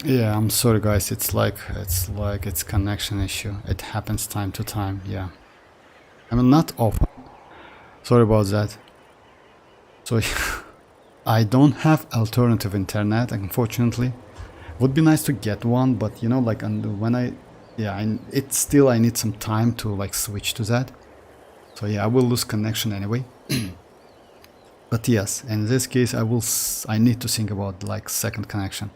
Yeah, I'm sorry guys, it's connection issue. It happens time to time, yeah. I mean, not often. Sorry about that. So I don't have alternative internet, unfortunately. Would be nice to get one, but you know, like, and when I need some time to like switch to that. So yeah, I will lose connection anyway. But yes, in this case, I need to think about like second connection.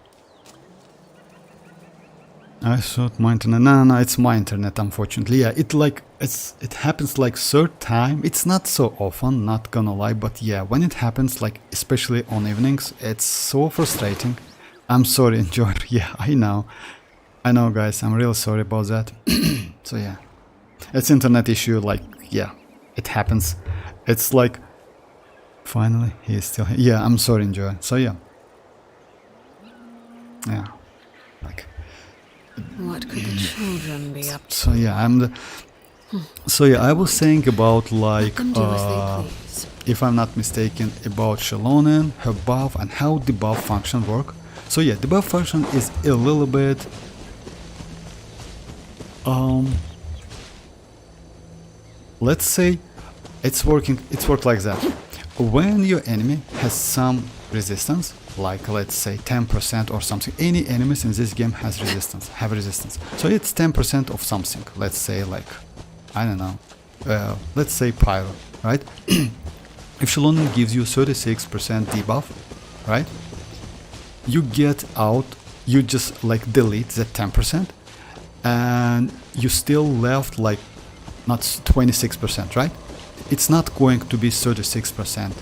I thought my internet. No, it's my internet, unfortunately. Yeah, it happens like third time. It's not so often, not gonna lie, but yeah, when it happens, like especially on evenings, it's so frustrating. I'm sorry, enjoy. Yeah, I know, guys. I'm really sorry about that. So yeah, it's internet issue. Like yeah, it happens. It's like finally he is still here. Yeah, I'm sorry, enjoy. So yeah, like. What could the children be up to? So yeah, I was saying about like if I'm not mistaken about xilonen, her buff, and how the buff function work. So yeah, the buff function is a little bit let's say it's worked like that. When your enemy has some resistance, like let's say 10% or something, any enemies in this game have resistance. So it's 10% of something. Let's say like, I don't know, let's say pyro, right? If xilonen gives you 36% debuff, right? You get out, you just like delete that 10%, and you still left like not 26%, right? It's not going to be 36%,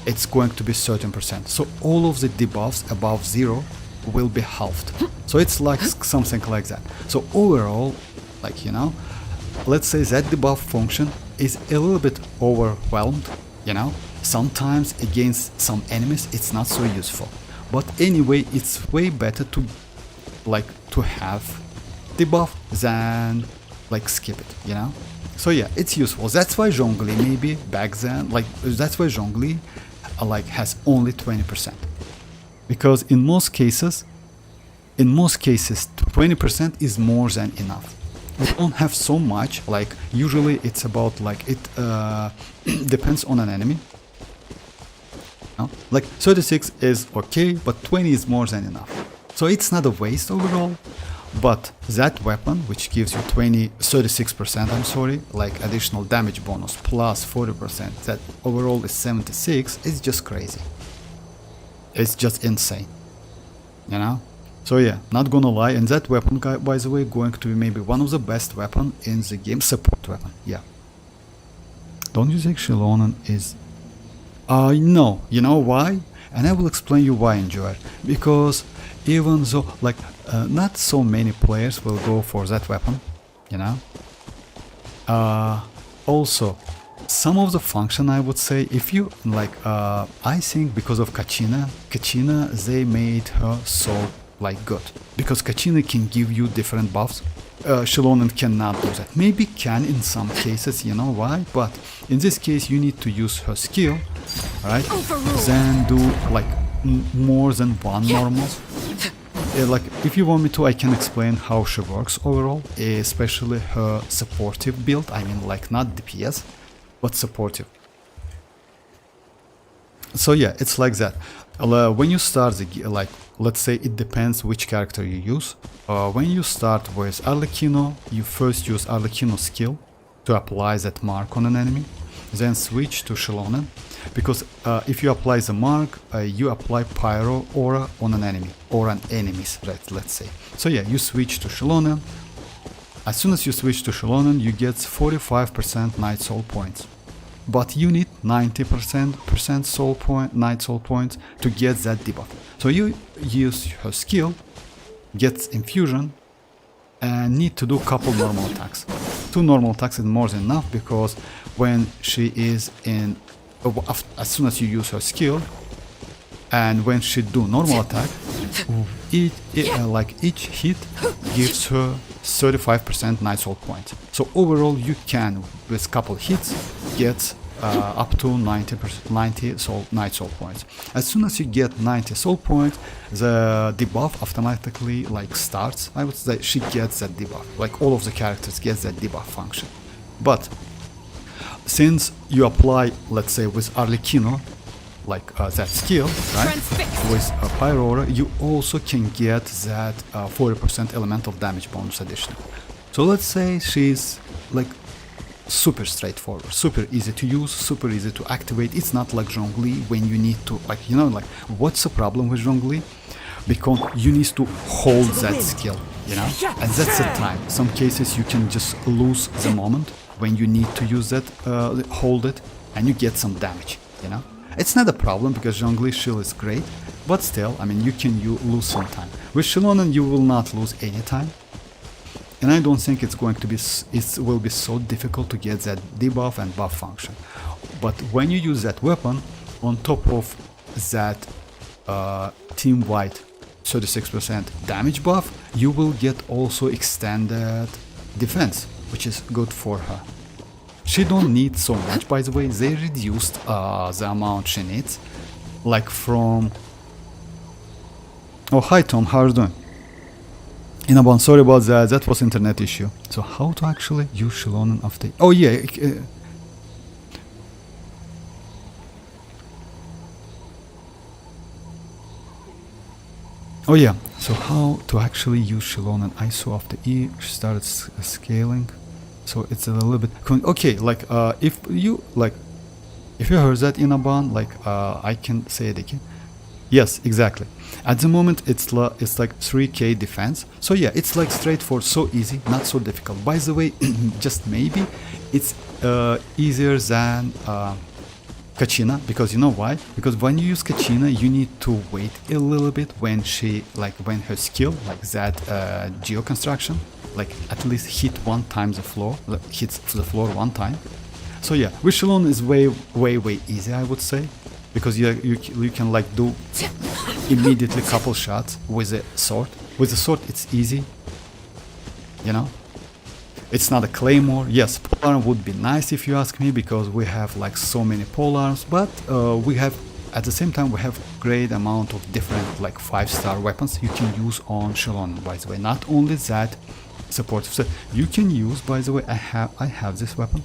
it's going to be 13%. So all of the debuffs above 0 will be halved. So it's like something like that. So overall, like, you know, let's say that debuff function is a little bit overwhelmed, you know. Sometimes against some enemies it's not so useful. But anyway, it's way better to have debuff than like skip it, you know. So yeah, it's useful. That's why Zhongli maybe back then, like that's why Zhongli like has only 20%, because in most cases 20% is more than enough. We don't have so much. Like usually it's about like it depends on an enemy. No? Like 36 is okay, but 20 is more than enough. So it's not a waste overall. But that weapon, which gives you 36%, I'm sorry, like additional damage bonus plus 40%, that overall is 76, is just crazy. It's just insane, you know? So yeah, not gonna lie, and that weapon, guy, by the way, going to be maybe one of the best weapon in the game, support weapon, yeah. Don't you think xilonen is... no, you know why? And I will explain you why, enjoy. Because even though, like, not so many players will go for that weapon, you know. Also, some of the function, I would say, if you like, I think because of Kachina, they made her so like good, because Kachina can give you different buffs. xilonen cannot do that. Maybe can in some cases, you know why? But in this case, you need to use her skill, right? Then do like more than one normal. Like if you want me to, I can explain how she works overall, especially her supportive build. I mean, like not DPS, but supportive. So yeah, it's like that. When you start the like, let's say it depends which character you use. When you start with Arlecchino, you first use Arlecchino's skill to apply that mark on an enemy, then switch to xilonen, because if you apply the mark, you apply pyro aura on an enemy or an enemies, right? Let's say. So yeah, you switch to xilonen. As soon as you switch to xilonen, you get 45% night soul points. But you need 90% soul point, night soul points to get that debuff. So you use her skill, gets infusion, and need to do couple normal attacks. 2 normal attacks is more than enough, because when she is in, as soon as you use her skill, and when she do normal attack, like each hit gives her 35% night soul points. So overall you can, with couple hits, get up to 90%, 90 soul, night soul points. As soon as you get 90 soul points, the debuff automatically like starts. I would say she gets that debuff. Like all of the characters get that debuff function. But since you apply, let's say with Arlecchino, like that skill, right? With Pyro, you also can get that 40% elemental damage bonus additional. So let's say she's like super straightforward, super easy to use, super easy to activate. It's not like Zhongli when you need to, like, you know, like what's the problem with Zhongli? Because you need to hold that skill, you know, and that's the time. Some cases you can just lose the moment when you need to use that, hold it, and you get some damage, you know. It's not a problem because Zhongli shield is great, but still, I mean, you can lose some time. With xilonen, you will not lose any time. And I don't think it's going to be, it will be so difficult to get that debuff and buff function. But when you use that weapon, on top of that team-wide 36% damage buff, you will get also extended defense, which is good for her. She don't need so much, by the way. They reduced the amount she needs, like from... Oh, hi Tom, how are you doing? Inaban, sorry about that, that was internet issue. So how to actually use xilonen after... Oh yeah, oh yeah, so how to actually use xilonen. I saw after E, she started scaling. So it's a little bit... Okay, like, if you heard that Inaban, like, I can say it again. Yes, exactly. At the moment, it's like 3k defense. So yeah, it's like straightforward, so easy, not so difficult. By the way, just maybe it's easier than Kachina, because you know why? Because when you use Kachina, you need to wait a little bit when she, like, when her skill, like that geo construction, like at least hit one time the floor, like hits the floor one time. So yeah, with xilonen is way easy, I would say. Because you can like do immediately couple shots with a sword. With a sword it's easy, you know. It's not a claymore. Yes, polearm would be nice if you ask me, because we have like so many polearms, but we have at the same time we have great amount of different like 5-star weapons you can use on xilonen. By the way, not only that, supportive set you can use. By the way, I have this weapon.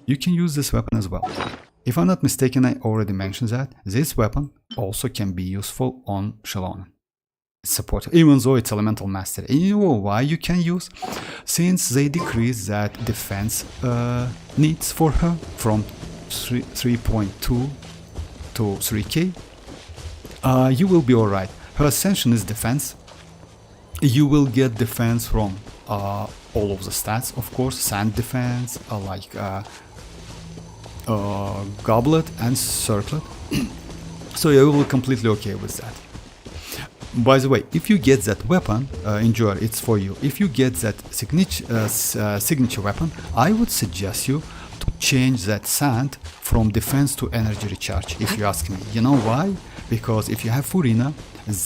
You can use this weapon as well. If I'm not mistaken, I already mentioned that this weapon also can be useful on xilonen. It's supportive, even though it's elemental mastery. And you know why you can use? Since they decrease that defense needs for her from 3.2 to 3k, you will be alright. Her ascension is defense. You will get defense from all of the stats, of course, sand defense, goblet and circlet. So you will be completely okay with that. By the way, if you get that weapon, enjoy, it's for you. If you get that signature weapon, I would suggest you to change that sand from defense to energy recharge, if you ask me. You know why? Because if you have Furina,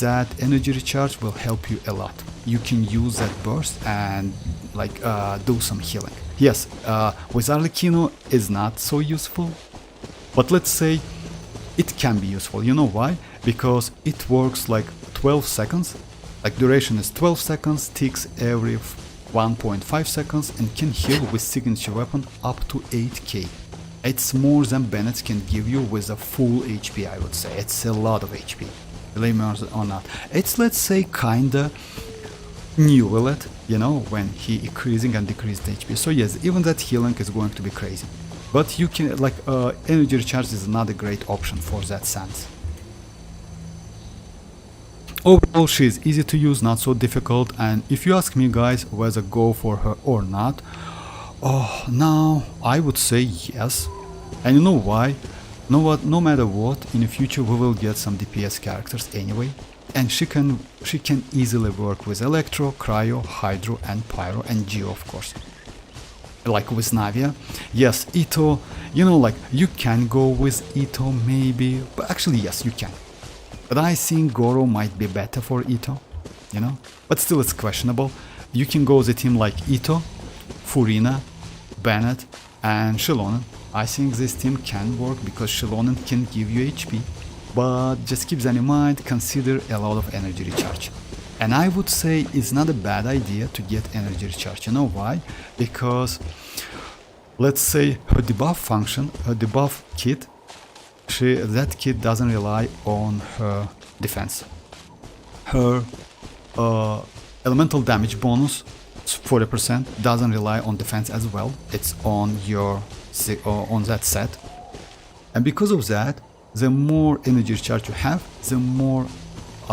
that energy recharge will help you a lot. You can use that burst and like do some healing. Yes, with Arlecchino is not so useful, but let's say it can be useful. You know why? Because it works like 12 seconds, like duration is 12 seconds, ticks every 1.5 seconds, and can heal with signature weapon up to 8k. It's more than Bennett can give you with a full HP, I would say. It's a lot of HP, believe me or not. It's, let's say, kinda Neuvillette, you know, when he increasing and decreased HP. So yes, even that healing is going to be crazy. But you can, like, energy recharge is another great option for that sense. Overall, she is easy to use, not so difficult, and if you ask me, guys, whether go for her or not, oh, now I would say yes. And you know why? No matter what, in the future we will get some DPS characters anyway, and she can easily work with Electro, Cryo, Hydro, and Pyro, and Geo, of course. Like with Navia. Yes, Ito, you know, like, you can go with Ito maybe, but actually yes, you can. But I think Goro might be better for Ito, you know? But still it's questionable. You can go with a team like Ito, Furina, Bennett, and xilonen. I think this team can work because xilonen can give you HP, but just keep that in mind, consider a lot of energy recharge. And I would say it's not a bad idea to get energy recharge. You know why? Because let's say her debuff function, her debuff kit, that kit doesn't rely on her defense. Her elemental damage bonus 40% doesn't rely on defense as well. It's on your on that set, and because of that, the more energy recharge you have, the more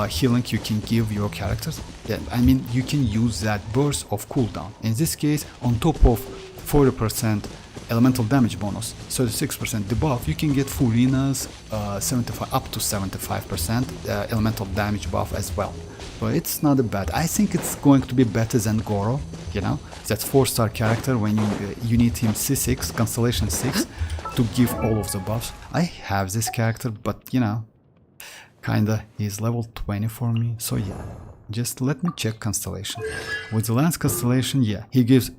healing you can give your characters. Yeah, I mean, you can use that burst of cooldown. In this case, on top of 40% elemental damage bonus, 36% debuff, you can get Furina's 75 up to 75% elemental damage buff as well. So it's not a bad. I think it's going to be better than Goro. You know, that's 4-star character when you need him C6, Constellation 6, to give all of the buffs. I have this character, but you know, kinda he's level 20 for me. So yeah, just let me check Constellation. With the Lance Constellation, yeah, he gives,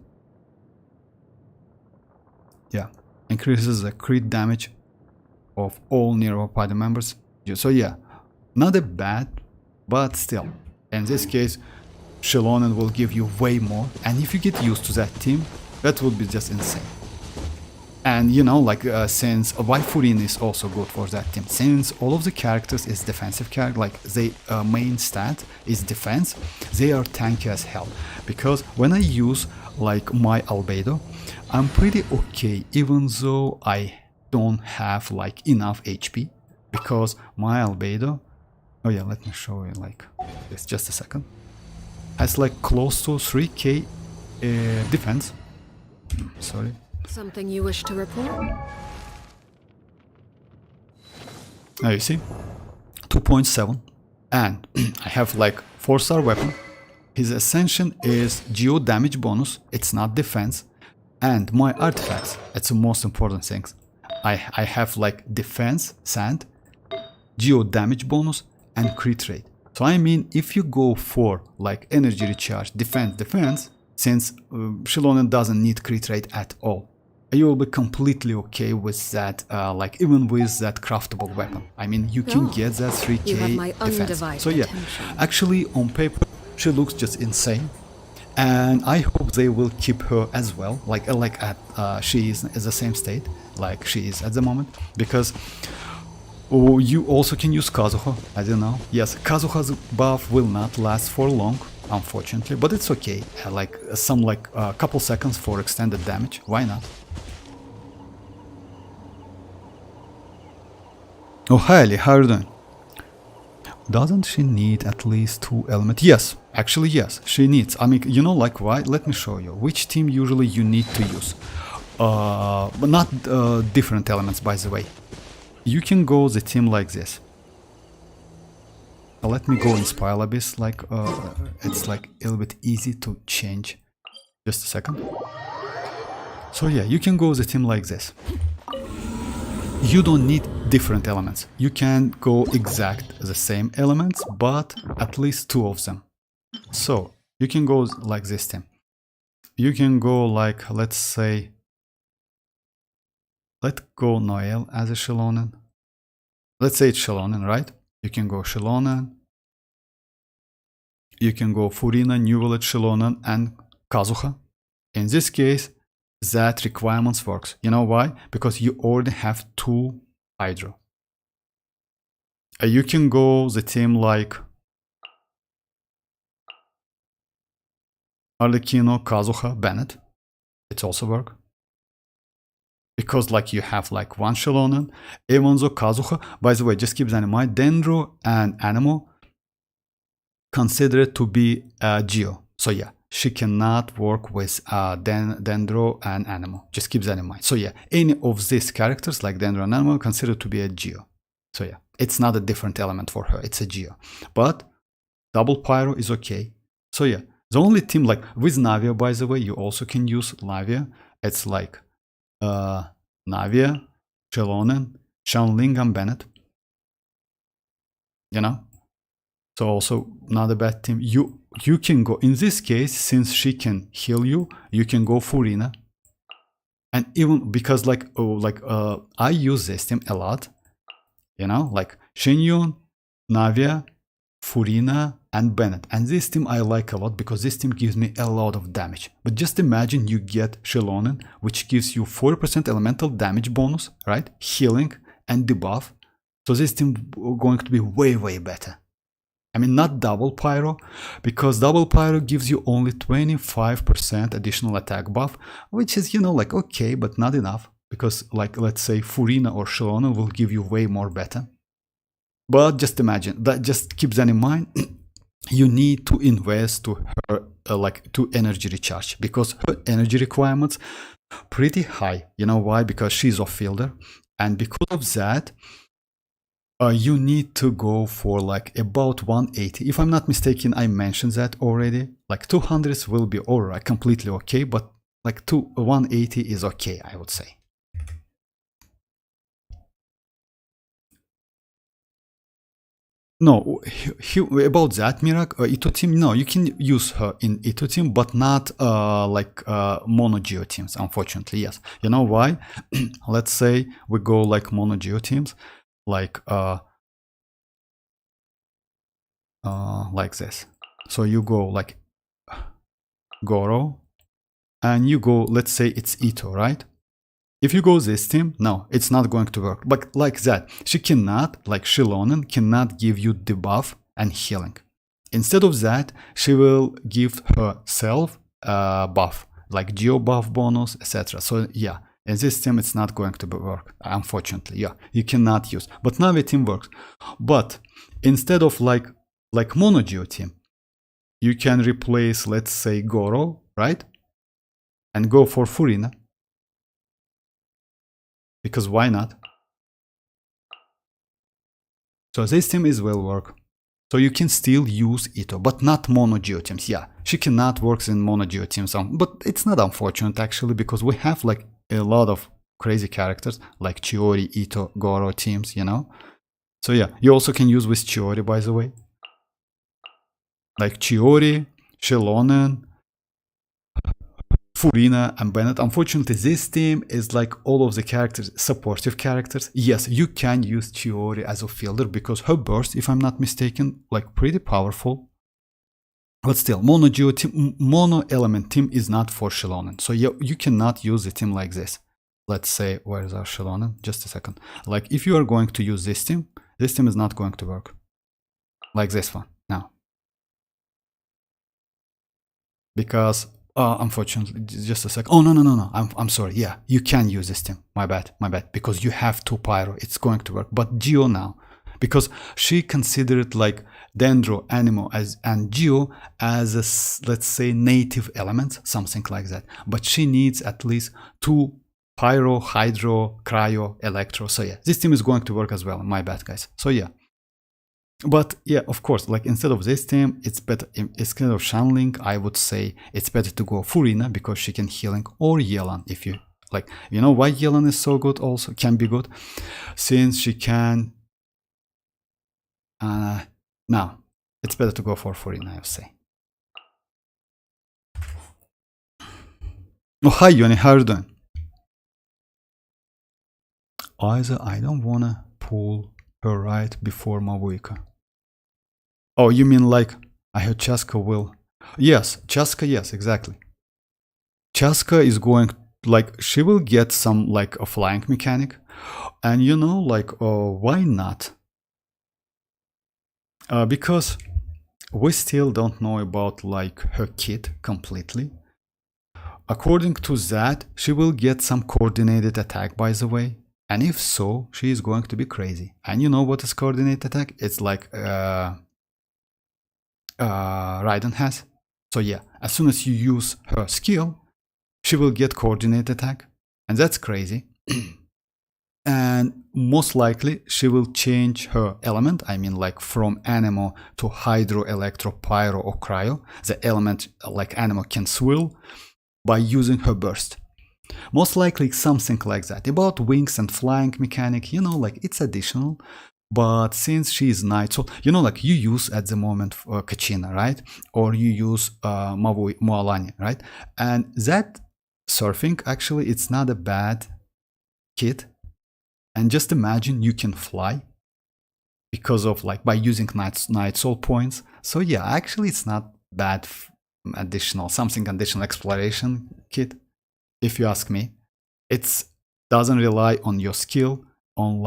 yeah, increases the crit damage of all nearby party members. So yeah, not a bad, but still, in this case, xilonen will give you way more, and if you get used to that team, that would be just insane. And you know, like since why Furina is also good for that team, since all of the characters is defensive character, like the main stat is defense, they are tanky as hell. Because when I use like my albedo, I'm pretty okay, even though I don't have like enough HP, because my albedo, oh yeah, let me show you like this, just a second, has like close to 3k defense. Sorry. Something you wish to report? Now you see, 2.7, and I have like 4-star weapon. His ascension is geo damage bonus, it's not defense, and my artifacts, it's the most important things. I have like defense, sand, geo damage bonus, and crit rate. So I mean, if you go for like energy recharge, defense, since xilonen doesn't need crit rate at all, you will be completely okay with that, like even with that craftable weapon. I mean, you can get that 3k defense. So yeah, actually on paper, she looks just insane. And I hope they will keep her as well, like she is at the same state, like she is at the moment, because you also can use Kazuha, I don't know. Yes, Kazuha's buff will not last for long, unfortunately, but it's okay, like some like a couple seconds for extended damage, why not? Oh, hi Ali, how are you doing? Doesn't she need at least 2 elements? Yes, actually yes, she needs. I mean, you know, like why? Let me show you. Which team usually you need to use. But not different elements, by the way. You can go the team like this. Let me go Inspire Abyss, like it's like a little bit easy to change. Just a second. So yeah, you can go the team like this. You don't need different elements. You can go exact the same elements, but at least 2 of them. So you can go like this team. You can go like, let's say, let's go Noel as a xilonen. Let's say it's xilonen, right? You can go xilonen. You can go Furina, Neuvillette, xilonen, and Kazuha. In this case, that requirements works. You know why? Because you already have 2 Hydro. You can go the team like Arlecchino, Kazuha, Bennett. It also work. Because like you have like 1 xilonen, even though Kazuha, by the way, just keep that in mind, Dendro and Anemo consider it to be Geo. So yeah, she cannot work with Dendro and Anemo. Just keep that in mind. So yeah, any of these characters like Dendro and Anemo considered to be a Geo. So yeah, it's not a different element for her, it's a Geo. But double Pyro is okay. So yeah, the only team like with Navia, by the way, you also can use Navia. It's like Navia, xilonen, Xianling, and Bennett. You know? So also not a bad team. You can go, in this case, since she can heal you, you can go Furina. And even because I use this team a lot, you know, like Xianyun, Navia, Furina, and Bennett. And this team I like a lot because this team gives me a lot of damage. But just imagine you get xilonen, which gives you 40% elemental damage bonus, right? Healing and debuff. So this team going to be way, way better. I mean, not double pyro, because double pyro gives you only 25% additional attack buff, which is, you know, like okay, but not enough. Because like, let's say Furina or xilonen will give you way more better. But just imagine that, just keep that in mind. You need to invest to her to energy recharge, because her energy requirements pretty high. You know why? Because she's off fielder, and because of that, you need to go for like about 180. If I'm not mistaken, I mentioned that already. Like 200s will be alright, completely okay, but like 180 is okay, I would say. No, about that, Mirak, Ito team, no, you can use her in Ito team, but not mono geo teams, unfortunately, yes. You know why? Let's say we go like mono geo teams, like this. So you go like Goro, and you go, let's say it's Ito, right? If you go this team, no, it's not going to work. But like that, she cannot, like xilonen, cannot give you debuff and healing. Instead of that, she will give herself buff, like geo buff bonus, etc. So yeah, in this team, it's not going to work, unfortunately. Yeah, you cannot use. But Navi team works. But instead of like mono geo team, you can replace, let's say, Goro, right? And go for Furina. Because why not? So this team is will work. So you can still use Ito, but not mono geo teams. Yeah, she cannot work in mono geo teams, but it's not unfortunate actually, because we have like a lot of crazy characters like Chiori, Ito, Goro teams, you know. So yeah, you also can use with Chiori, by the way, like Chiori, xilonen, Furina, and Bennett. Unfortunately, this team is like all of the characters, supportive characters. Yes, you can use Chiori as a fielder because her burst, if I'm not mistaken, like pretty powerful. But still, mono geo team, mono element team is not for xilonen. So you cannot use a team like this. Let's say, where is our xilonen? Just a second. Like if you are going to use this team is not going to work. Like this one now. Because unfortunately, just a sec. Oh no! I'm sorry. Yeah, you can use this team. My bad. Because you have 2 pyro, it's going to work. But Geo now, because she considered like Dendro, Animo and Geo as a, let's say, native elements, something like that. But she needs at least 2 pyro, hydro, cryo, electro. So yeah, this team is going to work as well. My bad, guys. So yeah. But yeah, of course, like instead of this team, it's better, instead of channeling, I would say it's better to go Furina because she can healing, or Yelan if you like. You know why Yelan is so good also, can be good? Since she can... now, it's better to go for Furina, I would say. Oh, hi Yoni, how are you doing? Either I don't wanna pull her right before mavuika. Oh, you mean like I heard Chaska will? Yes, Chaska, yes, exactly. Chaska is going, like, she will get some like a flying mechanic, and you know, like, why not? Because we still don't know about like her kit completely. According to that, she will get some coordinated attack, by the way. And if so, she is going to be crazy. And you know what is coordinated attack? It's like Raiden has. So yeah, as soon as you use her skill, she will get coordinated attack. And that's crazy. And most likely she will change her element. I mean, like from Anemo to Hydro, Electro, Pyro, or Cryo. The element like Anemo can swill by using her burst. Most likely something like that. About wings and flying mechanic, you know, like it's additional. But since she is knight, so you know, like you use at the moment Kachina, right? Or you use mualani, right? And that surfing, actually, it's not a bad kit. And just imagine you can fly because of like by using night soul points. So yeah, actually it's not bad additional exploration kit, if you ask me. It doesn't rely on your skill, on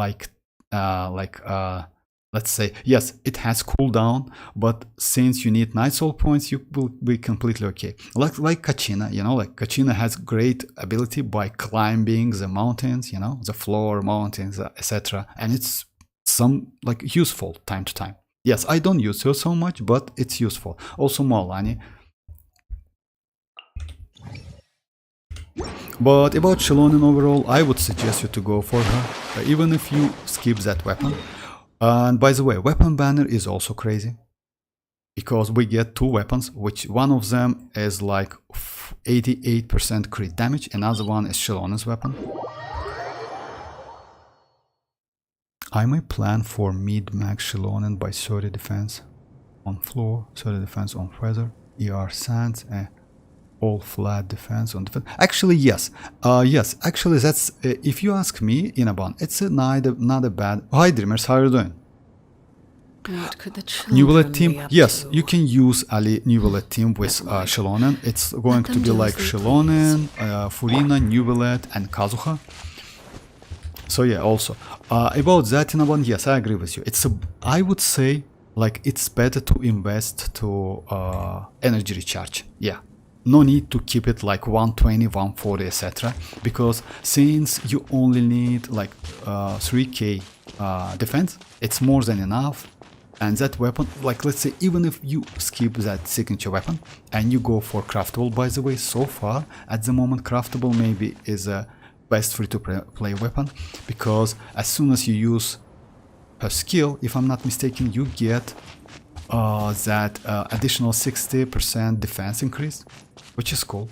let's say, yes, it has cooldown, but since you need night soul points, you will be completely okay. Like Kachina, you know, like Kachina has great ability by climbing the mountains, you know, the floor mountains, etc. And it's some like useful time to time. Yes, I don't use her so much, but it's useful. Also Mualani. But about xilonen overall, I would suggest you to go for her, even if you skip that weapon. And by the way, weapon banner is also crazy, because we get two weapons, which one of them is like 88% crit damage, another one is Xilonen's weapon. I may plan for mid-max Xilonen by 30 defense on floor, 30 defense on feather, ER sands, all flat defense on defense. Actually, yes. Yes, actually, that's, if you ask me, Inaban, it's not a bad. Hi, Dreamers, how are you doing? What could the Neuvillette children team, be up yes, to? you can use Ali Neuvillette team with Xilonen. It's going to be like Xilonen, Furina, Neuvillette, and Kazuha. So yeah, also about that, Inaban, yes, I agree with you. I would say like it's better to invest to energy recharge. Yeah. No need to keep it like 120, 140, etc. Because since you only need like 3k defense, it's more than enough. And that weapon, like let's say, even if you skip that signature weapon and you go for craftable, by the way, so far at the moment, craftable maybe is a best free-to-play weapon, because as soon as you use her skill, if I'm not mistaken, you get that additional 60% defense increase, which is cool.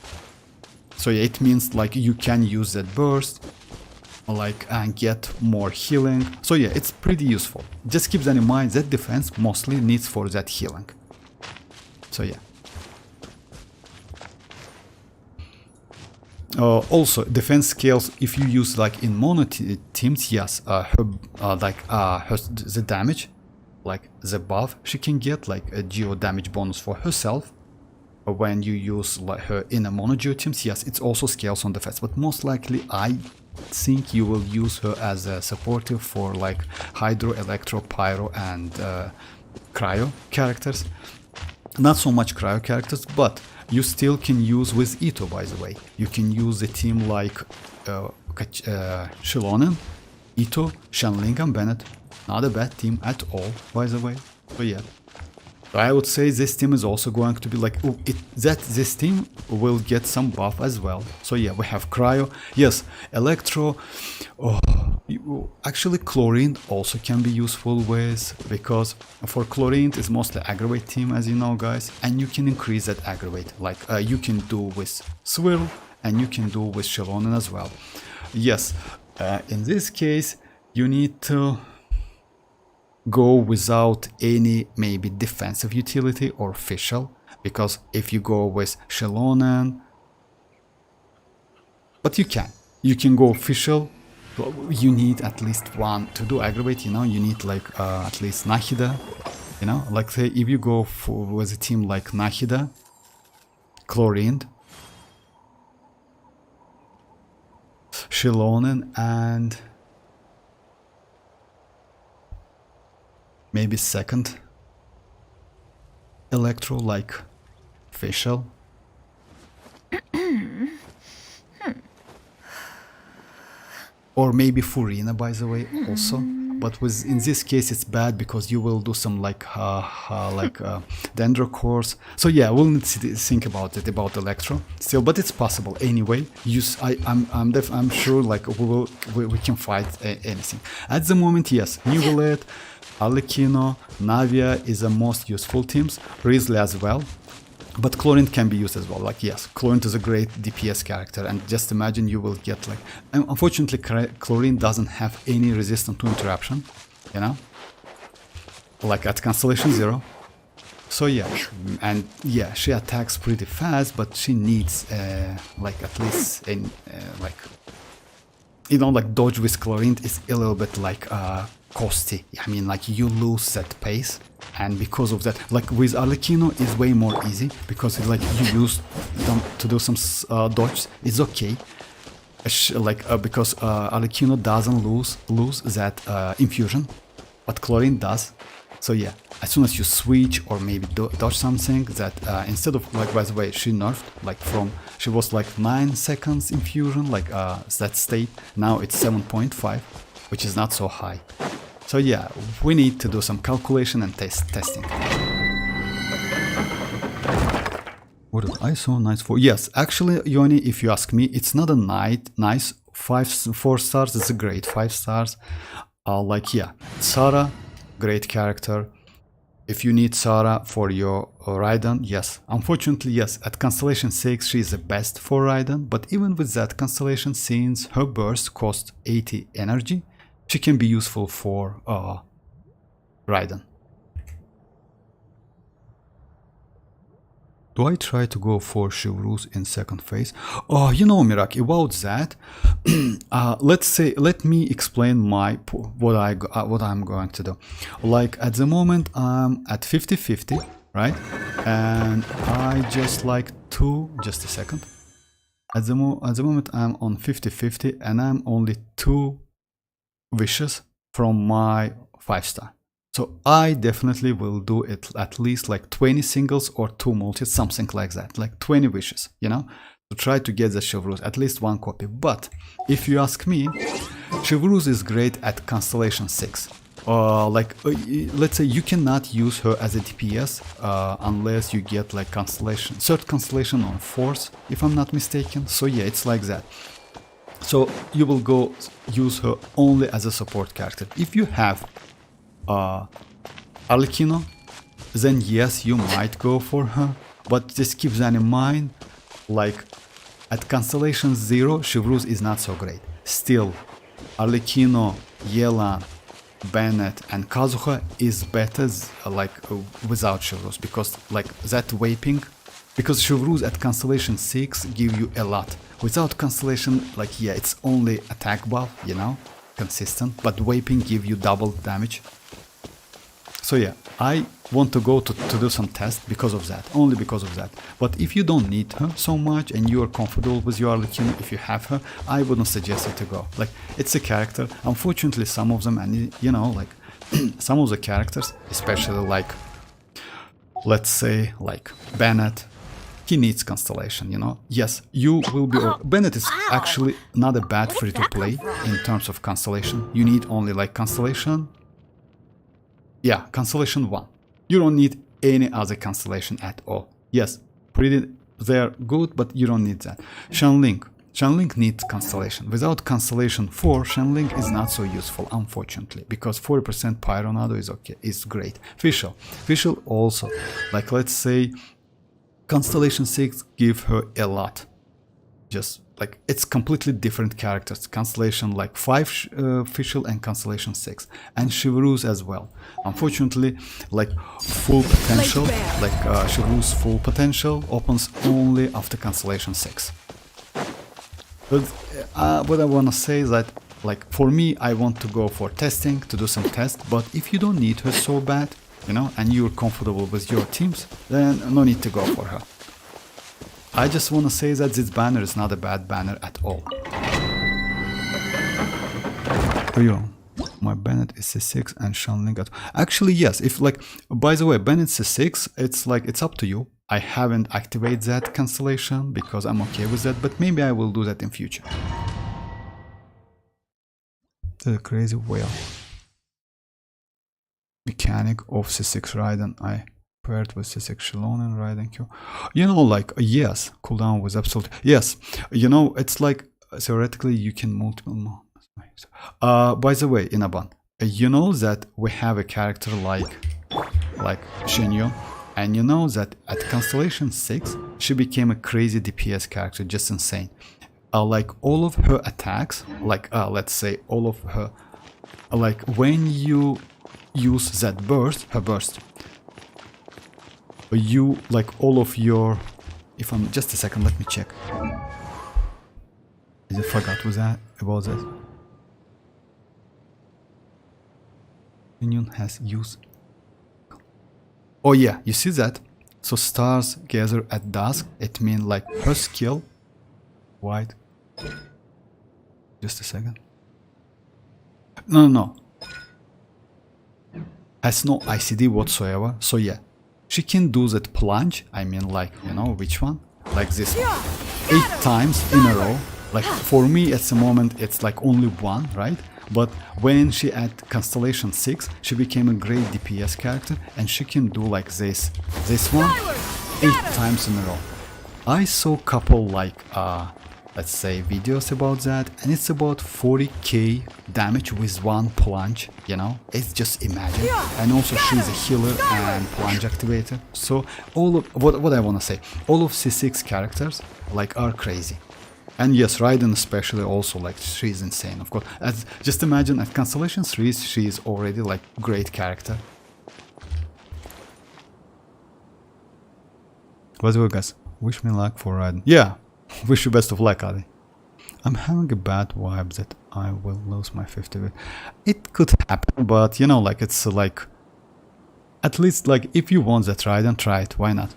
So yeah, it means like you can use that burst, like, and get more healing. So yeah, it's pretty useful. Just keep that in mind, that defense mostly needs for that healing. So yeah. Also, defense scales, if you use like in mono teams, yes, the damage, like the buff she can get, like a geo damage bonus for herself when you use like her in a mono geo teams, yes, it also scales on defense, but most likely I think you will use her as a supportive for like hydro, electro, pyro, and cryo characters. Not so much cryo characters, but you still can use with Ito, by the way. You can use a team like Xilonen, Ito, Shanling, and Bennett. Not a bad team at all, by the way. So yeah, I would say this team is also going to be like this team will get some buff as well. So yeah, we have cryo, yes, electro. Actually, chlorine also can be useful with, because for chlorine is mostly aggravate team, as you know, guys, and you can increase that aggravate. Like you can do with swirl, and you can do with Xilonen as well. Yes, in this case, you need to go without any maybe defensive utility or official, because if you go with Xilonen, but you can go official, you need at least one to do aggravate, you know, you need like at least Nahida, you know, like say if you go with a team like Nahida, Chlorine, Xilonen, and maybe second electro like facial. Or maybe Furina, by the way, also. But in this case it's bad because you will do some like dendro course. So yeah, we'll need to think about it, about electro still, but it's possible anyway. I'm sure like we can fight anything at the moment. Yes, Neuvillette, Arlecchino, Navia is the most useful teams, Risley as well. But Chlorine can be used as well. Like yes, Chlorine is a great DPS character, and just imagine you will get like. Unfortunately, Chlorine doesn't have any resistance to interruption, you know. Like at Constellation 0, So yeah, and yeah, she attacks pretty fast, but she needs like at least in like, you know, like dodge with chlorine is a little bit like costly. I mean, like you lose that pace, and because of that, like with Arlecchino is way more easy because it's like you use them to do some dodge. It's okay, like because Arlecchino doesn't lose that infusion, but chlorine does. So yeah, as soon as you switch or maybe dodge something, that instead of, like, by the way, she nerfed, like from, she was like 9 seconds infusion, like that state, now it's 7.5, which is not so high. So yeah, we need to do some calculation and testing. What did I saw nice for? Yes, actually, Yoni, if you ask me, it's not a nice 4 stars, it's a great 5 stars. Like yeah, Sarah, great character. If you need Sarah for your Raiden, yes. Unfortunately, yes, at Constellation 6 she is the best for Raiden, but even with that constellation, since her burst costs 80 energy, she can be useful for Raiden. Do I try to go for Chivalrous in second phase? Oh, you know, Mirak, about that, let me explain what I'm going to do. Like at the moment I'm at 50-50, right? And I just like just a second. At the moment I'm on 50-50 and I'm only 2 wishes from my 5-star. So I definitely will do it at least like 20 singles or 2 multis, something like that, like 20 wishes, you know, to try to get the Chivalrous, at least 1 copy. But if you ask me, Chivalrous is great at Constellation 6. Let's say you cannot use her as a DPS unless you get like Constellation, 3rd Constellation on 4th, if I'm not mistaken. So yeah, it's like that. So you will go use her only as a support character. If you have Arlecchino, then yes, you might go for her, but just keep that in mind, like at Constellation 0, Chivalrous is not so great. Still, Arlecchino, Yelan, Bennett and Kazuha is better without Chivalrous, because like that vaping, because Chivalrous at Constellation 6 give you a lot. Without Constellation, like yeah, it's only attack buff, you know, consistent, but vaping give you double damage. So yeah, I want to go to do some tests because of that, only because of that. But if you don't need her so much and you are comfortable with your Arlecchino, if you have her, I wouldn't suggest you to go. Like, it's a character. Unfortunately, some of them, and you know, like some of the characters, especially like, let's say, like Bennett, he needs Constellation, you know. Yes, you will be... Bennett is actually not a bad free-to-play in terms of Constellation. You need only like Constellation... Yeah, Constellation 1. You don't need any other constellation at all. Yes, they're good, but you don't need that. Shenling needs Constellation. Without Constellation 4, Shenling is not so useful, unfortunately, because 40% Pyronado is okay, is great. Fischl also, like let's say, Constellation 6 give her a lot. Just like it's completely different characters. Constellation like 5 Fischl and Constellation 6 and Chivalrous as well. Unfortunately, like full potential, like Chivalrous full potential opens only after Constellation 6. But what I want to say is that, like, for me, I want to go for testing, to do some tests, but if you don't need her so bad, you know, and you're comfortable with your teams, then no need to go for her. I just want to say that this banner is not a bad banner at all. Oh, yo, my Bennett is C6 and Shenling got... Actually, yes, if like, by the way, Bennett's C6, it's like, it's up to you. I haven't activated that constellation because I'm okay with that, but maybe I will do that in future. The crazy whale. Mechanic of C6 Raiden. I paired with C6 Xilonen Raiden Q. You know, like, yes, cooldown was absolutely... Yes, you know, it's like, theoretically, you can multiple... by the way, Inaban, you know that we have a character like Xianyun, and you know that at Constellation 6, she became a crazy DPS character, just insane. Like, all of her attacks, like, let's say, all of her... Like, when you use that burst, her burst, you like all of your, if I'm just a second, let me check. I just forgot was that about that. Xianyun has used. Oh yeah, you see that? So stars gather at dusk. It means like her skill. White. Just a second. No. Has no ICD whatsoever. So yeah, she can do that plunge. I mean, like, you know which one? Like this one. 8 times in a row. Like for me at the moment it's like only one, right? But when she at Constellation 6, she became a great DPS character, and she can do like this one 8 times in a row. I saw couple like let's say videos about that, and it's about 40k damage with one plunge, you know? It's just imagine. And also she's a healer and plunge activator. So all of what I wanna say, all of C6 characters like are crazy. And yes, Raiden especially also, like, she's insane, of course. Just imagine at Constellation 3, she is already, like, great character. By the way, guys, wish me luck for Raiden. Yeah, wish you best of luck, Adi. I'm having a bad vibe that I will lose my 50 bit. It could happen, but, you know, like, it's, like... At least, like, if you want that Raiden, try it, why not?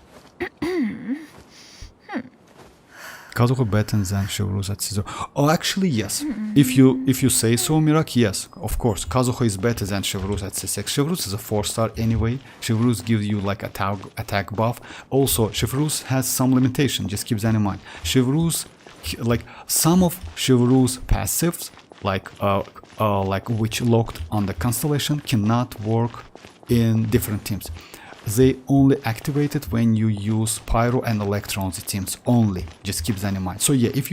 Kazuha better than Chevreuse at C0. Oh, actually, yes. If you say so, Mirak, yes, of course. Kazuha is better than Chevreuse at C6. Chevreuse is a 4-star anyway. Chevreuse gives you like attack buff. Also, Chevreuse has some limitation. Just keep that in mind. Chevreuse, like some of Chevreuse passives, like which locked on the Constellation, cannot work in different teams. They only activate it when you use Pyro and Electro on the teams only. Just keep that in mind. So yeah, if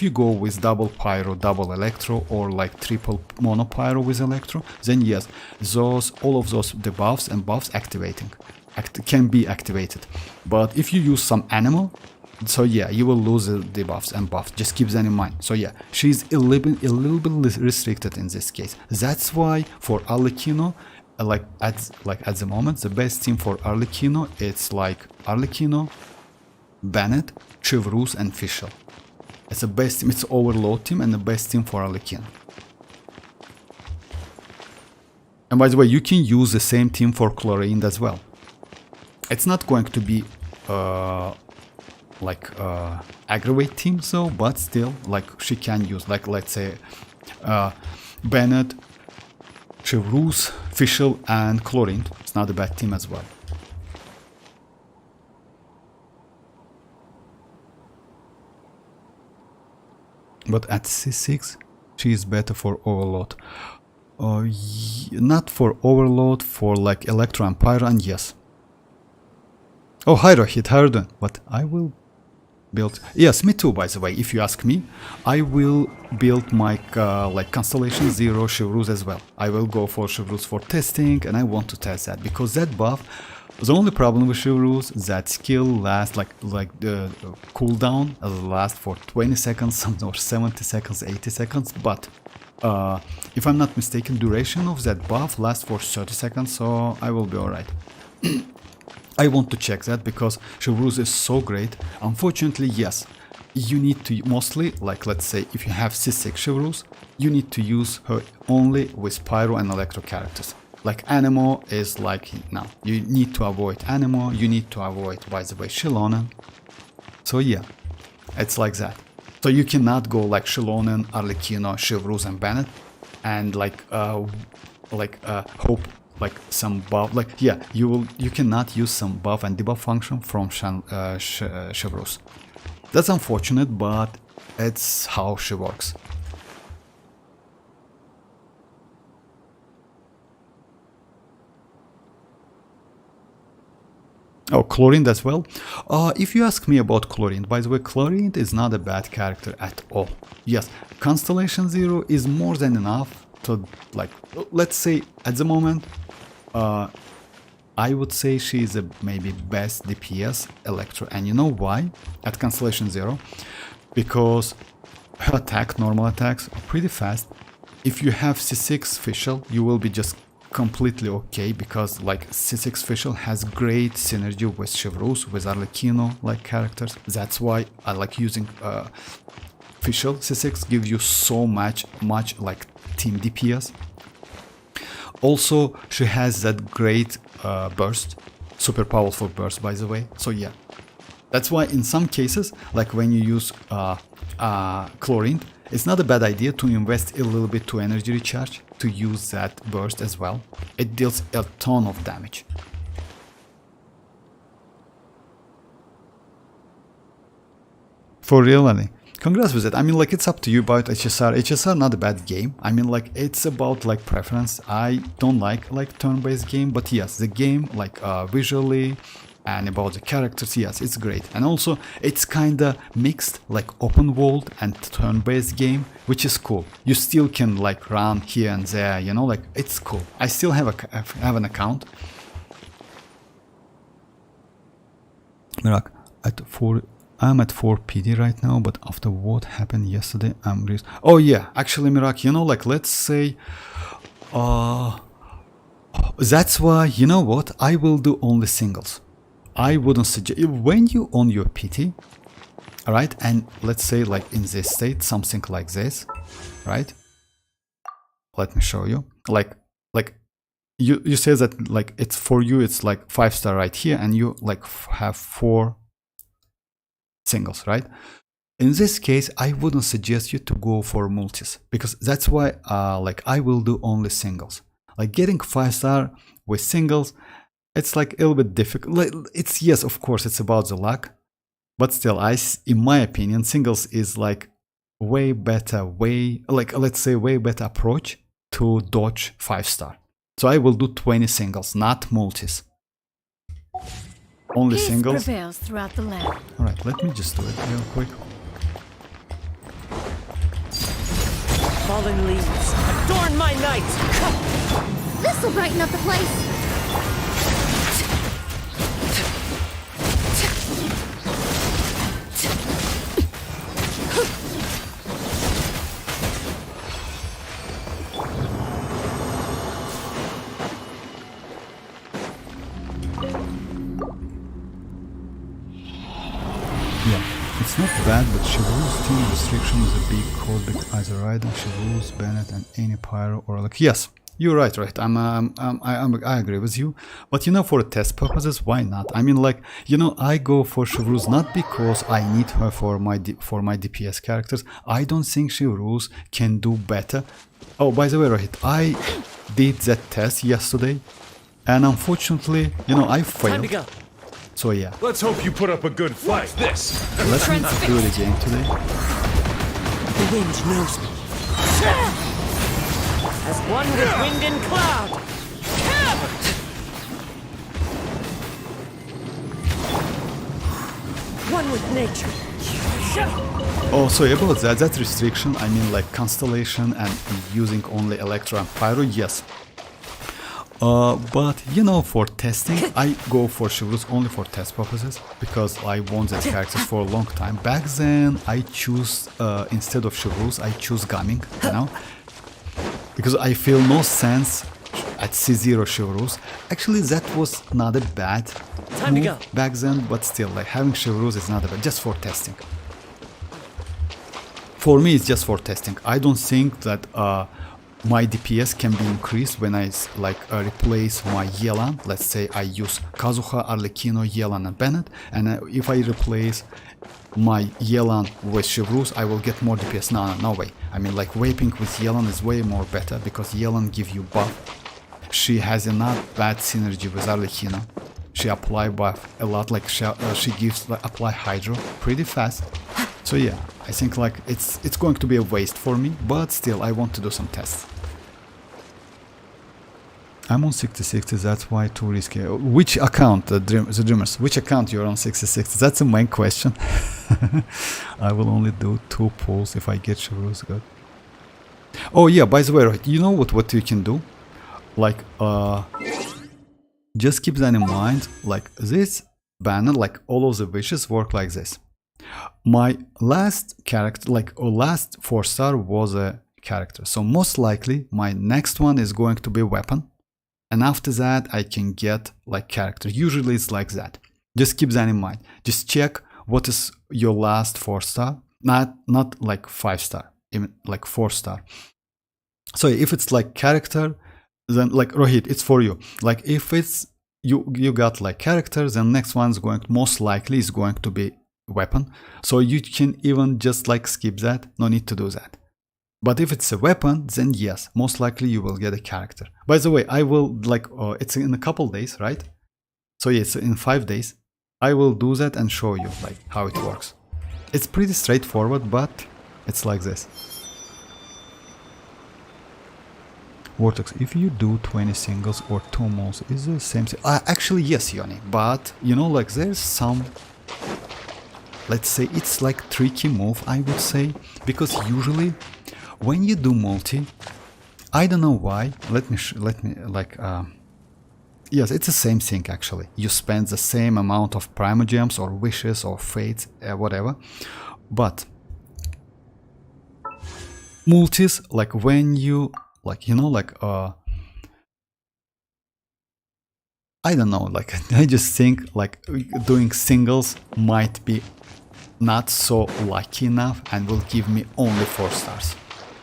you go with double Pyro, double Electro, or like triple Mono Pyro with Electro, then yes, all of those debuffs and buffs can be activated. But if you use some animal, so yeah, you will lose the debuffs and buffs. Just keep that in mind. So yeah, she's a little bit restricted in this case. That's why for Arlecchino, like at the moment, the best team for Arlecchino, it's like Arlecchino, Bennett, Chevreuse, and Fischl. It's the best team. It's Overload team and the best team for Arlecchino. And by the way, you can use the same team for Chlorine as well. It's not going to be aggravate team, so, but still, like, she can use, like, let's say Bennett, Chevreuse, Fischl, and Chlorine. It's not a bad team as well. But at C6, she is better for Overload. Not for Overload, for like Electro and Pyro, and yes. Oh, hi Rohit, how are you doing? But I will build... Yes, me too, by the way, if you ask me. I will build my like Constellation 0 Chevreuse as well. I will go for Chevreuse for testing, and I want to test that, because that buff, the only problem with Chevreuse, that skill lasts like the cooldown lasts for 20 seconds or 70 seconds, 80 seconds, but if I'm not mistaken, duration of that buff lasts for 30 seconds, so I will be alright. I want to check that, because Chevreuse is so great. Unfortunately, yes, you need to mostly, like, let's say, if you have C6 Chevreuse, you need to use her only with Pyro and Electro characters. Like, Anemo is like, no, you need to avoid Anemo, you need to avoid, by the way, xilonen. So yeah, it's like that. So you cannot go like xilonen, Arlecchino, Chevreuse, and Bennett, and hope like some buff, like, yeah, you cannot use some buff and debuff function from Chevreuse. That's unfortunate, but it's how she works. Oh, Chlorine as well. If you ask me about Chlorine, by the way, Chlorine is not a bad character at all. Yes, Constellation 0 is more than enough to, like, let's say at the moment, I would say she is a maybe best DPS Electro, and you know why? At Constellation 0, because her normal attacks are pretty fast. If you have C6 Fischl, you will be just completely okay because like C6 Fischl has great synergy with Chevreuse, with Arlecchino like characters. That's why I like using Fischl. C6 gives you so much like team DPS. Also, she has that great burst, super powerful burst by the way. So yeah, that's why in some cases, like when you use Chlorine, it's not a bad idea to invest a little bit to energy recharge to use that burst as well. It deals a ton of damage. For real, Ali. Congrats with it. I mean, like, it's up to you about HSR. HSR not a bad game. I mean, like, it's about like preference. I don't like turn-based game, but yes, the game like visually and about the characters, yes, it's great. And also, it's kinda mixed, like open world and turn-based game, which is cool. You still can like run here and there, you know, like it's cool. I still have an account. Mirak, I'm at 4 PD right now, but after what happened yesterday, I'm really... Oh yeah, actually, Mirak, you know, like let's say, that's why, you know what, I will do only singles. I wouldn't suggest, when you own your PT, right, and let's say like in this state, something like this, right? Let me show you. Like you say that like it's for you, it's like 5-star right here, and you like have 4 singles, right? In this case, I wouldn't suggest you to go for multis because that's why like I will do only singles. Like getting 5-star with singles, it's like a little bit difficult. Like, it's, yes, of course, it's about the luck, but still, in my opinion, singles is like way better, let's say way better approach to dodge 5-star. So I will do 20 singles, not multis. Only Peace singles. prevails throughout the land. All right, let me just do it real quick. Fallen leaves, adorn my night! This'll brighten up the place. It's not bad, but Chevreuse team restriction is a big call because either Raiden, Chevreuse, Bennett, and any pyro or like, yes, you're right. I agree with you. But you know, for test purposes, why not? I mean, like, you know, I go for Chevreuse not because I need her for my DPS characters. I don't think Chevreuse can do better. Oh, by the way, Rohit, I did that test yesterday, and unfortunately, you know, I failed. Time to go. So yeah. Let's hope you put up a good fight. This. Let me do it again today. The wind knows me. As one with wind and cloud. One with nature. Oh, sorry about that. That restriction, I mean like Constellation and using only Electro and Pyro, yes. But you know, for testing, I go for Chevreuse only for test purposes because I want that characters for a long time. Back then, I choose instead of Chevreuse, I choose Gaming, you know, because I feel no sense at C0 Chevreuse. Actually, that was not a bad move back then, but still, like having Chevreuse is not a bad, just for testing. For me, it's just for testing. I don't think that my DPS can be increased when I like replace my Yelan. Let's say I use Kazuha, Arlecchino, Yelan, and Bennett, and if I replace my Yelan with Chevreuse, I will get more DPS. No way. I mean, like vaping with Yelan is way more better because Yelan gives you buff. She has a not bad synergy with Arlecchino. She apply buff a lot, like she gives like, apply Hydro pretty fast. So yeah, I think like it's going to be a waste for me, but still I want to do some tests. I'm on 6060, that's why too risky. Which account, the Dreamers, which account you're on 6060? That's the main question. I will only do 2 pulls if I get Chevreuse good. Oh yeah, by the way, right, you know what you can do? Like, just keep that in mind, like this banner, like all of the wishes work like this. My last character, like last 4-star was a character, so most likely my next one is going to be weapon. and after that I can get like character. Usually it's like that. Just keep that in mind. Just check what is your last 4-star, not like 5-star, even like 4-star. So if it's like character, then like Rohit, it's for you. Like if it's you got like character, then next one's going most likely is going to be weapon. So you can even just like skip that. No need to do that. But if it's a weapon, then yes, most likely you will get a character. By the way, I will like it's in a couple days, right? So yeah, it's in 5 days. I will do that and show you like how it works. It's pretty straightforward, but it's like this. Vortex, if you do 20 singles or 2 moles, is the same thing? Actually, yes, Yoni, but you know, like there's some, let's say it's like tricky move, I would say, because usually when you do multi, I don't know why, let me like, yes, it's the same thing actually. You spend the same amount of Primogems or wishes or fates, whatever, but multis, like when you, like, you know, like, I don't know, like, I just think, like, doing singles might be not so lucky enough and will give me only 4 stars,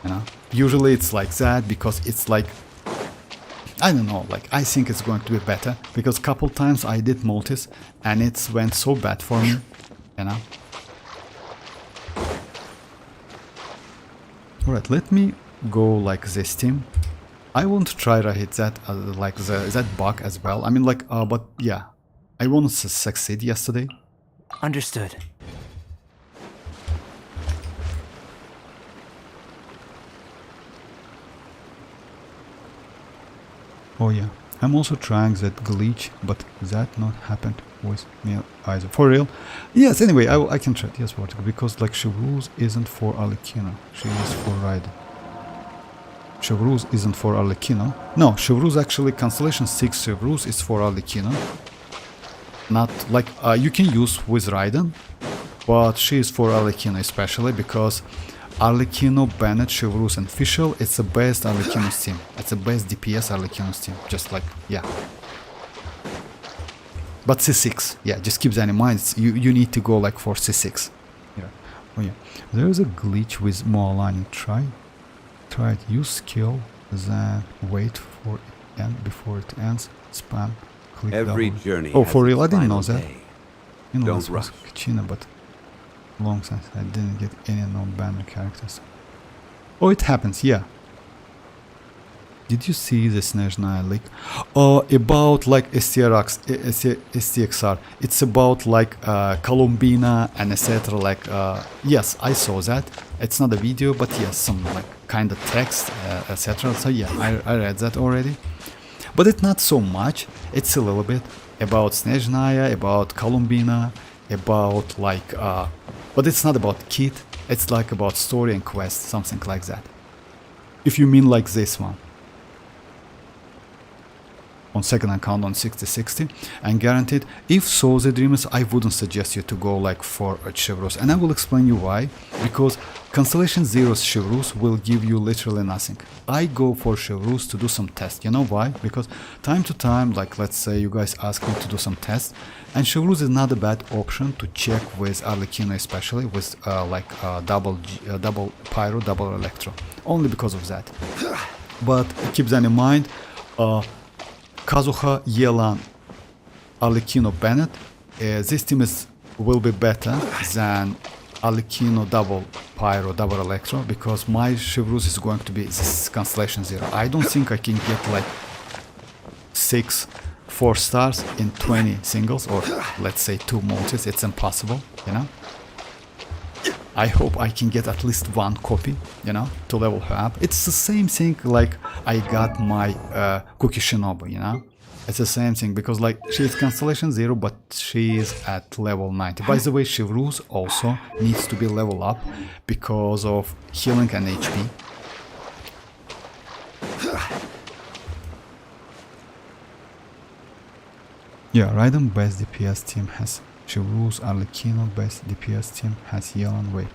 you know? Usually it's like that because it's like, I don't know, like, I think it's going to be better because a couple times I did multis and it went so bad for me, you know? Alright, let me go like this team. I won't try to hit that like that bug as well. I mean like but yeah, I won't succeed yesterday. Understood. Oh yeah, I'm also trying that glitch, but that not happened with me either. For real? Yes, anyway, I can try. Yes, Vortex, because like Chevreuse isn't for Arlecchino, she is for Raiden. Chevreuse isn't for Arlecchino. No, Chevreuse actually, Constellation 6 Chevreuse is for Arlecchino. Not like, you can use with Raiden, but she is for Arlecchino especially because Arlecchino, Bennett, Chevreuse and Fischl, it's the best Arlecchino's team. It's the best DPS Arlecchino's team, just like, yeah. But C6, yeah, just keep that in mind, you need to go like for C6. Yeah. Oh yeah, there is a glitch with mualani, try it, use skill, then wait for it end before it ends, spam, click Every double. journey Oh, has for its real, I didn't know final that. day. You know, Don't this was rush. Kachina, but long since I didn't get any non-banner characters. Oh, it happens, yeah. Did you see the Snezhnaya leak? About like STXR. It's about like Columbina and etc. Like, yes, I saw that. It's not a video, but yes, some like kind of text, etc. So yeah, I read that already. But it's not so much. It's a little bit about Snezhnaya, about Columbina, about like, but it's not about kit. It's like about story and quest, something like that. If you mean like this one. On second account on 6060 and guaranteed. If so, the dreamers, I wouldn't suggest you to go like for a Chevreuse, and I will explain you why. Because Constellation Zero's Chevreuse will give you literally nothing. I go for Chevreuse to do some tests. You know why? Because time to time, like let's say you guys ask me to do some tests, and Chevreuse is not a bad option to check with Arlecchino, especially with double Pyro, double Electro, only because of that. But keep that in mind. Kazuha, Yelan, Arlecchino, Bennett. This team will be better than Arlecchino, double Pyro, double Electro, because my Chevreuse is going to be this Constellation Zero. I don't think I can get like 6 4 stars in 20 singles, or let's say 2 multis. It's impossible, you know. I hope I can get at least 1 copy, you know, to level her up. It's the same thing like I got my Cookie Shinobu, you know. It's the same thing because like she's Constellation 0, but she is at level 90. By the way, Chevreuse also needs to be level up because of healing and HP. Yeah, Raiden best DPS team has Chevreuse, Arlecchino best DPS team has Yelan. Wait,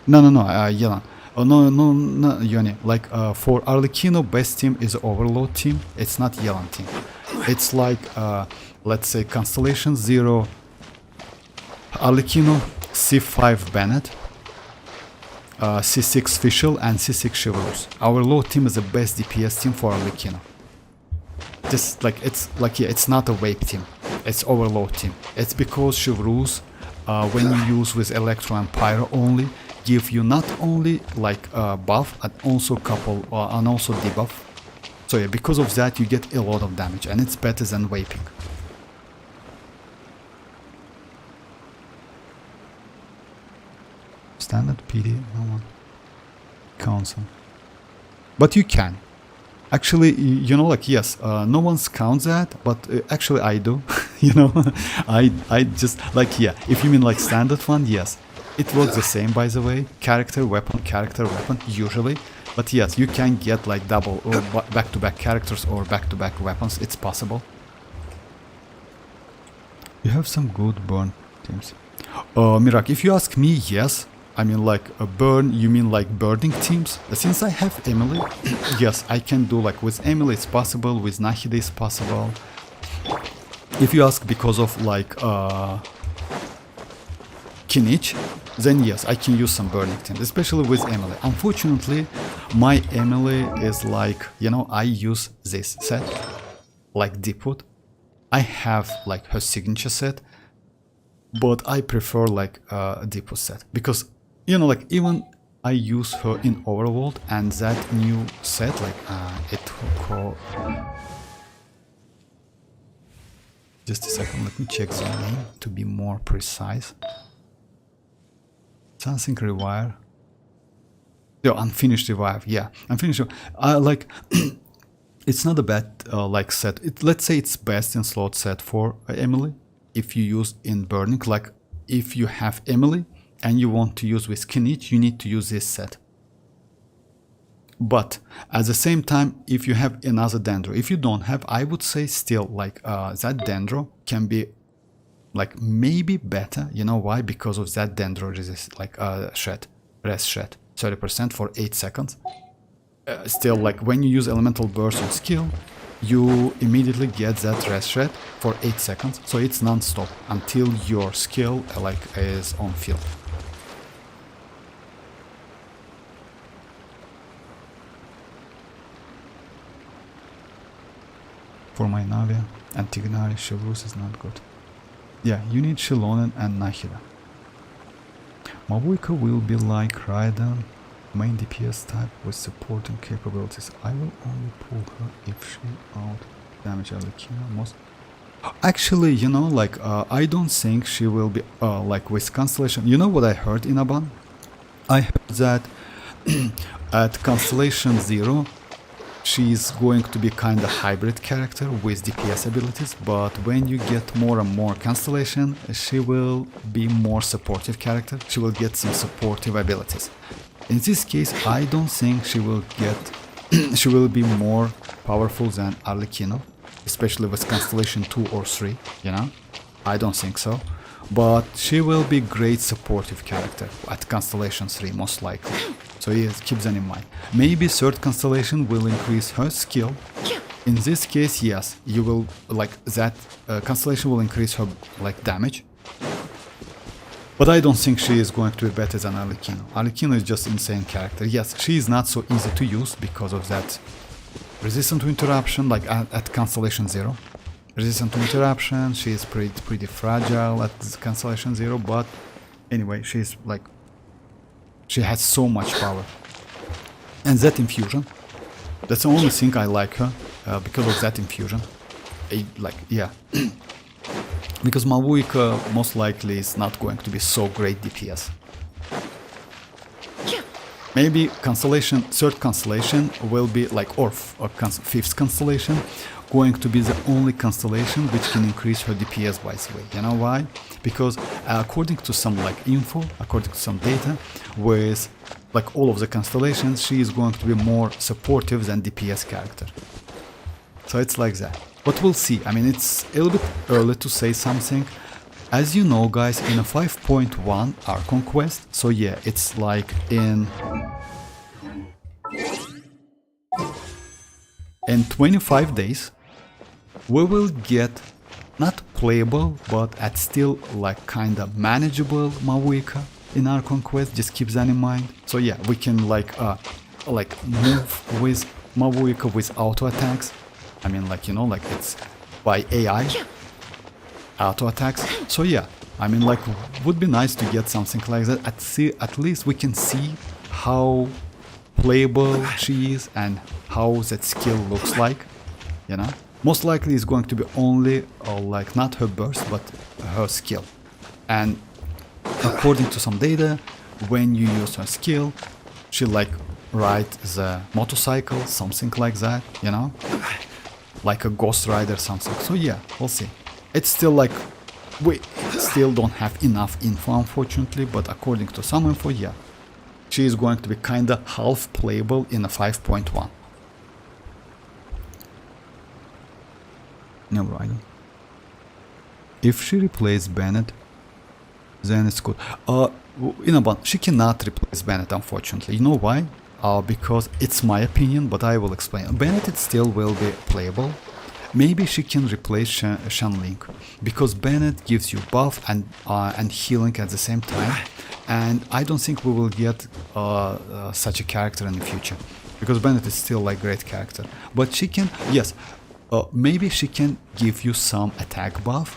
no, Yelan. Oh no, Yoni. Like for Arlecchino, best team is Overlord team. It's not Yelan team. It's like let's say Constellation 0, Arlecchino, C5 Bennett, C6 Fischl, and C6 Chivalrous. Our low team is the best DPS team for Arlecchino. Just like it's not a Vape team. It's Overlord team. It's because Chivalrous, when you use with Electro and Pyro only, give you not only like buff and also couple and also debuff. So yeah, because of that you get a lot of damage and it's better than vaping. Standard PD, no one. Council. But you can. Actually, you know, like yes, no one's counts that, but actually I do. You know, I just like yeah. If you mean like standard one, yes. It works the same, by the way, character, weapon, usually. But yes, you can get like double or back-to-back characters or back-to-back weapons, it's possible. You have some good burn teams. Mirak, if you ask me, yes. I mean like a burn, you mean like burning teams? Since I have Emily, yes, I can do like with Emily it's possible, with Nahida it's possible. If you ask because of like kinich, then yes, I can use some burning teams, especially with Emily. Unfortunately, my Emily is like, you know, I use this set, like Deepwood. I have like her signature set, but I prefer like a Deepwood set because, you know, like even I use her in Overworld and that new set, like it called. Just a second, let me check the name to be more precise. Something Rewire. Yeah, Unfinished Revive. Yeah, Unfinished. Like, it's not a bad like set. Let's say it's best in slot set for Emily. If you use in Burning, like if you have Emily and you want to use with Kinich, you need to use this set. But at the same time, if you have another Dendro, if you don't have, I would say still like that Dendro can be like maybe better. You know why? Because of that Dendro resist, like rest shed 30% for 8 seconds. Still, like when you use Elemental Burst on skill, you immediately get that rest shed for 8 seconds. So it's non-stop until your skill like is on field. For my Navia, Antignari, Chivalrous is not good. Yeah, you need Xilonen and Nahida. Mavuika will be like Raiden, main DPS type with supporting capabilities. I will only pull her if she out damage Arlecchino most. Actually, you know, like I don't think she will be like with Constellation. You know what I heard in Aban? I heard that at Constellation 0 she's going to be kind of hybrid character with DPS abilities, but when you get more and more Constellation, she will be more supportive character. She will get some supportive abilities. In this case, I don't think she will get she will be more powerful than Arlecchino, especially with Constellation 2 or 3, you know? I don't think so. But she will be great supportive character at Constellation 3, most likely. So yes, keep that in mind. Maybe third Constellation will increase her skill. In this case, yes, you will like that Constellation will increase her like damage. But I don't think she is going to be better than Arlecchino. Arlecchino is just insane character. Yes, she is not so easy to use because of that resistant to interruption, like at Constellation 0. Resistant to interruption, she is pretty fragile at Constellation 0, but anyway, she's like, she has so much power. And that infusion, that's the only thing I like her, because of that infusion. Like, yeah. Because Mavuika most likely is not going to be so great DPS. Maybe Constellation, third Constellation will be like, or fifth Constellation, going to be the only Constellation which can increase her DPS by the way. You know why? Because according to some like info, according to some data, with like all of the Constellations, she is going to be more supportive than DPS character. So it's like that. But we'll see. I mean, it's a little bit early to say something. As you know, guys, in a 5.1 Archon quest, so yeah, it's like in in 25 days, we will get not playable, but at still like kind of manageable mavuika in our conquest. Just keep that in mind. So yeah, we can like move with mavuika with auto attacks. I mean, like, you know, like it's by AI auto attacks. So yeah, I mean, like, would be nice to get something like that. At least we can see how playable she is and how that skill looks like, you know. Most likely it's going to be only like not her burst but her skill. And according to some data, when you use her skill, she like ride the motorcycle, something like that, you know, like a ghost rider, something. So yeah, we'll see. It's still like, we still don't have enough info, unfortunately, but according to some info, yeah, she is going to be kinda half playable in a 5.1. No, right. If she replaced Bennett, then it's good. You know, but she cannot replace Bennett, unfortunately. You know why? Because it's my opinion, but I will explain. Bennett it still will be playable. Maybe she can replace Xianyun, because Bennett gives you buff and healing at the same time, and I don't think we will get such a character in the future, because Bennett is still like great character. But she can, yes, maybe she can give you some attack buff.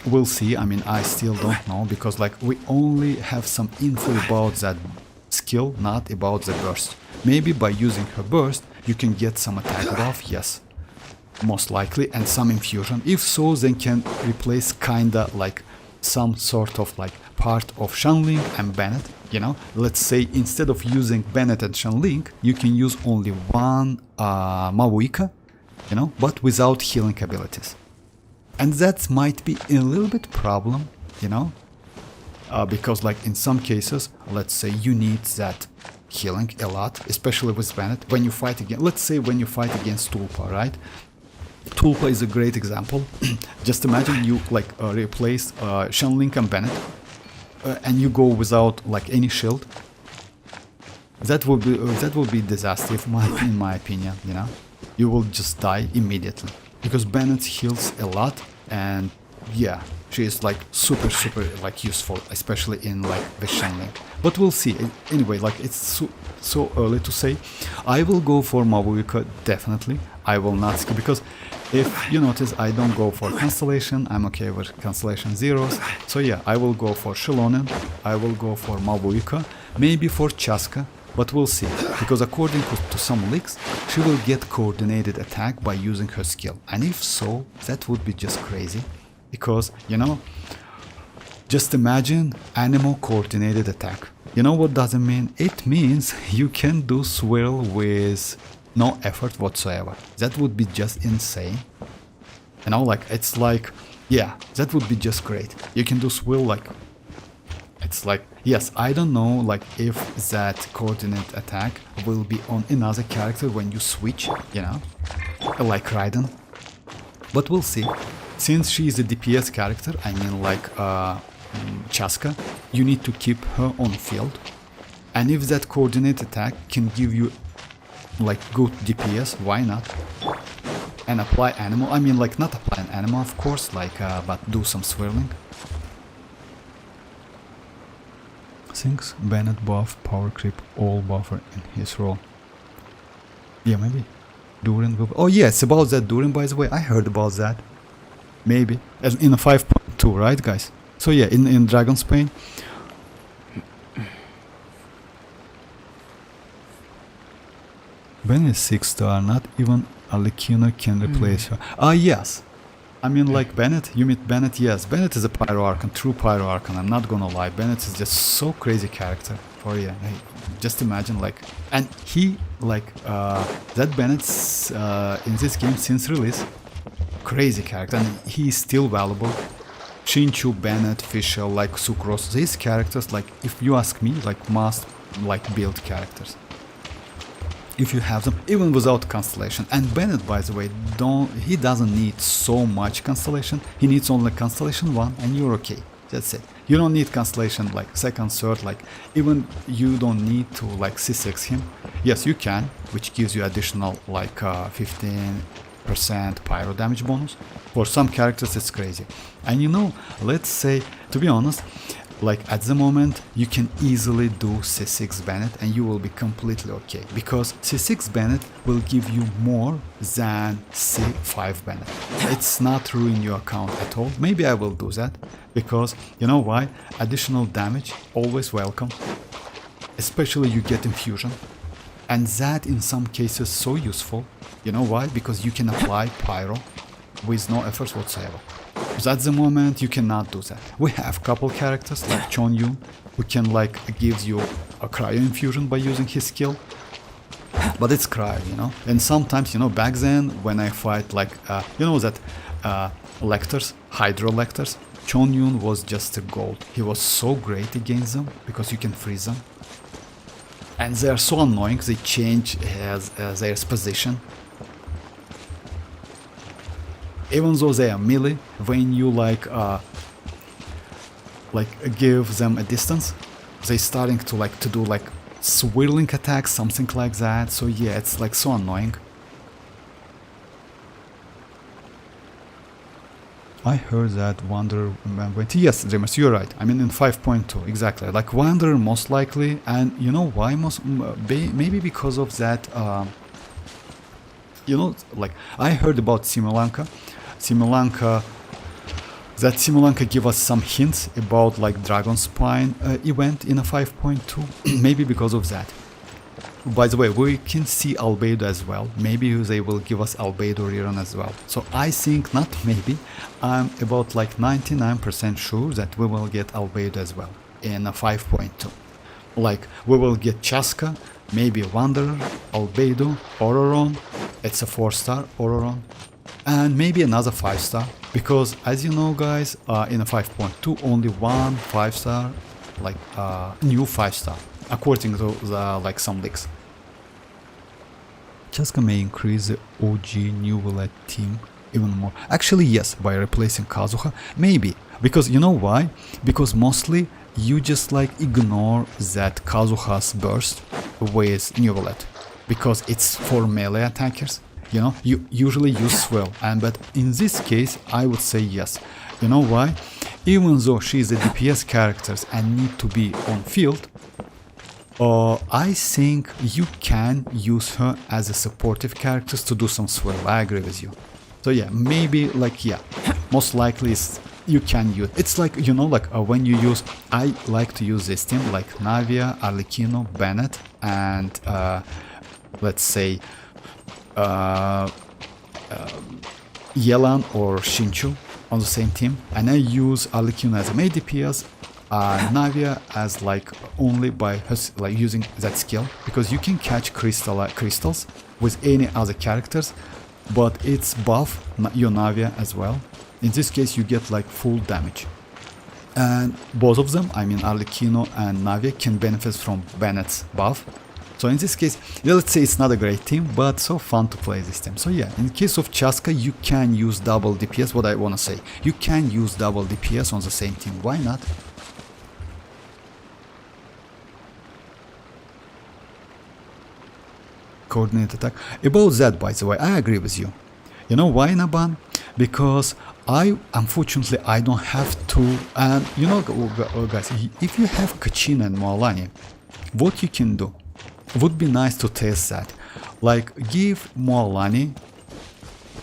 We'll see. I mean, I still don't know, because like we only have some info about that skill, not about the burst. Maybe by using her burst you can get some attack buff, yes, most likely, and some infusion. If so, then can replace kinda like some sort of like part of Xianyun and Bennett, you know. Let's say instead of using Bennett and Xianyun, you can use only one mavuika, you know, but without healing abilities. And that might be a little bit problem, you know, because like in some cases, let's say you need that healing a lot, especially with Bennett. When you fight against, let's say when you fight against Tulpa, right? Tulpa is a great example. Just imagine you like replace Xianyun and Bennett, and you go without like any shield. That would be disaster in my opinion, you know. You will just die immediately, because Bennett heals a lot, and yeah, she is like super like useful, especially in like the Xianyun. But we'll see. Anyway, like it's so early to say. I will go for mavuika definitely. I will not skip, because if you notice, I don't go for Constellation. I'm okay with Constellation Zeros. So yeah, I will go for xilonen. I will go for mavuika, maybe for Chaska. But we'll see, because according to some leaks, she will get coordinated attack by using her skill. And if so, that would be just crazy. Because, you know, just imagine animal coordinated attack. You know what does it mean? It means you can do swirl with no effort whatsoever. That would be just insane. You know, like, it's like, yeah, that would be just great. You can do swirl like... It's like, yes, I don't know like if that coordinate attack will be on another character when you switch, you know, like Raiden. But we'll see. Since she is a DPS character, I mean like Chaska, you need to keep her on field. And if that coordinate attack can give you like good DPS, why not? And apply animal, I mean like not apply an animal of course, like but do some swirling. Thinks Bennett buff, power creep, all buffer in his role. Yeah, maybe. Durin will... Oh yeah, it's about that Durin, by the way. I heard about that. Maybe. As in a 5.2, right guys? So yeah, in Dragon's Pain. Bennett is 6-star, not even a Lekina can replace her. Ah yes. I mean like Bennett, you meet Bennett, yes, Bennett is a Pyro Archon, true Pyro Archon, I'm not gonna lie, Bennett is just so crazy character, for yeah, hey, just imagine like, and he like, that Bennett's in this game since release, crazy character, and he is still valuable. Chinchu, Bennett, Fisher, like Sucrose, these characters, like if you ask me, like must like build characters. If you have them, even without Constellation. And Bennett, by the way, he doesn't need so much Constellation. He needs only Constellation 1 and you're okay. That's it. You don't need Constellation like second, third, like even you don't need to like C6 him. Yes, you can, which gives you additional like 15% pyro damage bonus. For some characters it's crazy. And you know, let's say, to be honest, like at the moment you can easily do C6 Bennett and you will be completely okay, because C6 Bennett will give you more than C5 Bennett. It's not ruin your account at all. Maybe I will do that, because you know why? Additional damage, always welcome, especially you get infusion, and that in some cases so useful. You know why? Because you can apply pyro with no efforts whatsoever. Because at the moment you cannot do that. We have couple characters like Xianyun who can like gives you a cryo infusion by using his skill, but it's cryo, you know. And sometimes, you know, back then when I fight like you know that lectors, hydro lectors, Xianyun was just a gold. He was so great against them because you can freeze them, and they are so annoying. They change their position. Even though they are melee, when you like give them a distance, they starting to like to do like swirling attacks, something like that. So yeah, it's like so annoying. I heard that Wanderer went. Yes, Dreamers, you're right. I mean in 5.2 exactly. Like Wanderer most likely, and you know why? Maybe because of that. You know, like I heard about Simulanka. Simulanka give us some hints about like Dragon Spine event in a 5.2. Maybe because of that. By the way, we can see Albedo as well. Maybe they will give us Albedo rerun as well. So I think, not maybe, I'm about like 99% sure that we will get Albedo as well in a 5.2. Like we will get Chaska, maybe Wanderer, Albedo, Ororon. It's a 4-star Ororon, and maybe another 5-star, because as you know guys, in a 5.2 only one 5-star, like new 5-star, according to the like some leaks. Chaska may increase the OG Neuvillette team even more. Actually yes, by replacing Kazuha, maybe, because you know why? Because mostly you just like ignore that Kazuha's burst with Neuvillette, because it's for melee attackers. You know, you usually use Swell, and but in this case I would say yes. You know why? Even though she's a DPS character and need to be on field, I think you can use her as a supportive character to do some Swell. I agree with you. So yeah, maybe like yeah, most likely you can use. It's like, you know, like when you use, I like to use this team like Navia, Arlecchino, Bennett, and let's say Yelan or Shinchu on the same team, and I use Arlecchino as a main DPS, Navia as like only by her, like using that skill, because you can catch crystals with any other characters, but it's buff your Navia as well. In this case you get like full damage, and both of them, I mean Arlecchino and Navia, can benefit from Bennett's buff. So in this case, yeah, let's say it's not a great team, but so fun to play this team. So yeah, in case of Chaska, you can use double DPS. What I want to say, you can use double DPS on the same team. Why not? Coordinate attack. About that, by the way, I agree with you. You know why, Naban? Because unfortunately I don't have to. And you know, guys, if you have Kachina and Mualani, what you can do would be nice to test that. Like give Mualani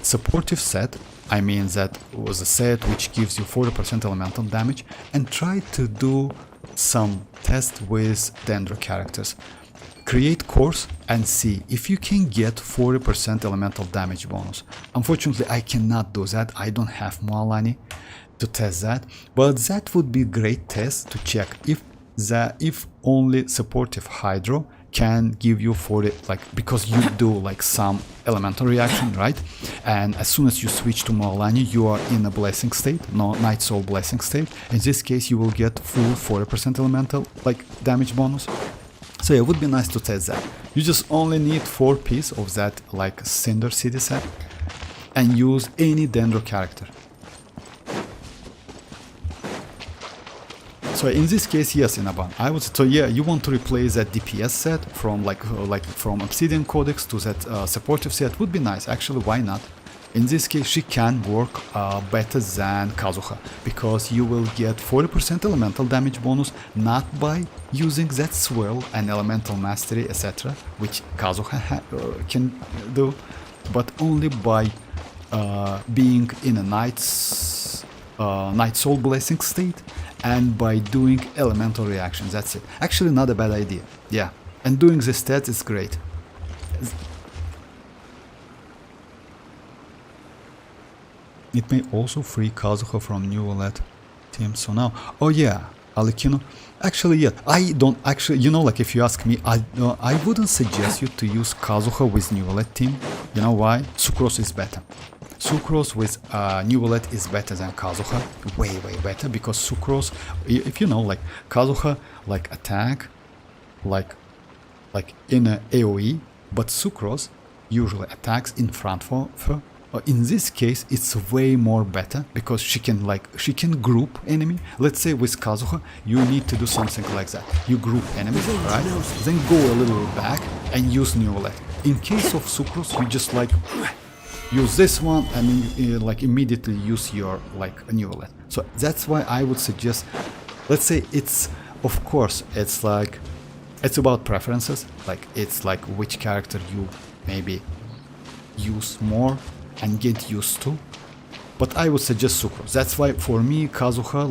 supportive set. I mean that was a set which gives you 40% elemental damage, and try to do some test with Dendro characters. Create course and see if you can get 40% elemental damage bonus. Unfortunately I cannot do that, I don't have Mualani to test that, but that would be a great test to check if only supportive Hydro can give you 40, like, because you do like some elemental reaction, right? And as soon as you switch to Mualani, you are in a blessing state, no Night Soul blessing state. In this case you will get full 40% elemental like damage bonus. So it would be nice to test that. You just only need 4 pieces of that like Cinder City set and use any Dendro character. So in this case, yes, Inaban, I would. So yeah, you want to replace that DPS set from from Obsidian Codex to that supportive set would be nice. Actually, why not? In this case, she can work better than Kazuha because you will get 40% elemental damage bonus not by using that swirl and elemental mastery, etc., which Kazuha can do, but only by being in a Night Soul Blessing state and by doing elemental reactions. That's it. Actually, not a bad idea. Yeah, and doing the stats is great. It may also free Kazuha from Neuvillette team. So now, oh yeah, Alikino. Actually, yeah, I don't actually. You know, like if you ask me, I wouldn't suggest you to use Kazuha with Neuvillette team. You know why? Sucrose is better. Sucrose with Neuvillette is better than Kazuha. Way better because Sucrose, if you know, like Kazuha, like attack, like in a AOE, but Sucrose usually attacks in front for. In this case, it's way more better because she can group enemy. Let's say with Kazuha, you need to do something like that. You group enemies, right? Then go a little back and use Neuvillette. In case of Sucrose, you just use this one and immediately use your Neuvillette. So that's why I would suggest. Let's say it's about preferences. It's which character you maybe use more and get used to, but I would suggest Sucrose. That's why for me Kazuha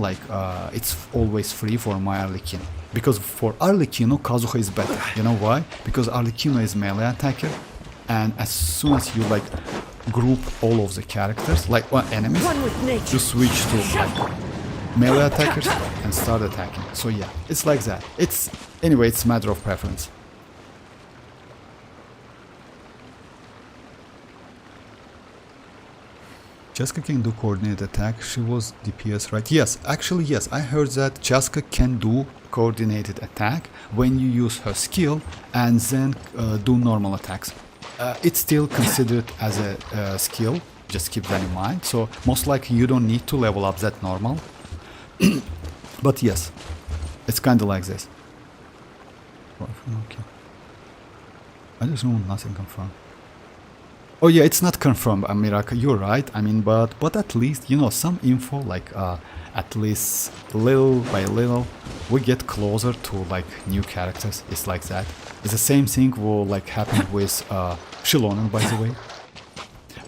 it's always free for my Arlecchino, because for Arlecchino Kazuha is better. You know why? Because Arlecchino is melee attacker, and as soon as you group all of the characters enemies, you switch to melee attackers and start attacking. So yeah, it's like that. It's a matter of preference. Chaska can do coordinated attack. She was DPS, right? Yes, actually yes, I heard that Chaska can do coordinated attack when you use her skill and then do normal attacks. It's still considered as a skill, just keep that in mind. So most likely you don't need to level up that normal. But yes, it's kind of like this. Okay. I just want nothing confirmed. Oh yeah, it's not confirmed, Miraka, you're right. I mean, but at least, some info, at least little by little, we get closer to, new characters. It's like that. It's the same thing will, happen with Xilonen, by the way.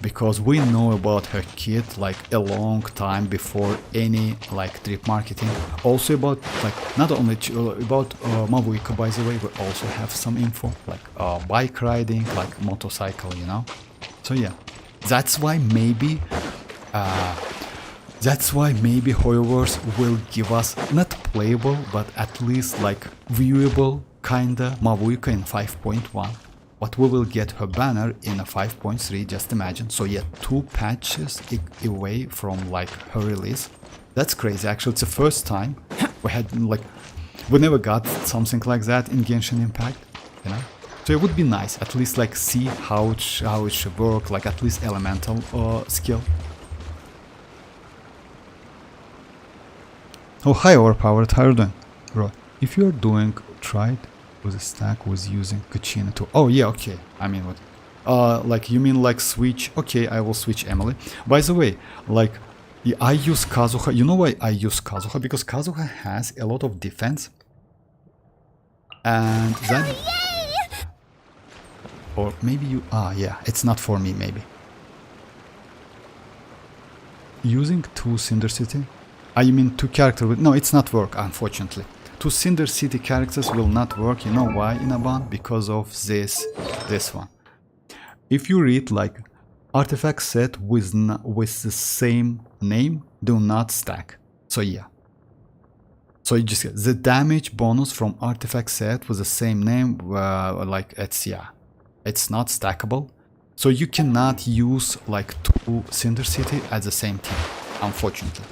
Because we know about her kit, a long time before any, trip marketing. Also about, not only about Mavuika, by the way, we also have some info, bike riding, motorcycle, So yeah, that's why maybe Hoyoverse will give us not playable, but at least viewable kinda Mavuika in 5.1. But we will get her banner in a 5.3. Just imagine. So yeah, 2 patches away from her release. That's crazy. Actually, it's the first time we had we never got something like that in Genshin Impact. So it would be nice, at least see how it should work, at least elemental skill. Oh, hi Overpowered, how are you doing? Bro, if you're doing, try it with a stack with using Kachina too. Oh yeah, okay, I mean what? You mean switch? Okay, I will switch Emily. By the way, I use Kazuha. You know why I use Kazuha? Because Kazuha has a lot of defense. And then... Or maybe you... yeah, it's not for me, maybe. Using 2 Cinder City? You mean 2 characters with... No, it's not work, unfortunately. 2 Cinder City characters will not work. You know why, Inaban? Because of this one. If you read, artifact set with the same name, do not stack. So yeah. So you just get the damage bonus from artifact set with the same name, it's not stackable, so you cannot use 2 Cinder City at the same time, unfortunately.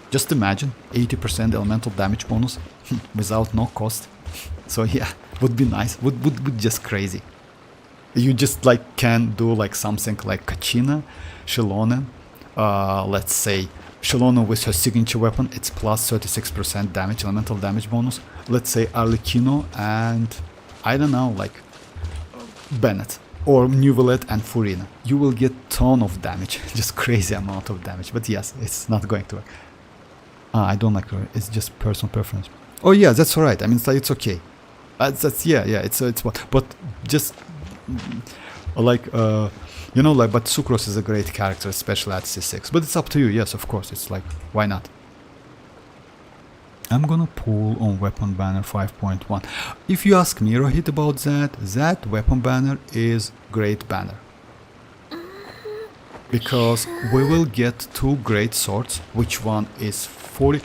Just imagine 80% elemental damage bonus without no cost. So yeah, would be nice, would be just crazy. You just can do something like Kachina, Xilonen, let's say Xilonen with her signature weapon, it's plus 36% damage, elemental damage bonus. Let's say Arlecchino and, I don't know, like Bennett or Neuvillette and Furina. You will get ton of damage, just crazy amount of damage. But yes, it's not going to work. I don't like her. It's just personal preference. Oh yeah, that's alright. I mean, it's okay. That's yeah, it's what. But just like you know, like, but Sucrose is a great character, especially at C6. But it's up to you. Yes, of course. It's like, why not? I'm gonna pull on weapon banner 5.1. If you ask me, Rohit, about that, that weapon banner is great banner. Because we will get two great swords, which one is 40.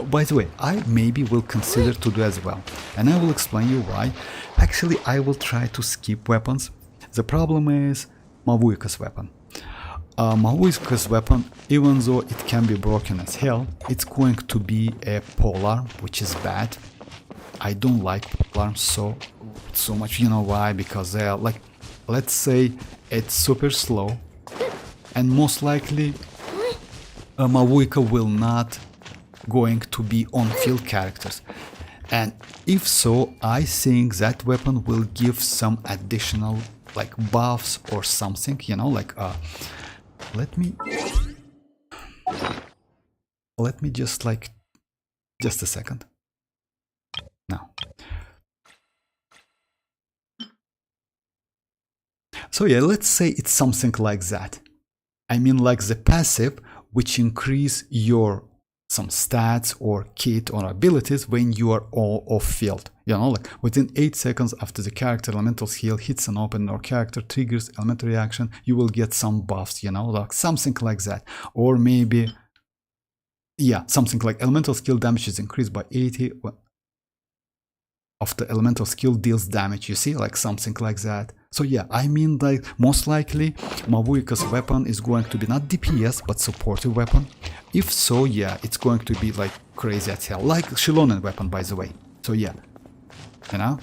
By the way, I maybe will consider to do as well. And I will explain you why. Actually, I will try to skip weapons. The problem is Mavuika's weapon. Mavuika's weapon, even though it can be broken as hell, it's going to be a polearm, which is bad. I don't like polearms so much. You know why? Because they are like, let's say it's super slow, and most likely Mavuika will not going to be on-field characters. And if so, I think that weapon will give some additional like buffs or something, you know, like let me just like just a second now. So yeah, let's say it's something like that. I mean, like the passive which increase your some stats or kit or abilities when you are all off field. You know, like within 8 seconds after the character elemental skill hits an open or character triggers elemental reaction, you will get some buffs, you know, like something like that. Or maybe, yeah, something like elemental skill damage is increased by 80 after elemental skill deals damage, you see, like something like that. So yeah, I mean, like most likely Mavuika's weapon is going to be not DPS but supportive weapon. If so, yeah, it's going to be like crazy as hell, like Xilonen weapon, by the way. So yeah, you know,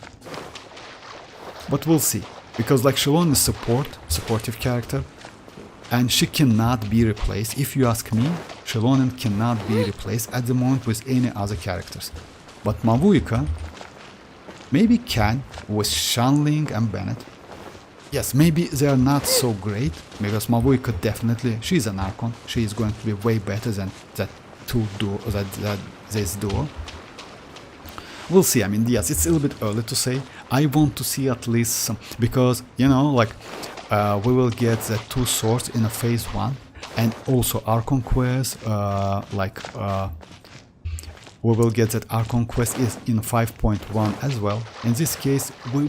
but we'll see, because like Xilonen is supportive character, and she cannot be replaced. If you ask me, Xilonen cannot be replaced at the moment with any other characters. But Mavuika maybe can with Xianling and Bennett. Yes, maybe they are not so great, because Mavuika definitely, she's an Archon. She is going to be way better than that this duo. We'll see. I mean, yes, it's a little bit early to say. I want to see at least some, because, you know, like we will get the 2 swords in a phase 1, and also Archon quest, we will get that Archon quest is in 5.1 as well. In this case, we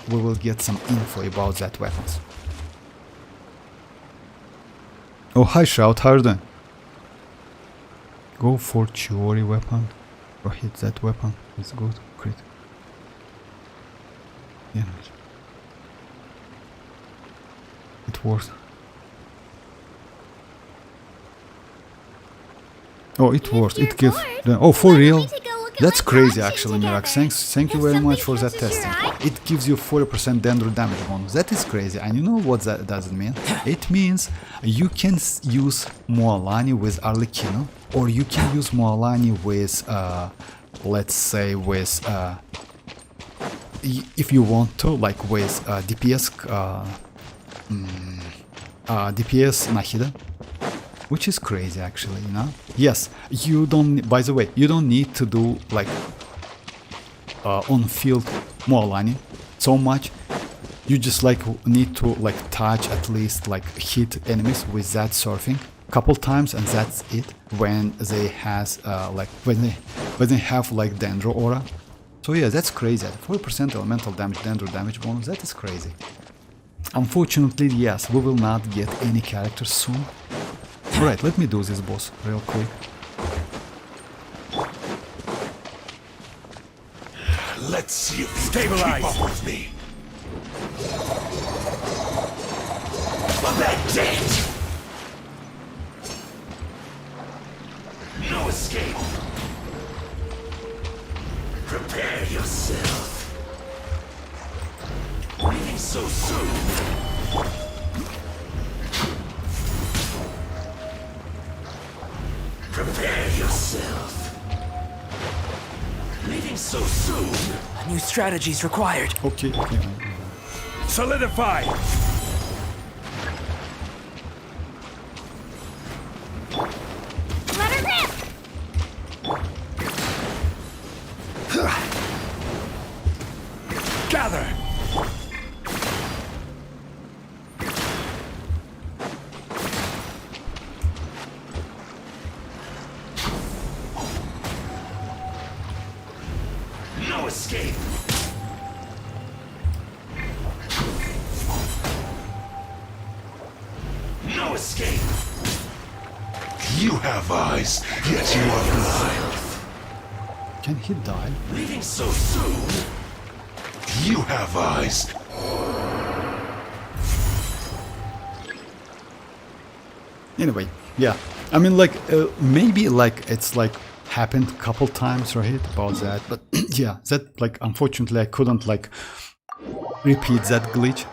will get some info about that weapons. Oh, hi Shout, how are you doing? Go for Chiori weapon, or hit that weapon, it's good, crit. Yeah, it works. Oh, it works. It gives. Oh, for real? That's crazy, actually, Mirax. Thank you very much for that testing. It gives you 40% dendro damage bonus. That is crazy. And you know what that doesn't mean? It means you can use mualani with Arlecchino, or you can use mualani with, let's say, with, if you want to, like with DPS Nahida. Which is crazy, actually, you know? Yes, you don't, by the way, you don't need to do, like, on-field mualani so much. You just, like, need to, like, touch, at least, like, hit enemies with that surfing couple times, and that's it, when they has, like, when they have, like, Dendro aura. So yeah, that's crazy. 40% elemental damage, Dendro damage bonus, that is crazy. Unfortunately, yes, we will not get any characters soon. Alright, let me do this boss real quick. Let's see if you stabilize keep up with me. That's it! No escape. Prepare yourself. Leaving so soon. New strategies required. Okay. Solidify! Let her rip! Gather! No escape! No escape! You have eyes, yet you are blind. Can he die? Leaving so soon? You have eyes. Anyway, yeah. I mean, like, maybe, like, it's, like, happened a couple times, right, about that. But, yeah, that, like, unfortunately, I couldn't, like, repeat that glitch.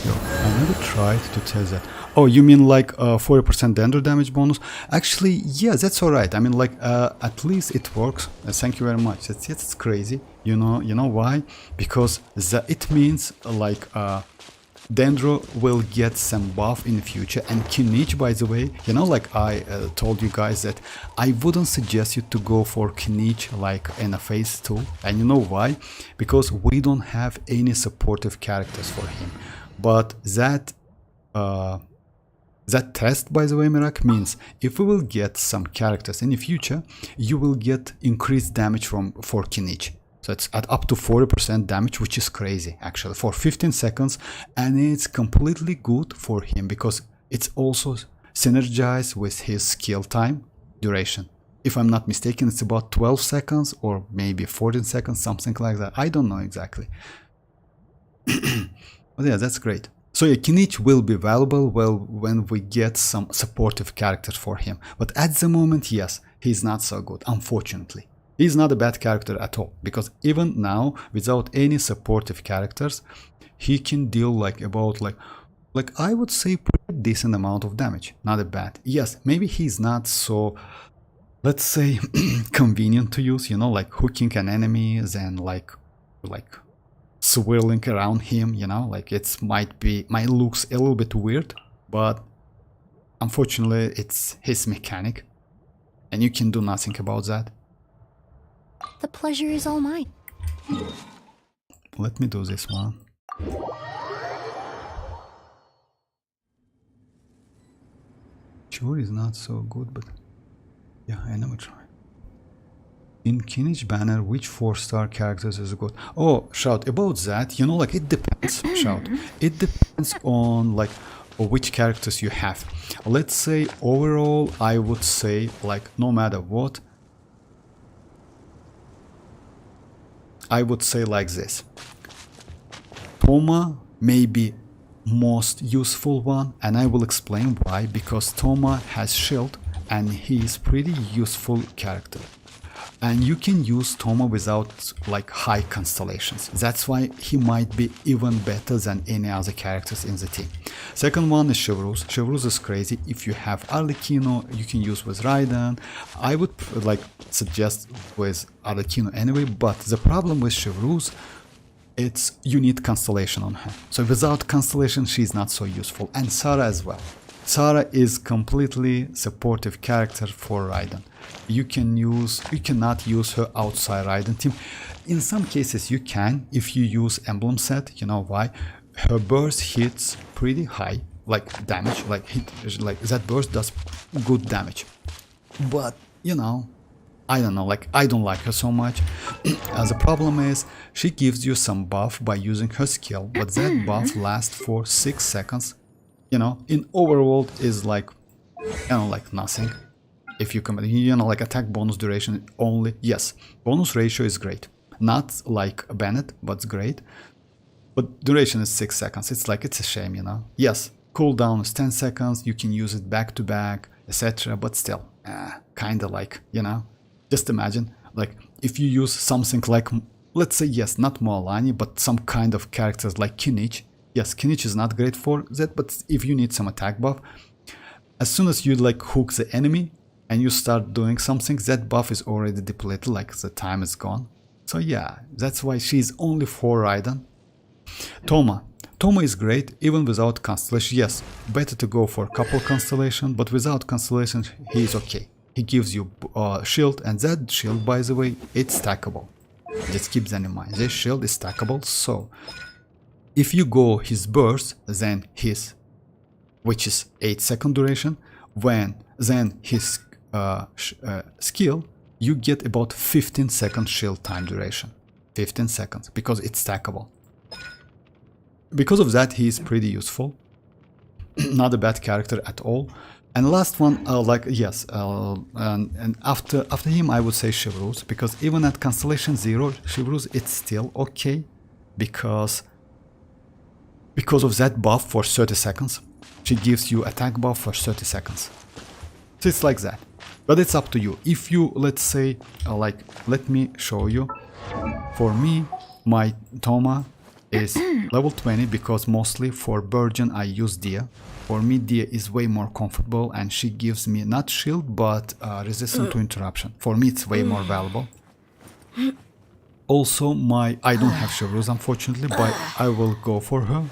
Yo, I never tried to test that. Oh, you mean like 40% dendro damage bonus? Actually, yeah, that's alright. I mean, like, at least it works. Thank you very much. That's crazy. You know why? Because it means like dendro will get some buff in the future. And kinich, by the way, you know, like I told you guys that I wouldn't suggest you to go for kinich like in a phase 2. And you know why? Because we don't have any supportive characters for him. But that test, by the way, Mirak, means if we will get some characters in the future, you will get increased damage for kinich. So it's at up to 40% damage, which is crazy actually, for 15 seconds, and it's completely good for him because it's also synergized with his skill time duration. If I'm not mistaken, it's about 12 seconds or maybe 14 seconds, something like that. I don't know exactly. But yeah, that's great. So yeah, kinich will be valuable when we get some supportive characters for him. But at the moment, yes, he's not so good, unfortunately. He's not a bad character at all, because even now, without any supportive characters, he can deal like I would say pretty decent amount of damage. Not a bad. Yes, maybe he's not so, let's say, convenient to use, you know, like hooking an enemy and like swirling around him, you know, like might looks a little bit weird, but unfortunately it's his mechanic and you can do nothing about that. The pleasure is all mine. Let me do this one. Sure is not so good, but yeah, I never try. In kinich banner, which 4-star characters is good? Oh, Shout, about that, you know, like it depends, Shout. It depends on like which characters you have. Let's say overall, I would say like no matter what, I would say like this. Toma may be most useful one, and I will explain why. Because Toma has shield and he is pretty useful character. And you can use Toma without like high constellations. That's why he might be even better than any other characters in the team. Second one is Chevreuse. Chevreuse is crazy. If you have Arlecchino, you can use with Raiden. I would like suggest with Arlecchino anyway, but the problem with Chevreuse, it's you need constellation on her. So without constellation, she's not so useful. And Sarah as well. Sarah is completely supportive character for Raiden. You cannot use her outside Raiden team. In some cases you can if you use emblem set. You know why? Her burst hits pretty high, like damage, like that burst does good damage. But you know, I don't know, like I don't like her so much. The problem is she gives you some buff by using her skill, but that buff lasts for 6 seconds. You know, in overworld is like, you know, like nothing. If you come, you know, like attack bonus duration only. Yes, bonus ratio is great. Not like Bennett, but it's great. But duration is 6 seconds. It's like, it's a shame, you know. Yes, cooldown is 10 seconds. You can use it back to back, etc. But still, kind of like, you know. Just imagine, like, if you use something like, let's say, yes, not Mualani, but some kind of characters like Kinich. Yes, Kinich is not great for that, but if you need some attack buff, as soon as you like hook the enemy, and you start doing something, that buff is already depleted, like the time is gone. So yeah, that's why she's only for Raiden. Toma is great even without constellation. Yes, better to go for a couple constellation, but without constellation he is okay. He gives you shield, and that shield, by the way, it's stackable. Just keep that in mind. This shield is stackable, so if you go his burst, then his, which is 8-second duration, then his skill, you get about 15-second shield time duration. 15 seconds, because it's stackable. Because of that, he is pretty useful. Not a bad character at all. And last one, and after him, I would say Chivalrous, because even at Constellation 0, Chivalrous, it's still okay, because of that buff for 30 seconds. She gives you attack buff for 30 seconds. So it's like that. But it's up to you. If you, let's say, let me show you. For me, my Toma is level 20, because mostly for Virgin I use Dia. For me, Dia is way more comfortable, and she gives me not shield, but resistance to interruption. For me, it's way more valuable. Also, I don't have Chivalrous, unfortunately, but I will go for her.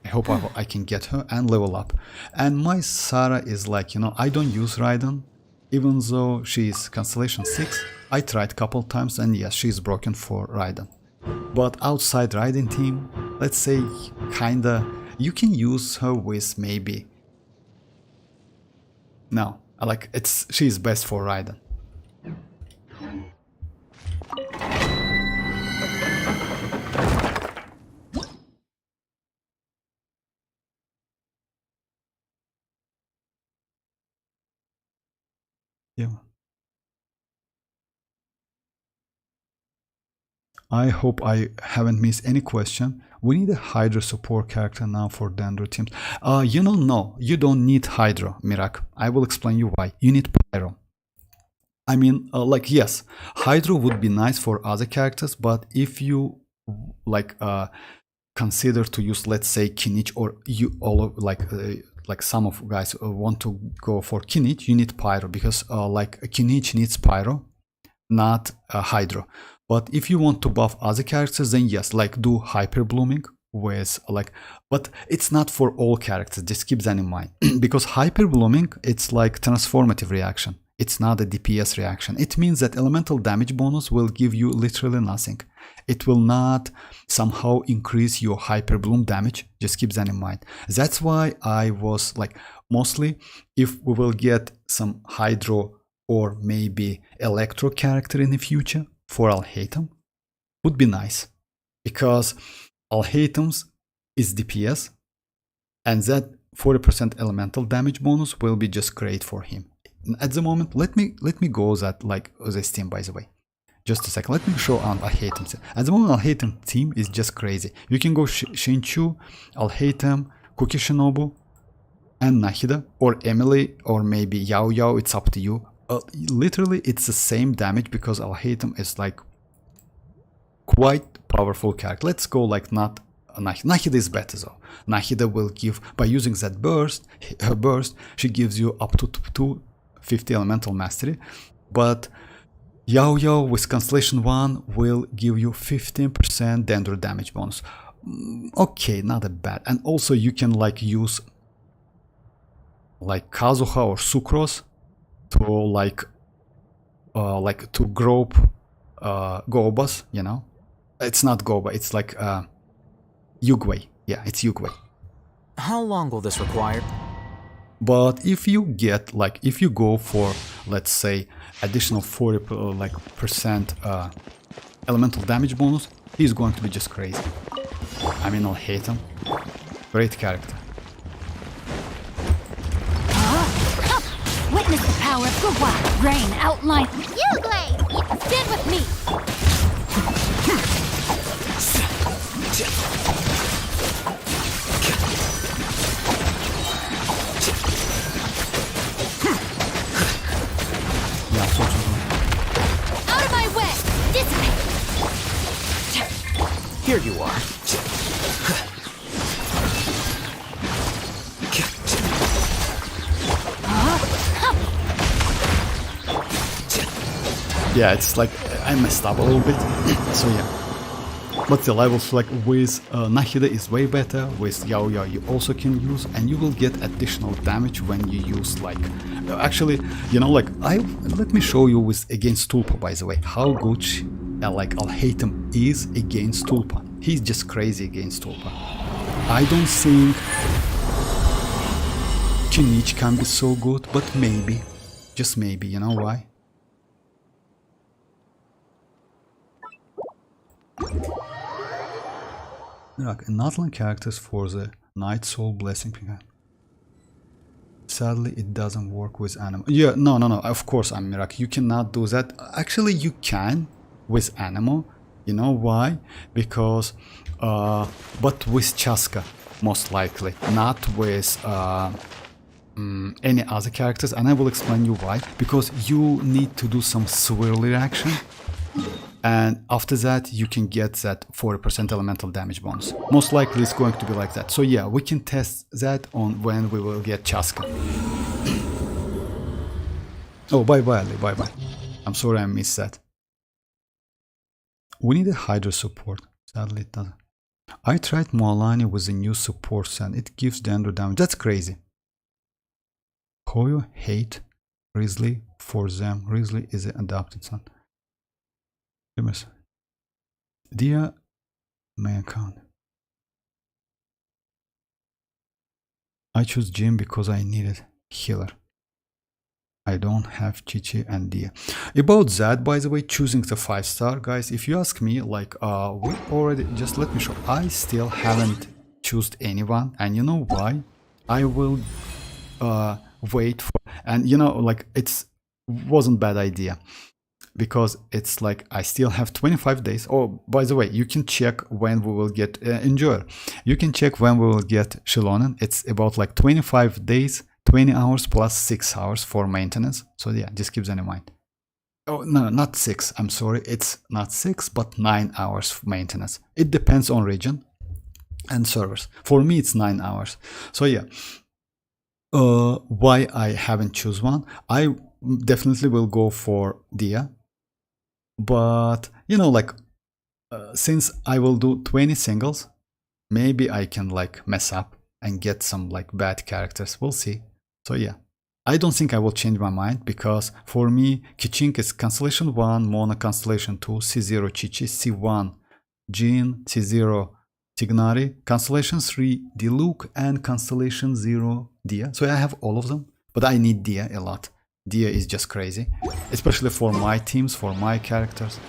I hope I can get her and level up. And my Sarah is like, I don't use Raiden, even though she is Constellation 6. I tried couple times, and yes, she is broken for Raiden. But outside Raiden team, let's say, kinda, you can use her with maybe. No, she's best for Raiden. Yeah. I hope I haven't missed any question. We need a Hydra support character now for Dendro teams. No, you don't need Hydra, Mirak. I will explain you why. You need Pyro. I mean, yes, Hydra would be nice for other characters, but if you consider to use, let's say, Kinich, or you all like some of guys want to go for Kinich, you need Pyro, because Kinich needs Pyro, not Hydra. But if you want to buff other characters, then yes, do Hyper Blooming with but it's not for all characters, just keep that in mind. Because Hyper Blooming, it's like transformative reaction. It's not a DPS reaction. It means that elemental damage bonus will give you literally nothing. It will not somehow increase your Hyper Bloom damage. Just keep that in mind. That's why I was mostly, if we will get some Hydro or maybe Electro character in the future for Alhaitham, would be nice, because Alhaitham's is DPS, and that 40% elemental damage bonus will be just great for him. At the moment, let me go that this team, by the way. Just a second, let me show on Alhaitham. At the moment, Alhaitham team is just crazy. You can go Shinchu, Alhaitham, Kuki Shinobu, and Nahida, or Emily, or maybe Yao Yao, it's up to you. Literally, it's the same damage, because Alhaitham is quite powerful character. Let's go not Nahida is better though. Nahida will give, by using that burst, her burst, she gives you up to 250 elemental mastery. But Yao Yao with Constellation 1 will give you 15% Dendro damage bonus. Okay, not a bad. And also you can use Kazuha or Sucrose to to grope Gobas, It's not Goba, it's Yugwei. Yeah, it's Yugwei. How long will this require? But if you get if you go for, let's say, additional 40% elemental damage bonus, he's going to be just crazy. I mean, I'll hate him. Great character. Witness the power of Gugwa. Rain outline. You, Glade! Stand with me! Out of my way! Dissipate! Here you are. yeah, it's like I messed up a little bit. So yeah. But the levels like with Nahida is way better, with Yaoya you also can use, and you will get additional damage when you use like, actually, you know, like let me show you with against Tulpa, by the way, how good like Alhaitham is against Tulpa. He's just crazy against Tulpa. I don't think Kinich can be so good, but maybe, just maybe, you know why? Like Natlan characters for the Night Soul Blessing. Sadly, it doesn't work with Animo. Yeah, no, of course, Amirak, you cannot do that. Actually, you can with Animo. You know why? Because, but with Chaska, most likely, not with any other characters, and I will explain you why. Because you need to do some swirly reaction. And after that, you can get that 40% elemental damage bonus. Most likely it's going to be like that. So yeah, we can test that on when we will get Chaska. Oh, bye-bye, Ali, bye-bye. I'm sorry I missed that. We need a Hydra support. Sadly, it doesn't. I tried Mualani with a new support and it gives Dendro damage. That's crazy. Hoyo hate Grizzly for them. Grizzly is an adopted son. Dia main account. I choose Jim because I needed healer. I don't have Chichi and Dia. About that, by the way, choosing the 5-star, guys, if you ask me, like, we already, just let me show, I still haven't chosen anyone, and you know why? I will wait for, and you know, like, wasn't bad idea. Because it's like I still have 25 days. Oh, by the way, you can check when we will get Enjoyer. You can check when we will get xilonen. It's about like 25 days, 20 hours plus 6 hours for maintenance. So yeah, just keep that in mind. Oh, no, not 6. I'm sorry. It's not 6, but 9 hours for maintenance. It depends on region and servers. For me, it's 9 hours. So yeah. Why I haven't choose one? I definitely will go for Dia. But, you know, like, since I will do 20 singles, maybe I can, like, mess up and get some, like, bad characters. We'll see. So, yeah. I don't think I will change my mind, because for me, Kichink is Constellation 1, Mona Constellation 2, C0 Chichi, C1 Jin, C0 Tignari, Constellation 3 Diluc, and Constellation 0 Dia. So I have all of them, but I need Dia a lot. Dia is just crazy, especially for my teams, for my characters.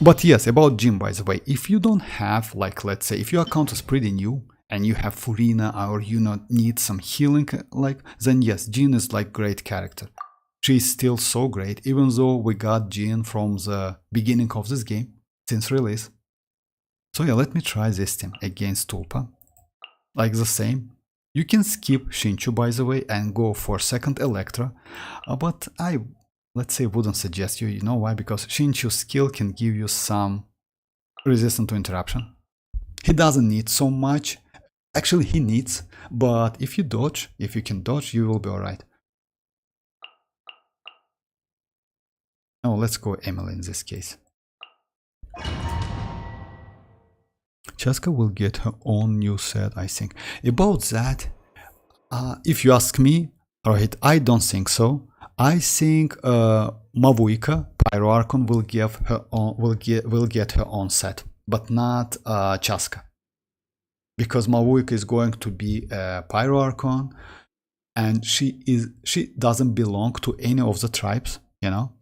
But yes, about Jin, by the way, if you don't have, like, let's say, if your account is pretty new and you have Furina or you need some healing, like, then yes, Jin is like great character. She's still so great, even though we got Jin from the beginning of this game, since release. So yeah, let me try this team against Tulpa. Like the same. You can skip Shinchu, by the way, and go for second Electra, but I, let's say, wouldn't suggest you. You know why? Because Shinchu's skill can give you some resistance to interruption. He doesn't need so much. Actually, he needs, but if you dodge, if you can dodge, you will be alright. Oh, let's go Emily in this case. Chaska will get her own new set, I think. About that, if you ask me, right, I don't think so. I think Mavuika, Pyro Archon, will give her own, will get her own set, but not Chaska, because Mavuika is going to be a Pyro Archon, and she doesn't belong to any of the tribes, you know.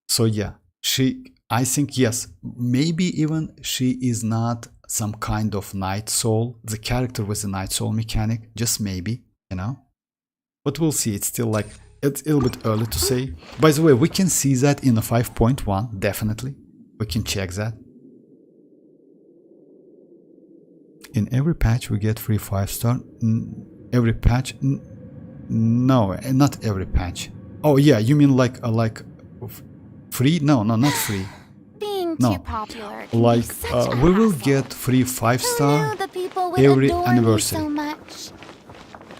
So yeah, I think yes, maybe even she is not some kind of Night Soul, the character with the Night Soul mechanic, just maybe, you know. But we'll see. It's still like, it's a little bit early to say. By the way, we can see that in a 5.1, definitely. We can check that. In every patch we get free 5-star. Every patch? No, not every patch. Oh yeah, you mean like free? No, not free. Too popular. Like we will get free 5-star every anniversary.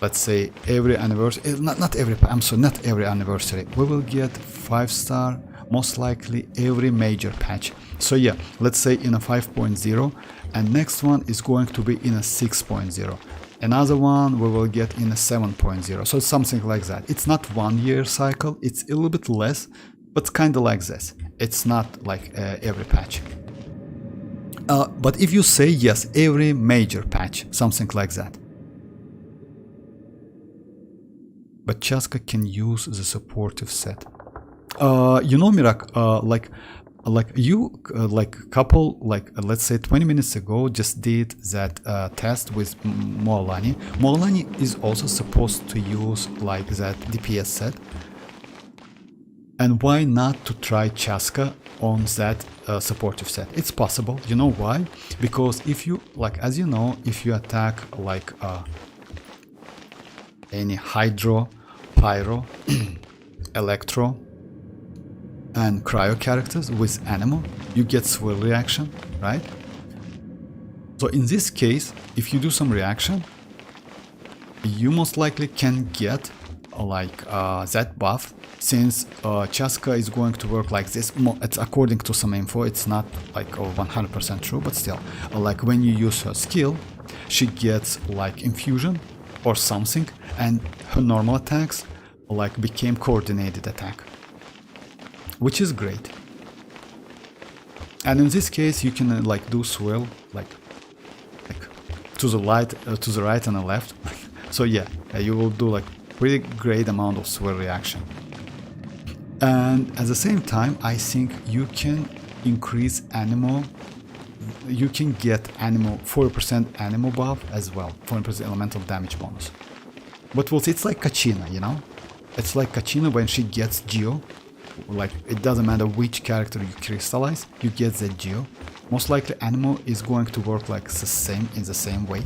let's say every anniversary, not every, I'm sorry, not every anniversary, we will get 5-star most likely every major patch. So yeah, let's say in a 5.0, and next one is going to be in a 6.0. Another one we will get in a 7.0. So it's something like that. It's not 1 year cycle, it's a little bit less, but kind of like this. It's not like every patch. But if you say yes, every major patch, something like that. But Chaska can use the supportive set. You know, Mirak, let's say 20 minutes ago just did that test with Mualani. Mualani is also supposed to use like that DPS set. And why not to try Chaska on that supportive set? It's possible. You know why? Because if you, like, as you know, if you attack like any Hydro, Pyro, Electro, and Cryo characters with Animal, you get swirl reaction, right? So in this case, if you do some reaction, you most likely can get like that buff, since Chaska is going to work like this. It's according to some info, it's not like 100% true, but still, like when you use her skill, she gets like infusion or something, and her normal attacks like became coordinated attack, which is great. And in this case, you can like do swirl like to the right and the left. So yeah, you will do like pretty great amount of swirl reaction. And at the same time, I think you can increase Animo. You can get Animo 4% Animo buff as well, 4% elemental damage bonus. But we'll see, it's like Kachina, you know? It's like Kachina when she gets Geo. Like, it doesn't matter which character you crystallize, you get that Geo. Most likely Animo is going to work like the same, in the same way.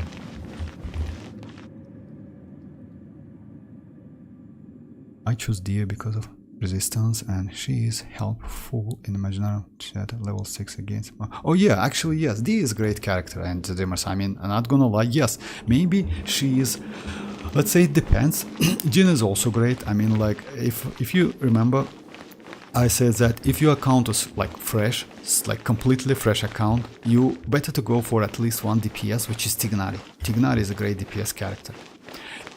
I choose Dia because of resistance, and she is helpful in imaginary chat level 6 against. Oh yeah, actually yes, Dia is a great character, and Dreamers, I mean, I'm not gonna lie, yes, maybe she is, let's say it depends. Jin is also great. I mean, like, if you remember, I said that if your account is like fresh, it's like completely fresh account, you better to go for at least one DPS, which is Tignari. Tignari is a great DPS character.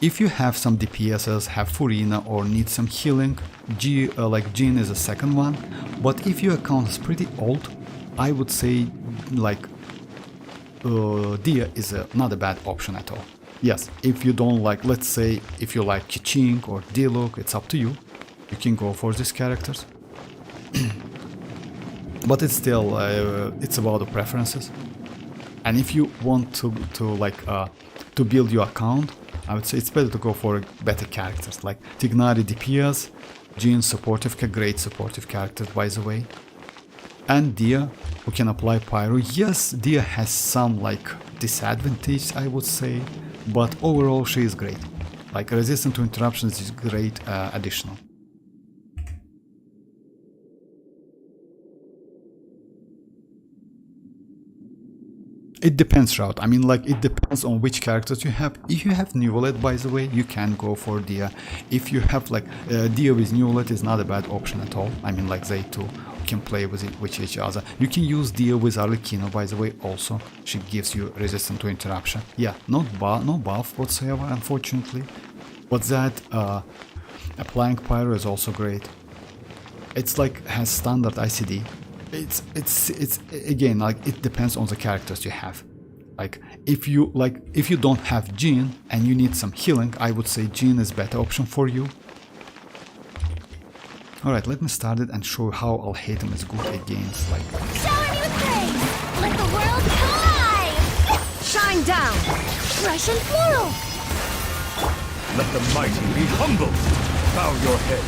If you have some DPSs, have Furina, or need some healing, like Jin is a second one. But if your account is pretty old, I would say like Dia is not a bad option at all. Yes, if you don't like, let's say if you like Kiching or Diluc, it's up to you. You can go for these characters. But it's still it's about the preferences. And if you want to build your account, I would say it's better to go for better characters like Tignari DPS, Jin supportive, great supportive characters by the way, and Dia, who can apply Pyro. Yes, Dia has some like disadvantage, I would say, but overall she is great. Like resistant to interruptions is great additional. It depends, Shroud. I mean, like, it depends on which characters you have. If you have Neuvillette, by the way, you can go for Dia. If you have, like, Dia with Neuvillette is not a bad option at all. I mean, like, they two can play with each other. You can use Dia with Arlecchino, by the way, also. She gives you resistance to interruption. Yeah, no buff whatsoever, unfortunately. But that, applying Pyro is also great. It's like, has standard ICD. It's again, like, it depends on the characters you have. Like if you don't have Jin and you need some healing, I would say Jin is better option for you. Alright, let me start it and show you how Alhaitham is good against, like... Shower me with praise! Let the world collide! Shine down! Fresh and floral! Let the mighty be humble! Bow your head!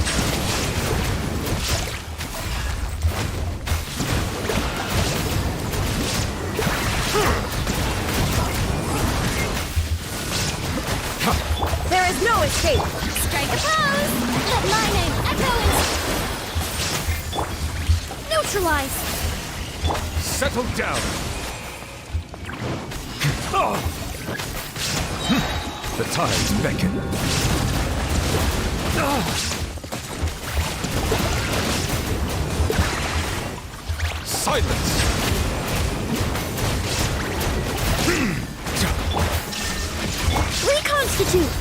There is no escape! Strike a pose! Let my name echo in... Neutralize! Settle down! The tides beckon. Silence! Reconstitute!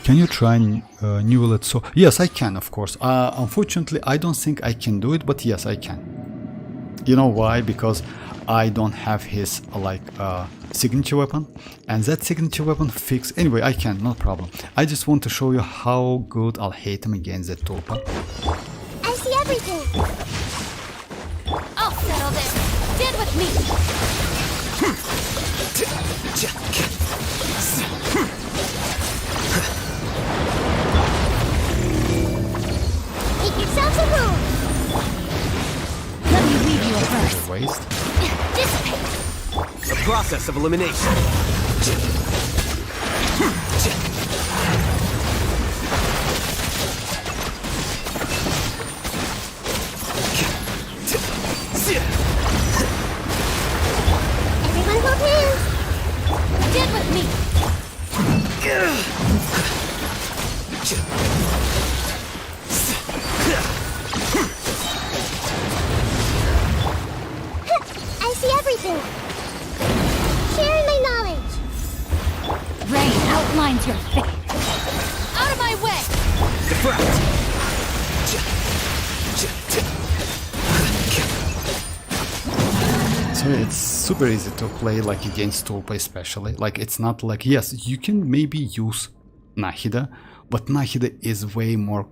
Can you try Neuvillette? So yes, I can, of course. Unfortunately, I don't think I can do it, but yes, I can. You know why? Because I don't have his signature weapon, and that signature weapon fix. Anyway, I can, no problem. I just want to show you how good I'll hate him against that tulpa. I see everything! I'll settle this. Stand with me. Make yourselves a room! Let me leave you a verse. Waste. Dissipate. The process of elimination. Everyone hold hands! Stand with me. I see everything! Sharing my knowledge! Rain outlines your fate. Out of my way. Deflect. So it's super easy to play like against tulpa, especially. Like it's not like, yes, you can maybe use Nahida, but Nahida is way more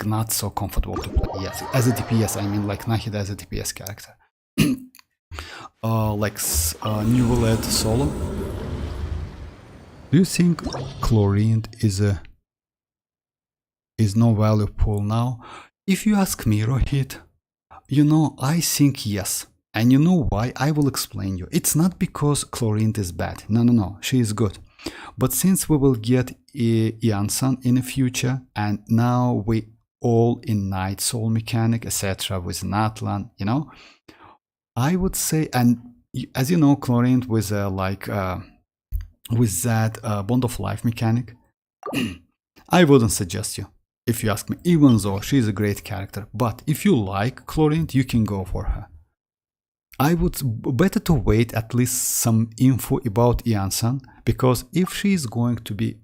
not so comfortable to play. Yes, as a DPS, I mean like Nahida as a DPS character. Neuvillette solo. Do you think chlorine is no value pool now? If you ask me, Rohit, I think yes. And you know why? I will explain you. It's not because chlorine is bad. No, she is good. But since we will get Xianyun in the future, and now we all in Night Soul mechanic, etc. with natlan, I would say, and as you know, chlorine with that bond of life mechanic, I wouldn't suggest you, if you ask me, even though she's a great character. But if you like chlorine, you can go for her. I would better to wait at least some info about Xianyun, because if she is going to be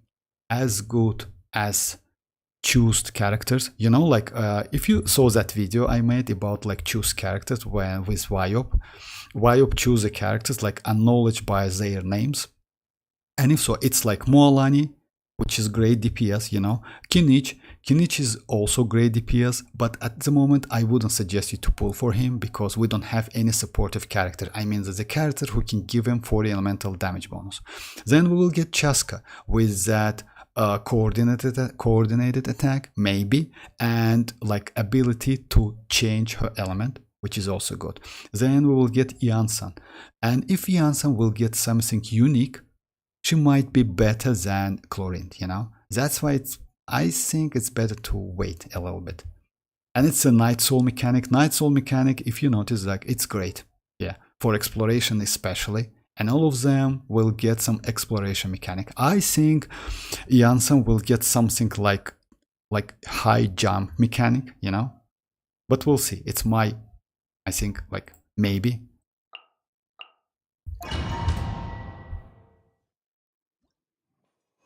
as good as choose characters, if you saw that video I made about choose characters with Wyop choose the characters acknowledged by their names, and if so, it's like Mualani, which is great DPS, Kinich is also great DPS, but at the moment I wouldn't suggest you to pull for him because we don't have any supportive character. I mean, there's a character who can give him 40 elemental damage bonus. Then we will get Chaska with that coordinated attack, maybe, and ability to change her element, which is also good. Then we will get Xianyun, and if Xianyun will get something unique, she might be better than chlorine, That's why I think it's better to wait a little bit. And it's a Night Soul mechanic. Night Soul mechanic, if you notice, it's great. Yeah, for exploration especially. And all of them will get some exploration mechanic. I think Xianyun will get something like high jump mechanic, But we'll see. It's I think, maybe.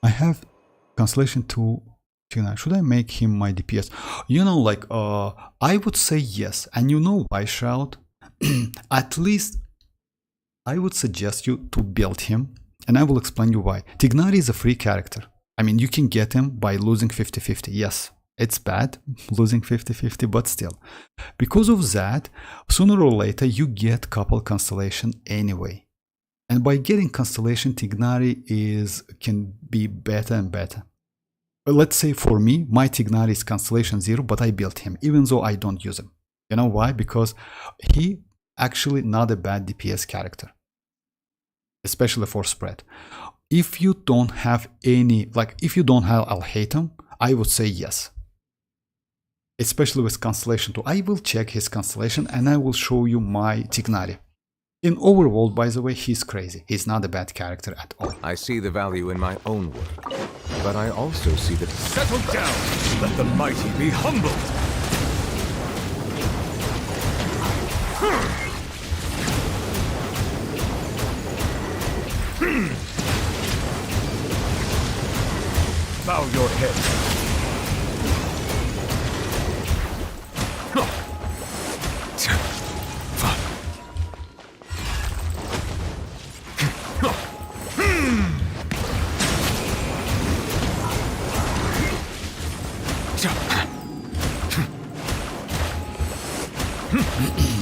I have Constellation 2. Should I make him my DPS? I would say yes. And you know why, Shroud? At least I would suggest you to build him. And I will explain you why. Tignari is a free character. I mean, you can get him by losing 50-50. Yes, it's bad losing 50-50, but still. Because of that, sooner or later, you get couple Constellation anyway. And by getting Constellation, Tignari can be better and better. Let's say for me, my Tignari is Constellation 0, but I built him, even though I don't use him. You know why? Because he actually not a bad DPS character, especially for spread. If you don't have any, if you don't have Alhaitham, I would say yes. Especially with Constellation 2. I will check his Constellation and I will show you my Tignari. In Overworld, by the way, he's crazy. He's not a bad character at all. I see the value in my own work, but I also see that Settle down! Let the mighty be humbled! Bow your head.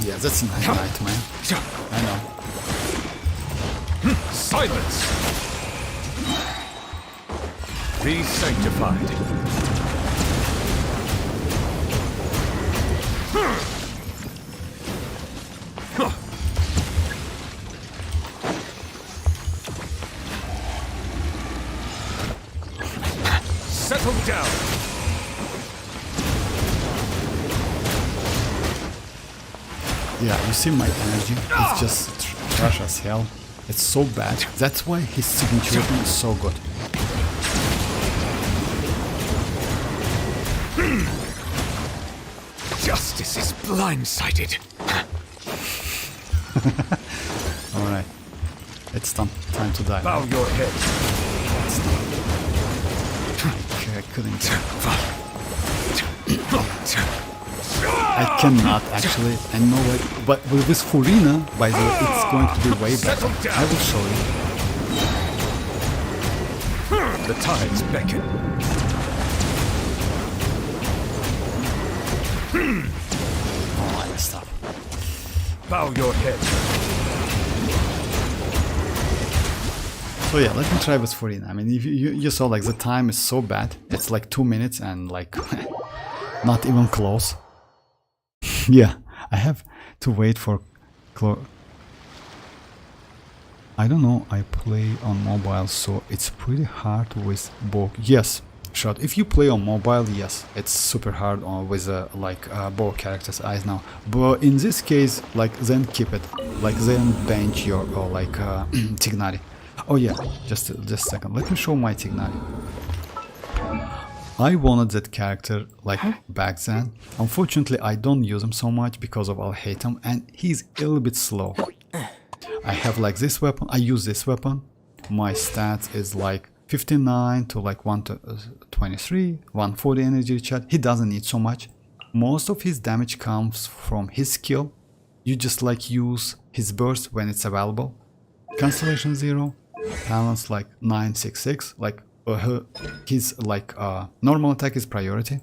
Yeah, that's a night, man. I know. Silence! Be sanctified. Settle down! Yeah, you see my energy? It's just trash as hell. It's so bad. That's why his signature weapon is so good. Justice is blindsided. Alright. It's time to die. Bow your head. I couldn't. I cannot actually. I know it. But with this Furina, by the way, it's going to be way better. I will show you. The tides beckon. Oh, I messed up. Bow your head. So yeah, let me try with Furina. I mean, if you saw like the time is so bad. It's like 2 minutes and like not even close. Yeah, I have to wait for I don't know, I play on mobile, so it's pretty hard with bow. Yes, shot. If you play on mobile, yes, it's super hard on with bow characters' eyes now. But in this case, like then keep it, like then bench your or like Tignari. Oh yeah, just a second. Let me show my Tignari. I wanted that character like back then. Unfortunately, I don't use him so much because of I'll hate him, and he's a little bit slow. I have like this weapon. I use this weapon. My stats is like 59 to like 123, 140 energy recharge. He doesn't need so much. Most of his damage comes from his skill. You just like use his burst when it's available. Cancellation 0, balance like 966, like his like normal attack is priority.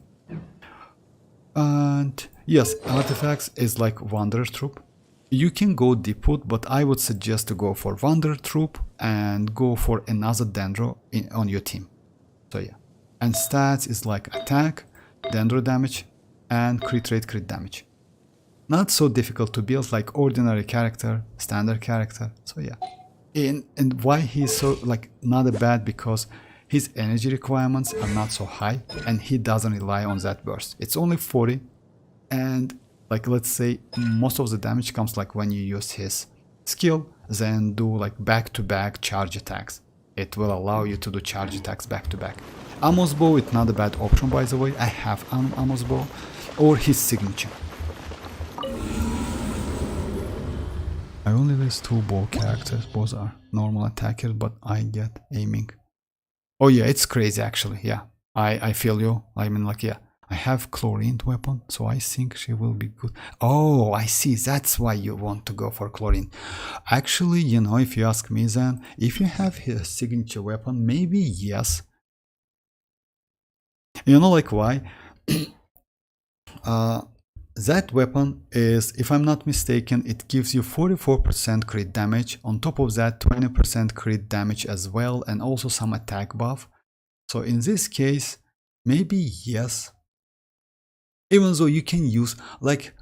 And yes, artifacts is like Wanderer Troop. You can go Deepwood, but I would suggest to go for Wanderer Troop and go for another Dendro on your team. So yeah, and stats is like attack, Dendro damage, and crit rate, crit damage. Not so difficult to build, like ordinary character, standard character. So yeah, and why he's so like not a bad, because his energy requirements are not so high and he doesn't rely on that burst. It's only 40, and like let's say most of the damage comes like when you use his skill, then do like back-to-back charge attacks. It will allow you to do charge attacks back-to-back. Amos bow is not a bad option, by the way. I have Amos bow or his signature. I only list 2 bow characters. Both are normal attackers, but I get aiming. Oh yeah, it's crazy actually. Yeah, I feel you. I mean, like, yeah, I have chlorine weapon, so I think she will be good. Oh, I see. That's why you want to go for chlorine. Actually, you know, if you ask me, then if you have his signature weapon, maybe yes. You know, like why? That weapon is, if I'm not mistaken, it gives you 44% crit damage. On top of that, 20% crit damage as well, and also some attack buff. So in this case, maybe yes. Even though you can use, like,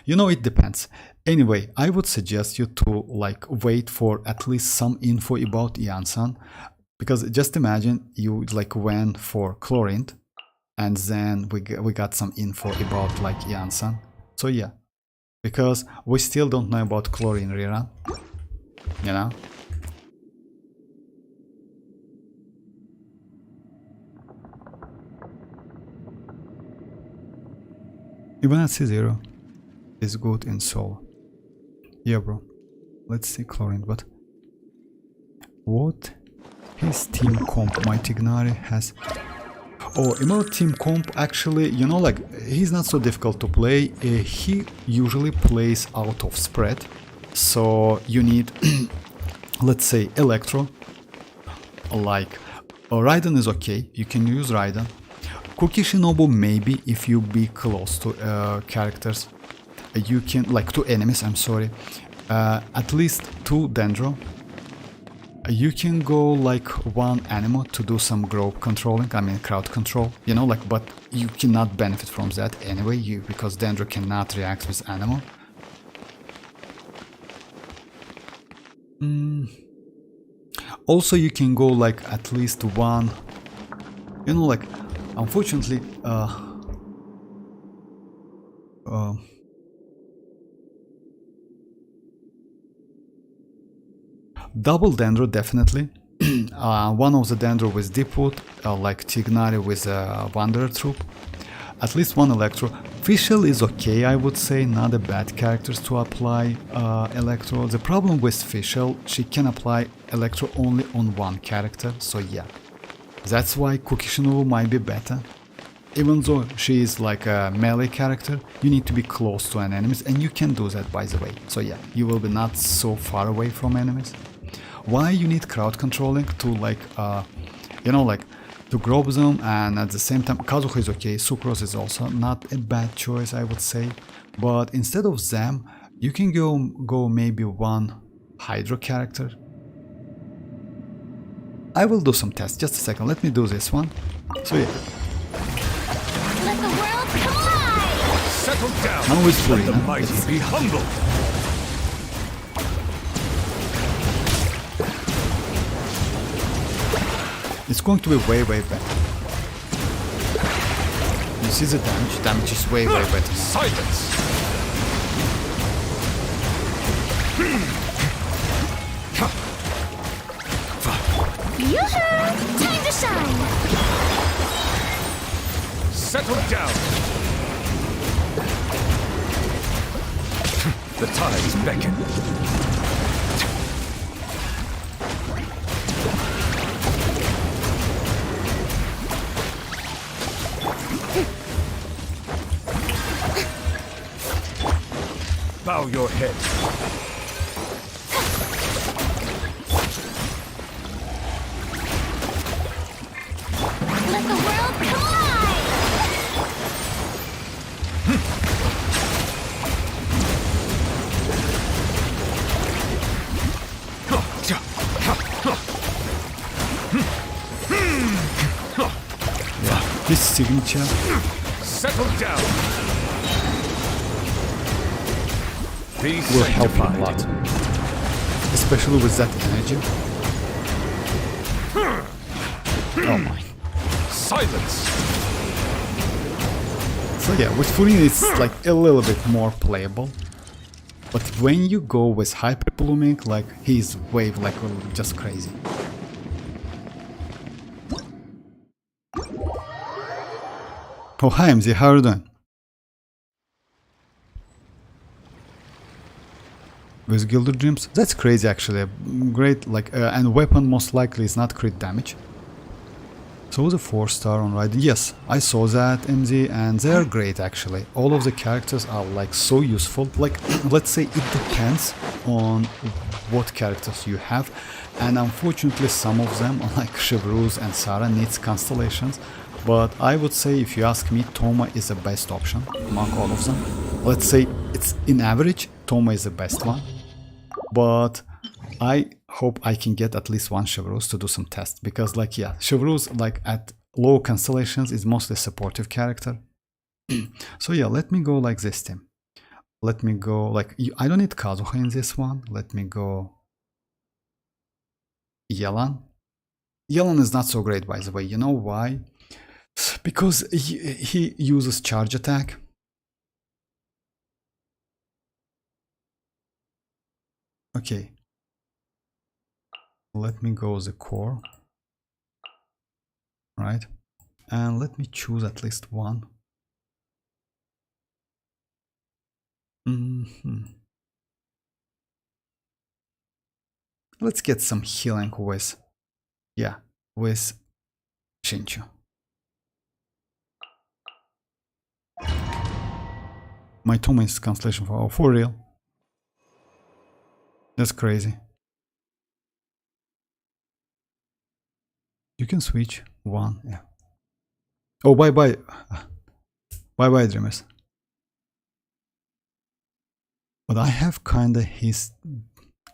you know, it depends. Anyway, I would suggest you to like wait for at least some info about Yansan, because just imagine you like went for chlorine, and then we got some info about like Yansan. So yeah, because we still don't know about chlorine rerun, you know. Even at C0 is good in solo. Yeah, bro. Let's see chlorine, but what his team comp Mighty Gnari has. Oh, Emerald team comp actually, you know, like he's not so difficult to play. He usually plays out of spread, so you need, let's say, Electro. Like Raiden is okay. You can use Raiden. Cookie Shinobu maybe if you be close to characters. You can, like, to enemies, I'm sorry. At least 2 Dendro. You can go like 1 Anemo to do some group controlling, I mean crowd control, you know, like, but you cannot benefit from that anyway, because Dendro cannot react with Anemo. Also you can go like at least 1, you know, like, unfortunately, double Dendro definitely. One of the Dendro with Deepwood, like Tignari with a Wanderer Troop. At least 1 Electro. Fischl is okay, I would say, not a bad character to apply Electro. The problem with Fischl, she can apply Electro only on 1 character, so yeah. That's why Cookie Shinobu might be better. Even though she is like a melee character, you need to be close to an enemies, and you can do that, by the way. So yeah, you will be not so far away from enemies. Why you need crowd controlling to, like, you know, like, to grab them, and at the same time, Kazuha is okay, Sucrose is also not a bad choice, I would say. But instead of them, you can go maybe 1 Hydro character. I will do some tests, just a second, let me do this one. So yeah. Let the world collide! Settle down. Now it's Let the Furina. mighty be humbled. It's going to be way better. You see the damage? Damage is way better. Silence. Yoo-hoo! Time to shine! Settle down. The tides beckon. Bow your head. Let the world collide! This signature Settle down. Be will help you a sanctified. lot. Especially with that energy. Oh my. Silence. So yeah, with Furina it's like a little bit more playable. But when you go with Hyper Blooming, like, he's way, like, just crazy. Oh, hi MZ, how are you doing? With Gilder Dreams? That's crazy actually. Great, like, and weapon most likely is not crit damage. So the 4-star on Raiden, yes, I saw that MZ, and they are great actually. All of the characters are like so useful. Like, let's say it depends on what characters you have, and unfortunately some of them, like Chevreuse and Sarah, needs constellations. But I would say, if you ask me, Toma is the best option among all of them. Let's say it's in average, Toma is the best one. But I hope I can get at least 1 Chevreuse to do some tests, because, like, yeah, Chevreuse, like, at low constellations is mostly a supportive character. So yeah, let me go like this team. Let me go like, I don't need Kazuha in this one. Let me go Yelan. Yelan is not so great, by the way. You know why? Because he uses charge attack. Okay. Let me go the core. Right. And let me choose at least one. Let's get some healing with, yeah, with Shinchu. My Toma is cancellation for real. That's crazy. You can switch one, yeah. Oh, bye bye. Bye bye, Dreamers. But I have kinda his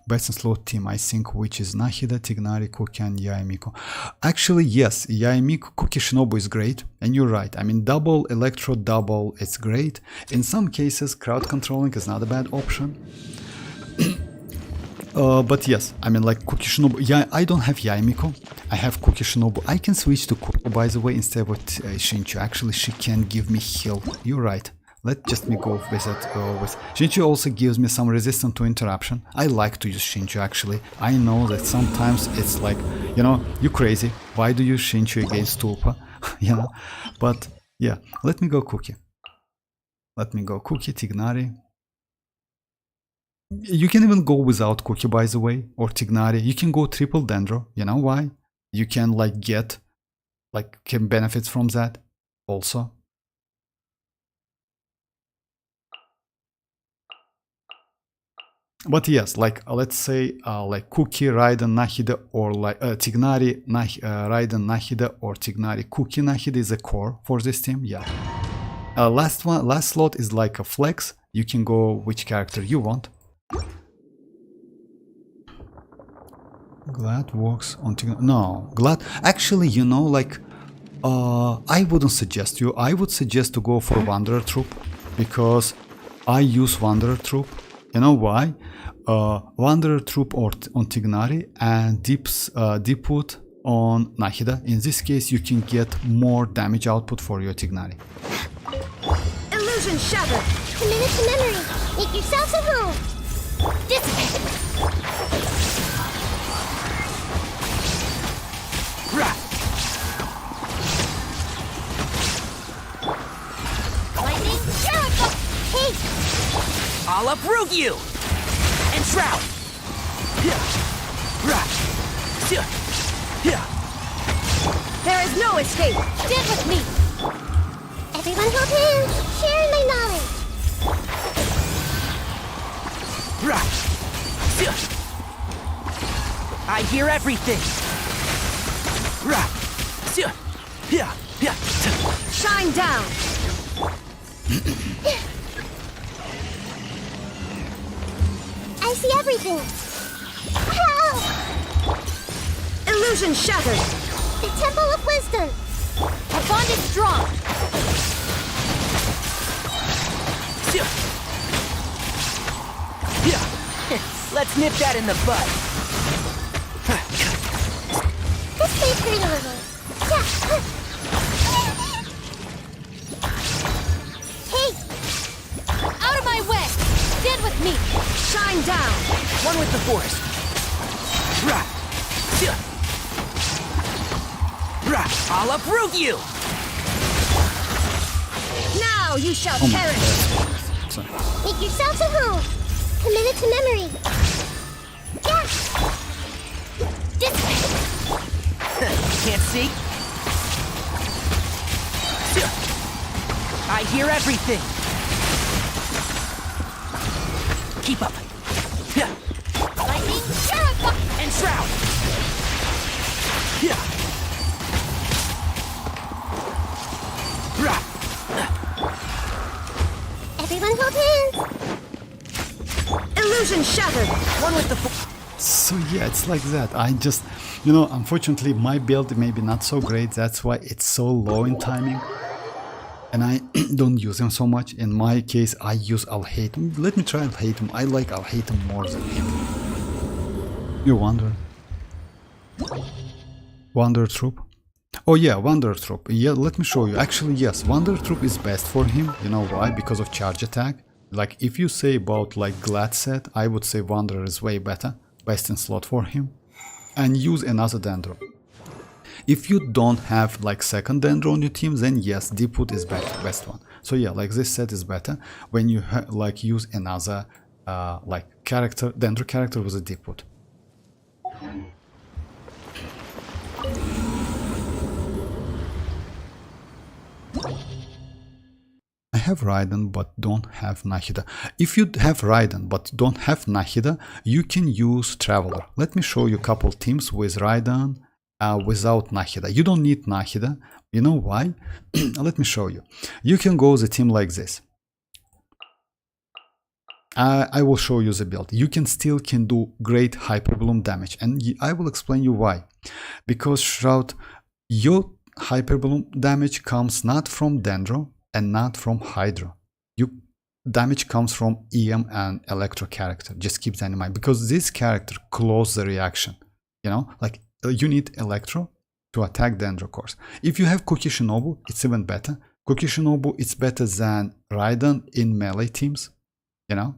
best and slow team, I think, which is Nahida, Tignari, Kuki, and Yaemiko. Actually, yes, Yaemiko, Kuki, Shinobu is great, and you're right. I mean, double Electro, double, it's great. In some cases, crowd controlling is not a bad option. But yes, I mean, like Kuki, Shinobu. Yeah, I don't have Yaemiko. I have Kuki, Shinobu. I can switch to Kuki, by the way, instead of Shinchu. Actually, she can give me heal. You're right. Let just me go with it. With Shinchu also gives me some resistance to interruption. I like to use Shinchu actually. I know that sometimes it's like, you know, you crazy. Why do you use Shinchu against Tulpa? You know, but yeah. Let me go Kuki. Let me go Kuki, Tignari. You can even go without Kuki, by the way, or Tignari. You can go triple Dendro. You know why? You can like get, like, can benefits from that also. But yes, like let's say like Kuki, Raiden, Nahida, or like Tignari, Raiden, Nahida, or Tignari, Kuki, Nahida is a core for this team. Yeah. Last slot is like a flex. You can go which character you want. Glad works on Tignari. No, Glad. Actually, you know, like I wouldn't suggest you. I would suggest to go for Wanderer Troop because I use Wanderer Troop. You know why? Wanderer Troop on Tignari and Deepwood on Nahida. In this case, you can get more damage output for your Tignari. Illusion shattered. Commit to memory. Make yourselves at home. Dissipate. Lightning, Jericho. Hey. I'll uproot you! And shroud! There is no escape. Stand with me. Everyone hold hands. Sharing my knowledge. I hear everything! Shine down. I see everything. Help! Illusion shattered. The Temple of Wisdom. Our bond is strong. Let's nip that in the bud. Let's stay free a little. Yeah. Hey! Out of my way. Stand with me. Shine down. One with the force. I'll uproot you! Now you shall Oh my perish. God. Sorry. Make yourselves at home. Committed to memory. Yeah. Can't see? I hear everything! Keep up! Lightning, Jericho. And shroud! Everyone hold hands. Illusion shattered. One with the So yeah, it's like that. I just, you know, unfortunately my build may be not so great. That's why it's so low in timing. And I don't use him so much. In my case, I use Alhaitham. Let me try Alhaitham. I like Alhaitham more than him. You wonder. Wanderer Troop. Oh yeah, Wanderer Troop. Yeah, let me show you. Actually, yes, Wanderer Troop is best for him. You know why? Because of charge attack. like if you say about like Glad set, I would say Wanderer is way better, best in slot for him, and use another Dendro. If you don't have like second Dendro on your team, then yes, Deepwood is best one. So yeah, like this set is better when you like use another like character, Dendro character with a Deepwood. I have Raiden but don't have Nahida. If you have Raiden but don't have Nahida, you can use Traveler. Let me show you a couple teams with Raiden without Nahida. You don't need Nahida. You know why? Let me show you. You can go the team like this. I will show you the build. You can still do great Hyperbloom damage, and I will explain you why. Because Shroud, your Hyperbloom damage comes not from Dendro and not from Hydro. Your damage comes from EM and Electro character. Just keep that in mind, because this character close the reaction. You know, like you need Electro to attack Dendro course. If you have Kokishinobu, it's even better. Kokishinobu is better than Raiden in melee teams. You know,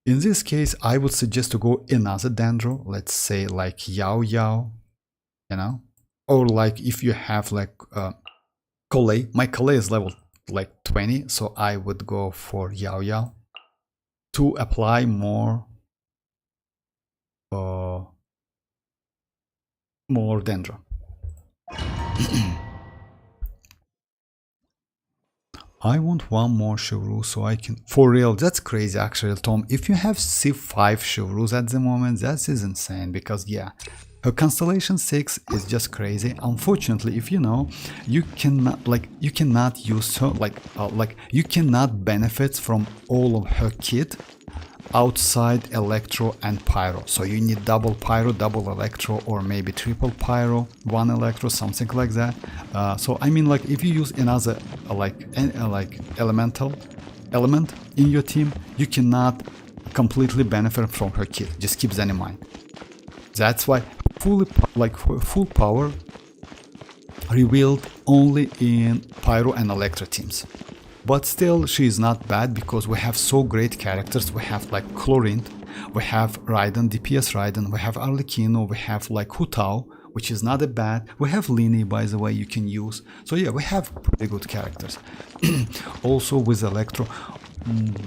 in this case, I would suggest to go another Dendro. Let's say like Yao Yao. You know, or like if you have like Collei. My Collei is level like 20, so I would go for Yao Yao to apply more Dendro. I want one more Chevrolet so I can... For real, that's crazy actually, Tom. If you have C5 Chevreuils at the moment, that is insane, because yeah, her Constellation 6 is just crazy. Unfortunately, if you know, you cannot use her, you cannot benefit from all of her kit outside Electro and Pyro. So you need double Pyro, double Electro, or maybe triple Pyro, one Electro, something like that. So I mean, like if you use another elemental element in your team, you cannot completely benefit from her kit. Just keep that in mind. That's why full power revealed only in Pyro and Electro teams. But still, she is not bad because we have so great characters. We have like Chlorint, we have Raiden, DPS Raiden, we have Arlecchino, we have like Hu Tao, which is not a bad. We have Lini, by the way, you can use. So yeah, we have pretty good characters. Also with Electro,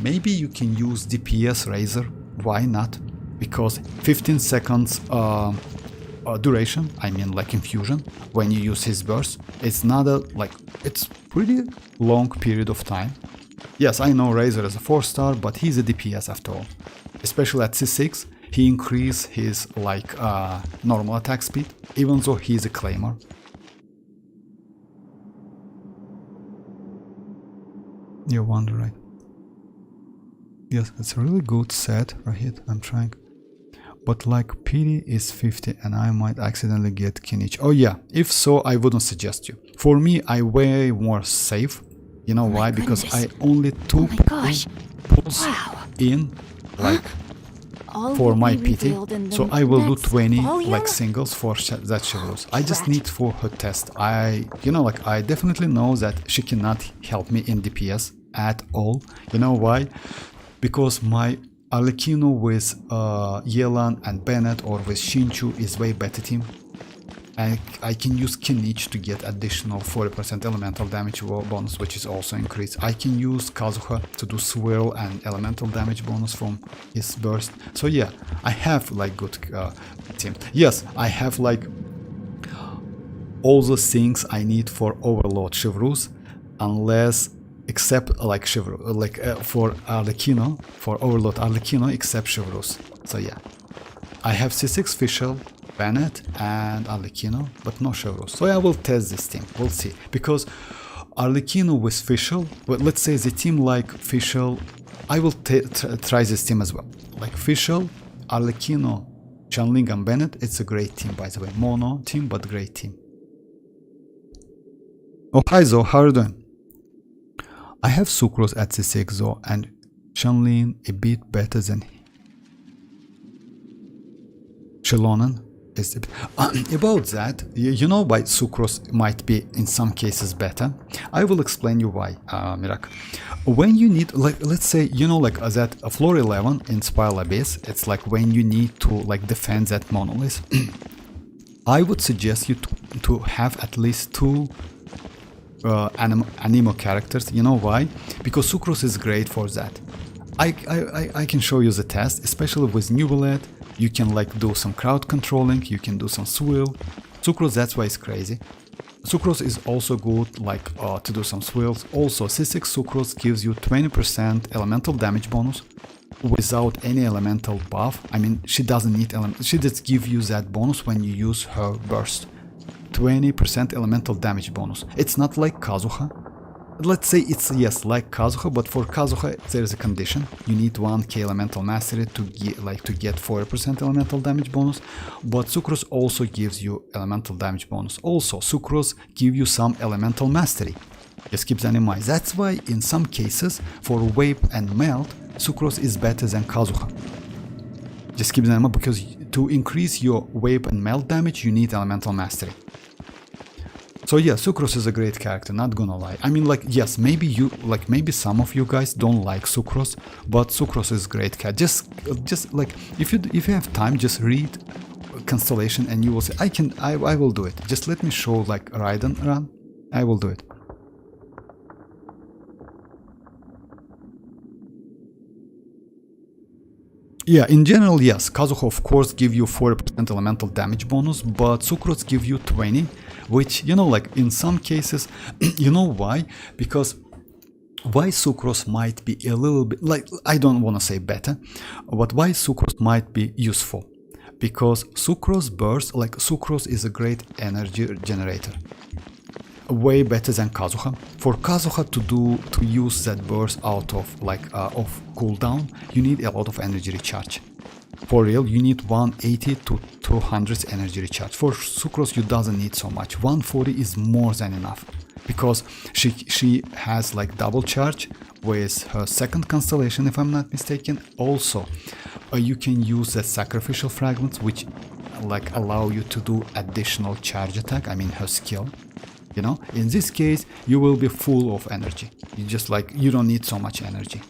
maybe you can use DPS Razor. Why not? Because 15 seconds duration, I mean like infusion, when you use his burst, it's not a it's pretty long period of time. Yes, I know Razor is a 4-star, but he's a DPS after all. Especially at C6, he increased his normal attack speed, even though he's a claimer. You wonder, right? Yes, it's a really good set right here. I'm trying. But like pity is 50 and I might accidentally get kinich. Oh yeah, if so, I wouldn't suggest you. For me, I way more safe. You know why? Because I only two pulls in like for my pity. So I will do 20 like singles for that Chevrolet. I just need for her test. I definitely know that she cannot help me in DPS at all. You know why? Because my Arlecchino with Yelan and Bennett or with Shinchu is way better team. I can use Kinich to get additional 40% elemental damage bonus, which is also increased. I can use Kazuha to do swirl and elemental damage bonus from his burst. So yeah, I have like good team. Yes, I have like all the things I need for Overlord Chevreuils, unless except like for Arlecchino, for Overlord Arlecchino, except Chevreuils. So yeah, I have C6 Fischl, Bennett and Arlecchino, but no Chevreuils. So I will test this team, we'll see. Because Arlecchino with Fischl, well, let's say the team like Fischl, I will try this team as well. Like Fischl, Arlecchino, Chanling and Bennett, it's a great team by the way. Mono team, but great team. Oh hi Zo, how are you doing? I have Sucrose at C6 Zo and Chanling a bit better than Xilonen. is about that. You know why sucrose might be in some cases better. I will explain you why, Mirak. When you need, like, let's say, you know, like that floor 11 in Spiral Abyss, it's like when you need to like defend that monolith. I would suggest you to have at least 2 animo characters. You know why? Because sucrose is great for that. I can show you the test, especially with Neuvillette. You can like do some crowd controlling, you can do some swill. Sucrose, that's why it's crazy. Sucrose is also good like to do some swills. Also, C6 sucrose gives you 20% elemental damage bonus without any elemental buff. I mean, she doesn't need she just give you that bonus when you use her burst. 20% elemental damage bonus. It's not like Kazuha. Let's say it's, yes, like Kazuha, but for Kazuha there is a condition. You need 1k elemental mastery to get 40% elemental damage bonus, but sucrose also gives you elemental damage bonus. Also, sucrose give you some elemental mastery. Just keep that in mind. That's why in some cases for Vape and Melt, sucrose is better than Kazuha. Just keep that in mind, because to increase your Vape and Melt damage you need elemental mastery. So yeah, sucrose is a great character, not gonna lie. I mean, like, yes, maybe some of you guys don't like sucrose, but sucrose is great cat. Just like if you have time, just read Constellation and you will say, I will do it. Just let me show like Raiden run. I will do it. Yeah, in general, yes, Kazuha of course give you 40% elemental damage bonus, but sucrose give you 20, which, you know, like in some cases, you know why? Because why sucrose might be a little bit, like, I don't want to say better, but why sucrose might be useful? Because sucrose burst, like sucrose is a great energy generator. Way better than Kazuha. For Kazuha to use that burst out of of cooldown, you need a lot of energy recharge. For real, you need 180 to 200 energy recharge. For sucrose, you doesn't need so much. 140 is more than enough, because she has like double charge with her second constellation, if I'm not mistaken. Also, you can use the sacrificial fragments, which like allow you to do additional charge attack. I mean, her skill. You know, in this case, you will be full of energy. You don't need so much energy.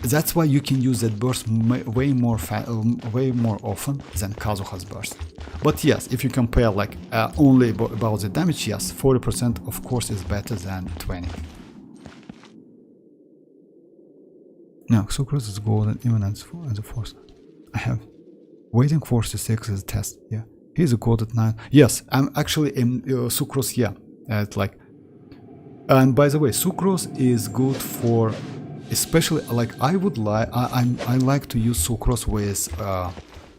That's why you can use that burst way more often than Kazuha's burst. But yes, if you compare like only about the damage, yes, 40% of course is better than 20. No, sucrose is golden even as a force. I have waiting for C6 as a test. Yeah, he's a gold at 9. Yes, I'm actually in sucrose. Yeah. And by the way, sucrose is good for, especially like I like to use sucrose with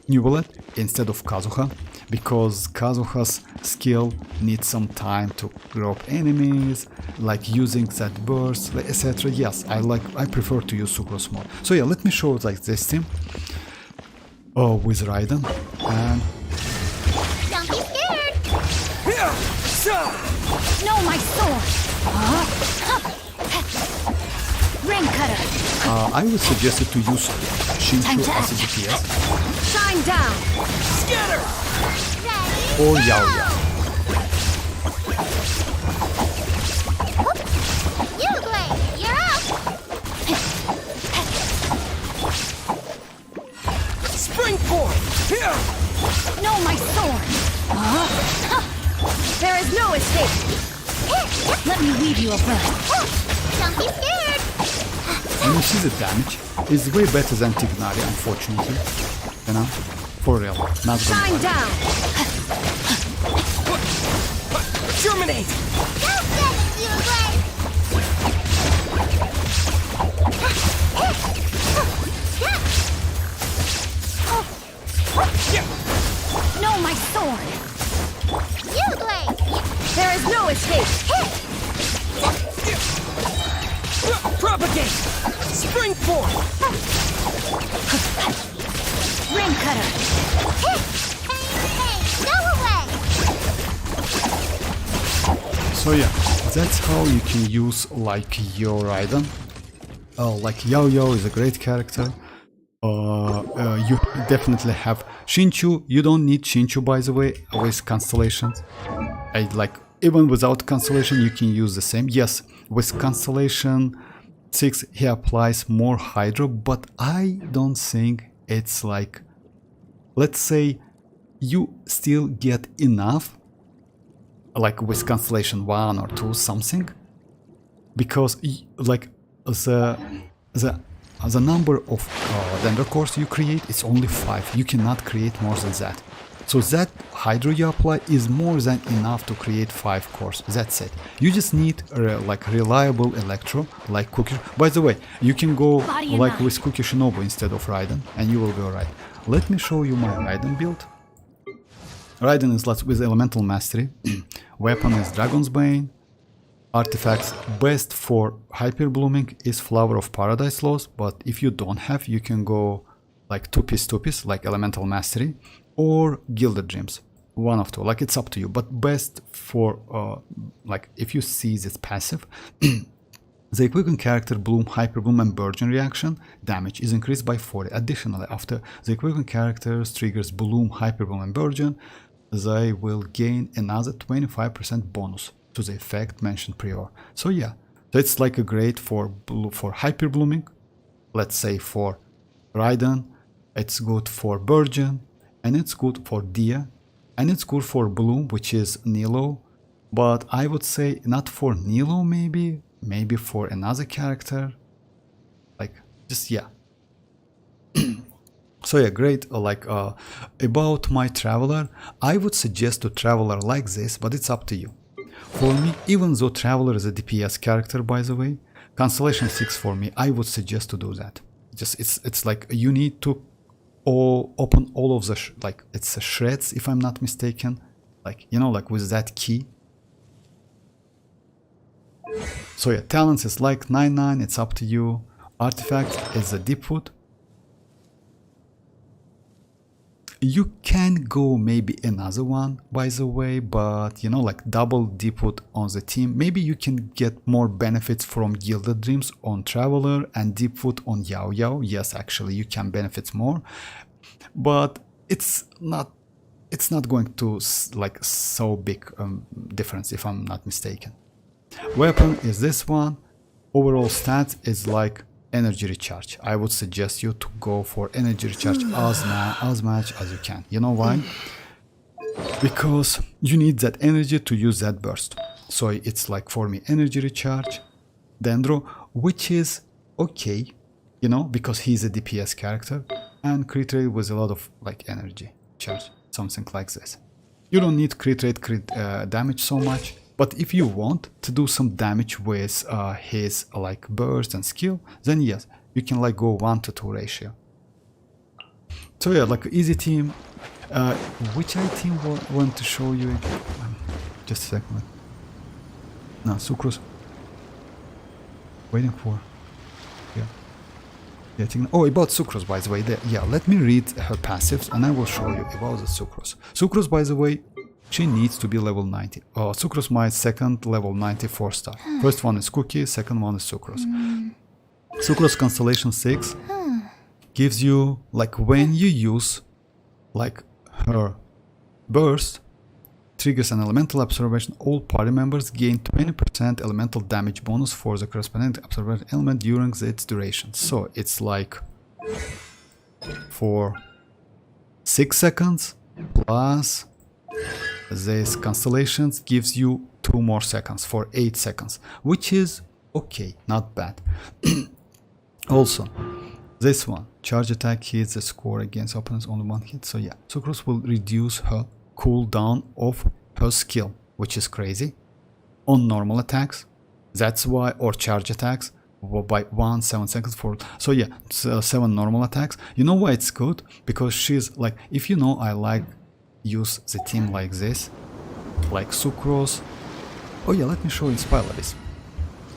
Neuvillette instead of Kazuha, because Kazuha's skill needs some time to drop enemies, like using that burst, etc. Yes, I prefer to use sucrose more. So yeah, let me show it like this team with Raiden. And Don't be scared! No, my sword! Ring cutter! I would suggest it to use Shinshu as a DPS. Shine down! Scatter! Ready? Or Yao Yao. You, Blade! You're up! Springboard! Here! No, my sword! There is no escape! Let me weave you a burst. Don't be scared! And you see the damage is way better than Tignari, unfortunately. You know? For real. Not Shine gonna down! Germinate! Go get it, you, Blade! No, my sword! You, Blade! There is no escape! Propagate! Springboard! Ring cutter! Hey, go away! So yeah, that's how you can use like your Raiden. Like Yao Yao is a great character. you definitely have Shinchu. You don't need Shinchu, by the way, with constellations. Like even without constellation you can use the same. Yes, with constellation 6 he applies more hydro, but I don't think it's like, let's say you still get enough like with constellation 1 or 2 something, because like the number of dendro cores you create is only 5. You cannot create more than that. So that hydro you apply is more than enough to create 5 cores. That's it. You just need like reliable electro, like Cookie. By the way, you can go like with Cookie Shinobu instead of Raiden, and you will be alright. Let me show you my Raiden build. Raiden is with Elemental Mastery. Weapon is Dragon's Bane. Artifacts best for Hyper Blooming is Flower of Paradise Lost, but if you don't have, you can go like 2-piece, like Elemental Mastery, or Gilded Dreams, one of two, like it's up to you, but best for like if you see this passive, the equivalent character Bloom, Hyper Bloom and Burgeon reaction damage is increased by 40. Additionally, after the equivalent characters triggers Bloom, Hyper Bloom and Burgeon, they will gain another 25% bonus to the effect mentioned prior. So yeah, that's like a great for Hyper Blooming, let's say for Raiden, it's good for Burgeon, and it's good for Dia, and it's good for Bloom, which is Nilo, but I would say not for Nilo, maybe for another character, like just yeah. So yeah, great. About my Traveler, I would suggest to Traveler like this, but it's up to you. For me, even though Traveler is a DPS character, by the way, Constellation 6 for me, I would suggest to do that. Just it's like you need to open all of the like it's shreds, if I'm not mistaken, like you know, like with that key. So yeah, talents is like 9-9, it's up to you. Artifact is a Deepwood. You can go maybe another one, by the way, but you know, like double Deepwood on the team. Maybe you can get more benefits from Gilded Dreams on Traveler and Deepwood on Yao Yao. Yes, actually, you can benefit more, but it's not going to like so big difference, if I'm not mistaken. Weapon is this one. Overall stats is like energy recharge. I would suggest you to go for energy recharge as much as you can. You know why? Because you need that energy to use that burst. So it's like for me energy recharge, Dendro, which is okay, you know, because he's a DPS character, and crit rate with a lot of like energy charge, something like this. You don't need crit rate, damage so much. But if you want to do some damage with his like burst and skill, then yes, you can like go 1-to-2 ratio. So yeah, like easy team. Which I team want to show you? Just a second. No, Sucrose. Waiting for. Yeah. Oh, about Sucrose, by the way. Yeah, let me read her passives and I will show you about the Sucrose. Sucrose, by the way, she needs to be level 90. Sucrose, my second level 90 4-star. First one is Cookie, second one is Sucrose. Sucrose Constellation 6 gives you, like when you use like her burst, triggers an elemental absorption, all party members gain 20% elemental damage bonus for the corresponding absorbed element during its duration. So it's like for 6 seconds plus this constellations gives you 2 more seconds for 8 seconds, which is okay, not bad. Also, this one, charge attack hits the score against opponents only 1 hit. So yeah, Sucrose will reduce her cooldown of her skill, which is crazy, on normal attacks. That's why, or charge attacks by 7 seconds for. So yeah, 7 normal attacks. You know why it's good? Because she's like, if you know, I like use the team like this, like Sucrose. Oh yeah, let me show you Spylaris.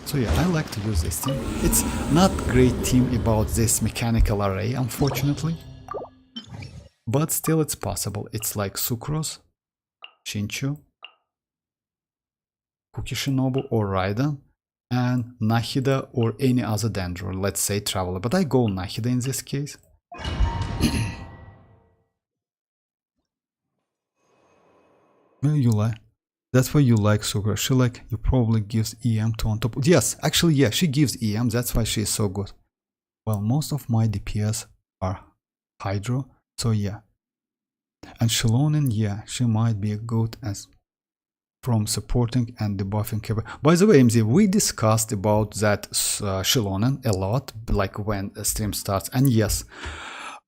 So yeah, I like to use this team. It's not great team about this mechanical array, unfortunately, but still it's possible. It's like Sucrose, Shinchu, Cookie Shinobu or Raiden, and Nahida or any other Dendro, let's say Traveler, but I go Nahida in this case. Well, you like. That's why you like Sugar. She like you probably gives EM to on top. Yes, actually, yeah, she gives EM. That's why she is so good. Well, most of my DPS are Hydro, so yeah. And xilonen, yeah, she might be good as from supporting and debuffing capable. By the way, MZ, we discussed about that xilonen a lot, like when a stream starts. And yes,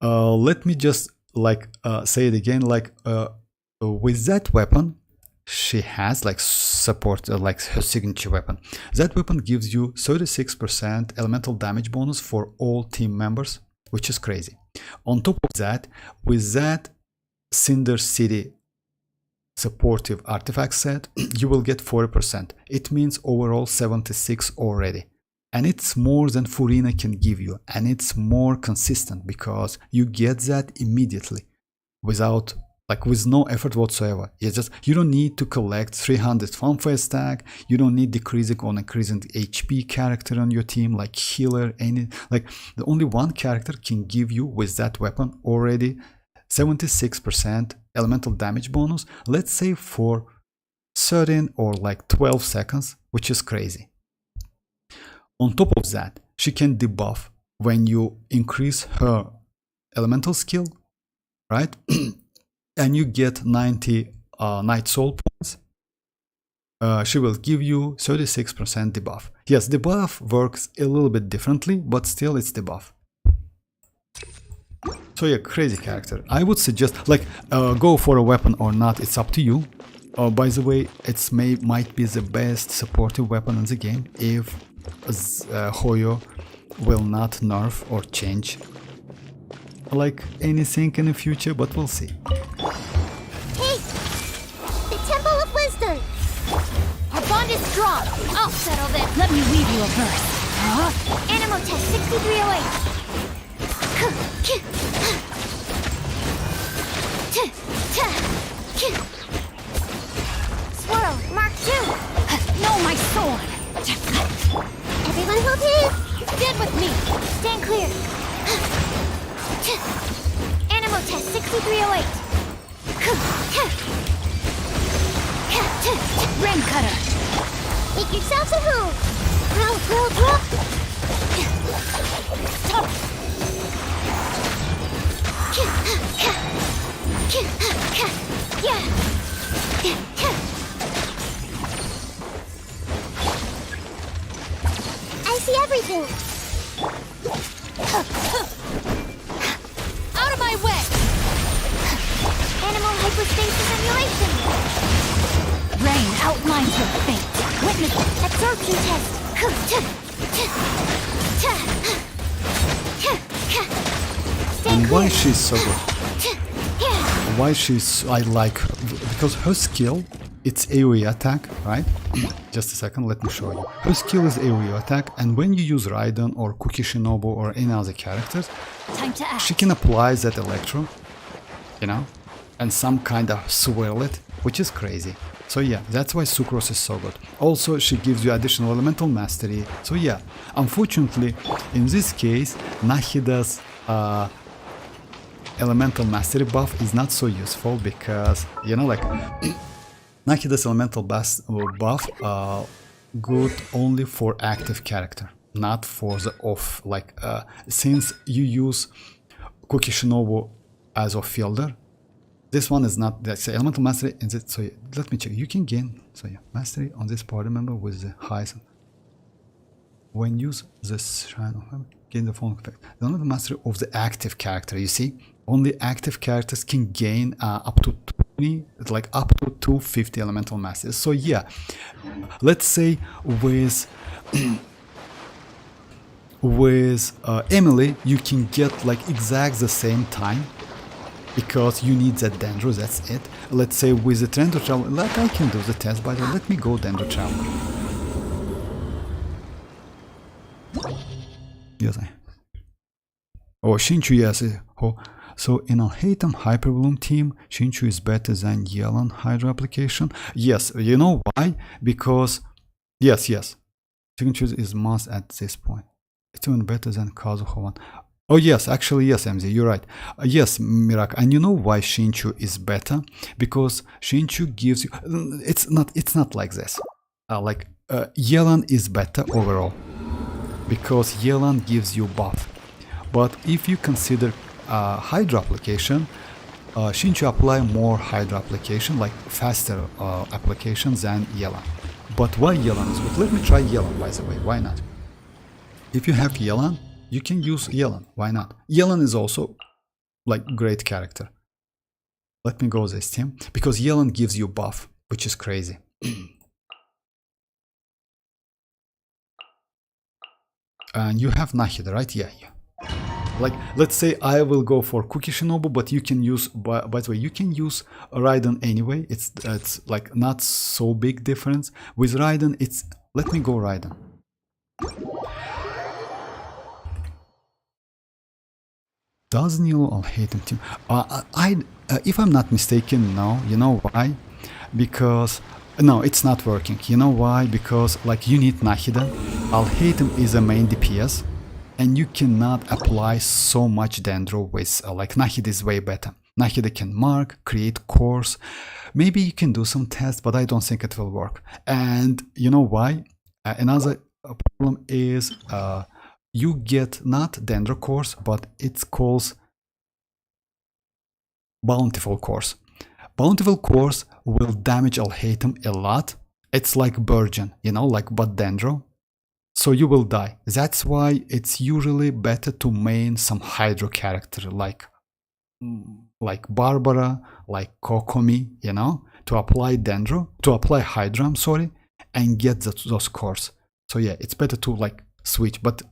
let me just like say it again, like with that weapon, she has like support, like her signature weapon. That weapon gives you 36% elemental damage bonus for all team members, which is crazy. On top of that, with that Cinder City supportive artifact set, you will get 40%. It means overall 76 already. And it's more than Furina can give you. And it's more consistent because you get that immediately without, like with no effort whatsoever. You don't need to collect 300 fanfare stack. You don't need decreasing or increasing HP character on your team, like healer, like the only one character can give you with that weapon already 76% elemental damage bonus, let's say for 13 or like 12 seconds, which is crazy. On top of that, she can debuff when you increase her elemental skill, right? And you get 90 Night Soul points. She will give you 36% debuff. Yes, debuff works a little bit differently, but still it's debuff. So yeah, crazy character. I would suggest like go for a weapon or not, it's up to you. By the way, it's might be the best supportive weapon in the game if Hoyo will not nerf or change like anything in the future, but we'll see. Hey! The Temple of Wisdom! Our bond is strong. I'll settle this. Let me weave you a verse. Animal test 6308. Swirl, Mark 2. No, my sword. Everyone hold hands. Stand with me. Stand clear. Animal test 6308. Ring cutter. Make yourselves at home. Roll. Stop. I see everything. Out of my way. Animal hyperspace simulation. Rain outlines your fate. Witness it. Absorption test. And why she's so good? Why she's, I like her, because her skill, it's AoE attack, right? Just a second, let me show you. Her skill is AoE attack, and when you use Raiden or Kuki Shinobu or any other characters, Time to act. she can apply that electro, you know, and some kind of swirl it, which is crazy. So yeah, that's why Sucrose is so good. Also, she gives you additional elemental mastery. So yeah, unfortunately, in this case, Nahida's elemental mastery buff is not so useful because, you know, like Nahida's elemental buff good only for active character, not for the off. Like since you use Kuki Shinobu as off fielder, this one is not. That's elemental mastery. In this, so yeah, let me check. You can gain mastery on this party member with the highest. When use this shrine of him, gain the following effect. The elemental mastery of the active character. You see, only active characters can gain up to 20, like up to 250 elemental mastery. So yeah, let's say with Emily, you can get like exact the same time. Because you need that Dendro, that's it. Let's say with the Dendro Travel, like I can do the test, by the way, let me go Dendro Travel. Yes, oh, Shinchu, yes. Oh, so in a Hatem Hyperbloom team, Shinchu is better than Yelan Hydro application. Yes, you know why? Because, yes. Shinchu is must at this point. It's even better than Kazuha one. Oh yes, actually yes, MZ, you're right. Yes, Mirak, and you know why Shinchu is better? Because Shinchu gives you. It's not like this. Yelan is better overall because Yelan gives you buff. But if you consider Hydra application, Shinchu apply more Hydra application, like faster applications than Yelan. But why Yelan is good? Let me try Yelan, by the way. Why not? If you have Yelan, you can use Yelan. Why not? Yelan is also like great character. Let me go this team because Yelan gives you buff, which is crazy. And you have Nahida, right? Yeah. Like, let's say I will go for Cookie Shinobu, but you can use, by the way, you can use Raiden anyway. It's like not so big difference. With Raiden, it's, let me go Raiden. Does Nilo I'll hate him team? If I'm not mistaken, no. You know why? Because no, it's not working. You know why? Because like you need Nahida. I'll hate him is a main DPS, and you cannot apply so much Dendro with like Nahida is way better. Nahida can mark, create cores. Maybe you can do some tests, but I don't think it will work. And you know why? Another problem is you get not Dendro cores, but it's called Bountiful cores. Bountiful cores will damage Alhaitham a lot. It's like Burgeon, you know, like but Dendro. So you will die. That's why it's usually better to main some Hydro character like Barbara, like Kokomi, you know, to apply Dendro, to apply Hydra, I'm sorry, and get those cores. So yeah, it's better to like switch, but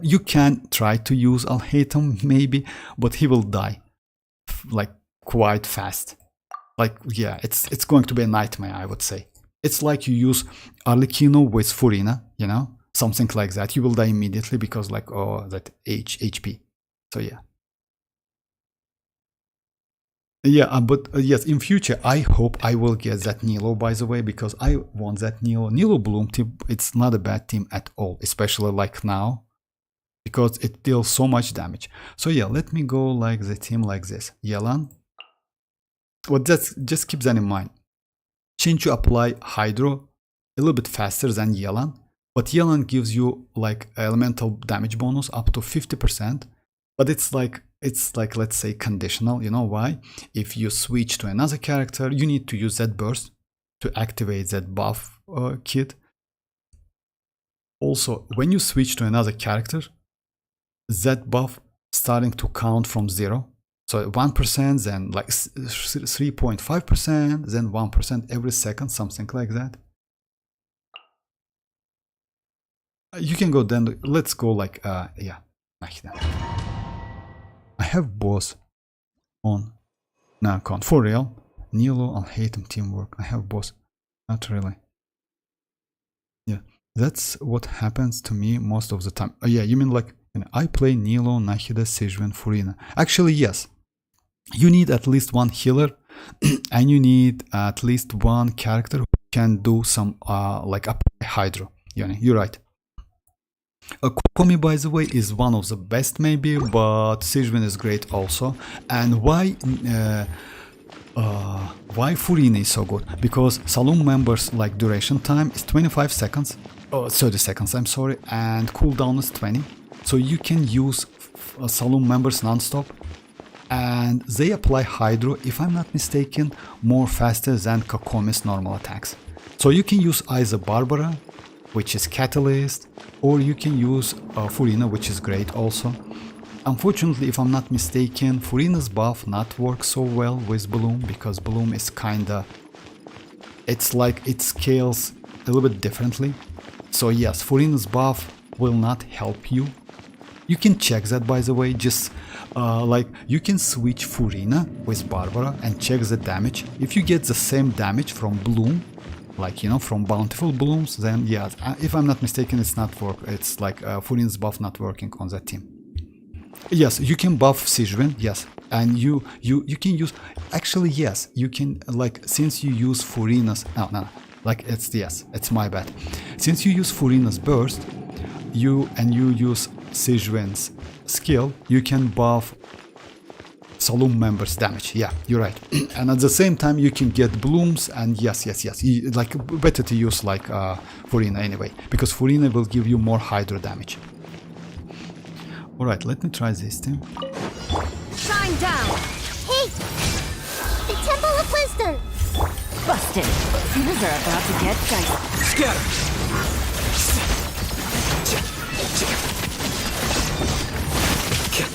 you can try to use Alhaitham maybe, but he will die like quite fast. Like yeah, it's going to be a nightmare, I would say. It's like you use Arlecchino with Furina, you know, something like that. You will die immediately because like oh that HP. So yeah. Yeah, but yes, in future, I hope I will get that Nilo, by the way, because I want that Nilo. Nilo Bloom team, it's not a bad team at all, especially like now, because it deals so much damage. So yeah, let me go like the team like this. Yelan. Well, just keep that in mind. Shinchu apply Hydro a little bit faster than Yelan, but Yelan gives you like elemental damage bonus up to 50%, but it's like let's say conditional. You know why? If you switch to another character, you need to use that burst to activate that buff kit. Also, when you switch to another character, that buff starting to count from 0. So 1%, then like 3.5%, then 1% every second, something like that. You can go then, let's go like, yeah, like that. I have boss on Narcon. For real? Nilo, I'll hate him teamwork. I have boss. Not really. Yeah, that's what happens to me most of the time. Yeah, you mean like, I play Nilo, Nahida, Xianyun, Furina. Actually, yes. You need at least one healer and you need at least one character who can do some like apply Hydro. You're right. Kokomi, by the way, is one of the best maybe, but Xianyun is great also. And why Furina is so good? Because Saloon members like duration time is 25 seconds, 30 seconds, I'm sorry, and cooldown is 20. So you can use Saloon members non-stop. And they apply Hydro, if I'm not mistaken, more faster than Kokomi's normal attacks. So you can use either Barbara, which is Catalyst, or you can use Furina, which is great also. Unfortunately, if I'm not mistaken, Furina's buff not works so well with Bloom, because Bloom is kinda... it's like it scales a little bit differently. So yes, Furina's buff will not help you. You can check that, by the way, just like you can switch Furina with Barbara and check the damage. If you get the same damage from Bloom, like you know, from Bountiful Blooms, then yeah, if I'm not mistaken, it's not work. It's like Furina's buff not working on that team. Yes, you can buff Xianyun, yes, and you can use. Actually, yes, you can like since you use Furina's. No, like it's yes, it's my bad. Since you use Furina's burst. you use Xianyun's skill, you can buff saloon members damage. Yeah, you're right. And at the same time you can get blooms, and yes, like better to use like Furina anyway, because Furina will give you more hydro damage. Alright, let me try this thing. Shine down. Hey! The Temple of Wisdom. Busted. Things are about to get dicey. Scatter.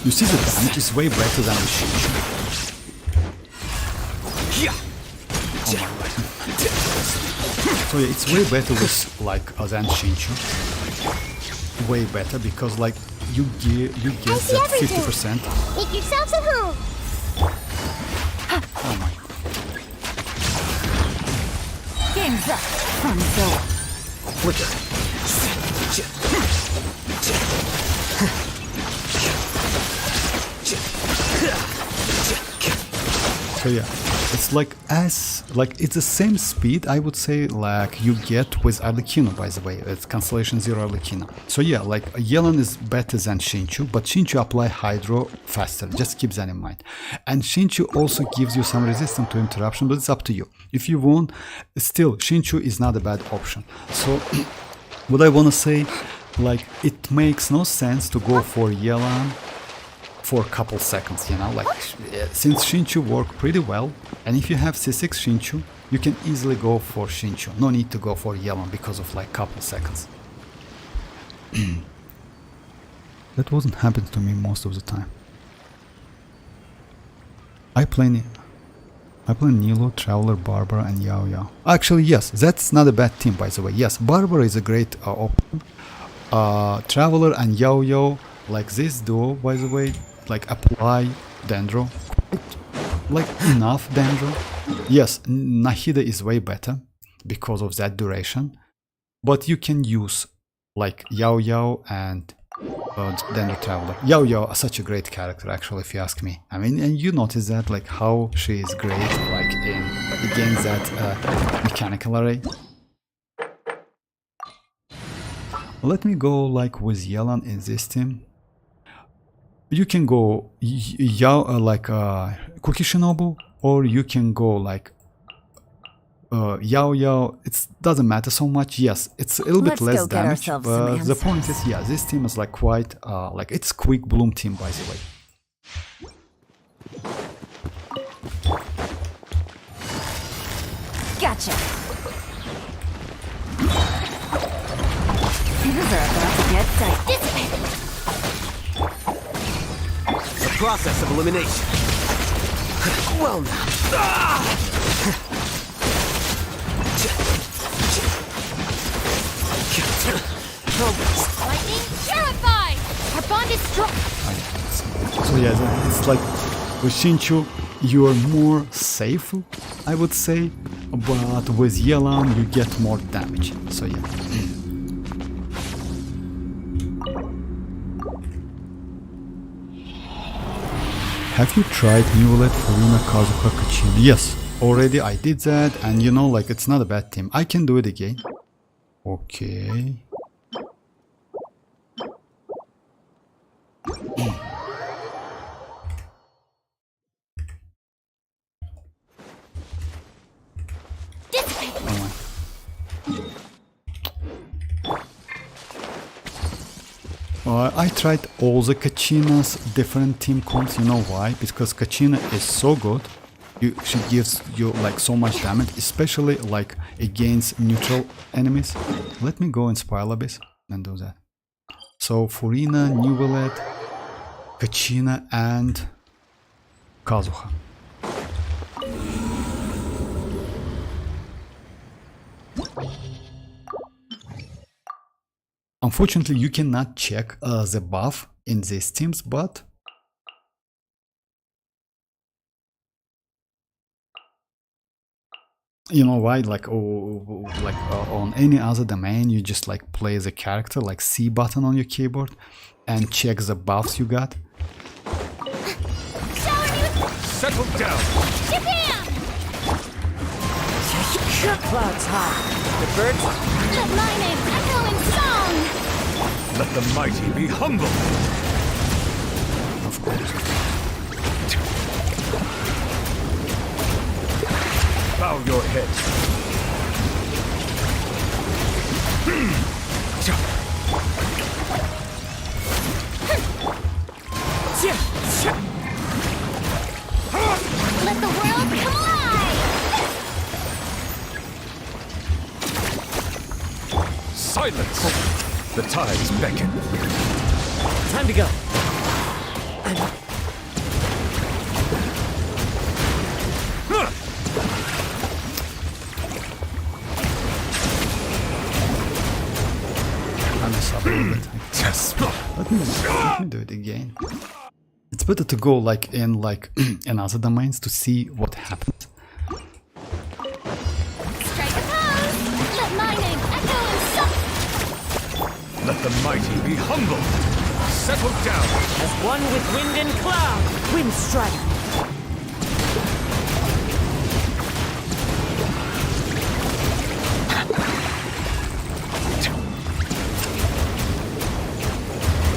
You see the damage is way better than the Xianyun. So yeah, it's way better with like than Xianyun. Way better because like you get that 50%. Make yourselves at home. Oh my. Game's up. From Zoa. Flicker. So yeah, it's like it's the same speed I would say like you get with Arlecchino, by the way. It's Constellation 0 Arlecchino. So yeah, like Xianyun is better than Xianyun, but Xianyun apply Hydro faster, just keep that in mind. And Xianyun also gives you some resistance to interruption, but it's up to you. If you want, still Xianyun is not a bad option. So what I want to say, like it makes no sense to go for Xianyun for a couple seconds, you know, like since Xianyun work pretty well, and if you have C6 Xianyun, you can easily go for Xianyun. No need to go for Xianyun because of like couple seconds. That wasn't happening to me most of the time. I play Nilo, Traveler, Barbara, and Yao Yao. Actually, yes, that's not a bad team, by the way. Yes, Barbara is a great option. Traveler and Yao Yao, like this duo, by the way, like apply Dendro, like enough Dendro. Yes, Nahida is way better because of that duration, but you can use like Yao Yao and Dendro Traveler. Yao Yao is such a great character, actually, if you ask me. I mean, and you notice that, like how she is great, like against that mechanical array. Let me go like with Xianyun in this team. You can go Cookie Shinobu, or you can go like Yao Yao. It doesn't matter so much. Yes, it's a little bit less damage, but the point is, yeah, this team is like quite like it's quick bloom team, by the way. Gotcha. Things are about to get dicey. The process of elimination. Well now. Lightning purified. Our bond is strong. So yeah, it's like with Xianyun you are more safe, I would say, but with Xianyun you get more damage. So yeah. Have you tried Neuvillette, Furina, Kazuha, Kachina? Yes, already I did that, and you know, like it's not a bad team. I can do it again. Okay. I tried all the Kachinas, different team comps. You know why? Because Kachina is so good. She gives you like so much damage, especially like against neutral enemies. Let me go in Spiral Abyss and do that. So Furina, Neuvillette, Kachina, and Kazuha. Unfortunately, you cannot check the buff in these teams, but you know why? Like, on any other domain, you just like play the character, like C button on your keyboard, and check the buffs you got. Settle down. Japan! Clouds high. The birds. The lightning echoing song. Let the mighty be humble. Of course. Bow your head. Let the world come alive! Silence! The tides beckon. Time to go. I mess up a little bit. Yes. Let me do it again. It's better to go like in another domains to see what happens. Strike a pose! Let my name echo and suck! Let the mighty be humble. Settle down. As one with wind and cloud. Wind strike.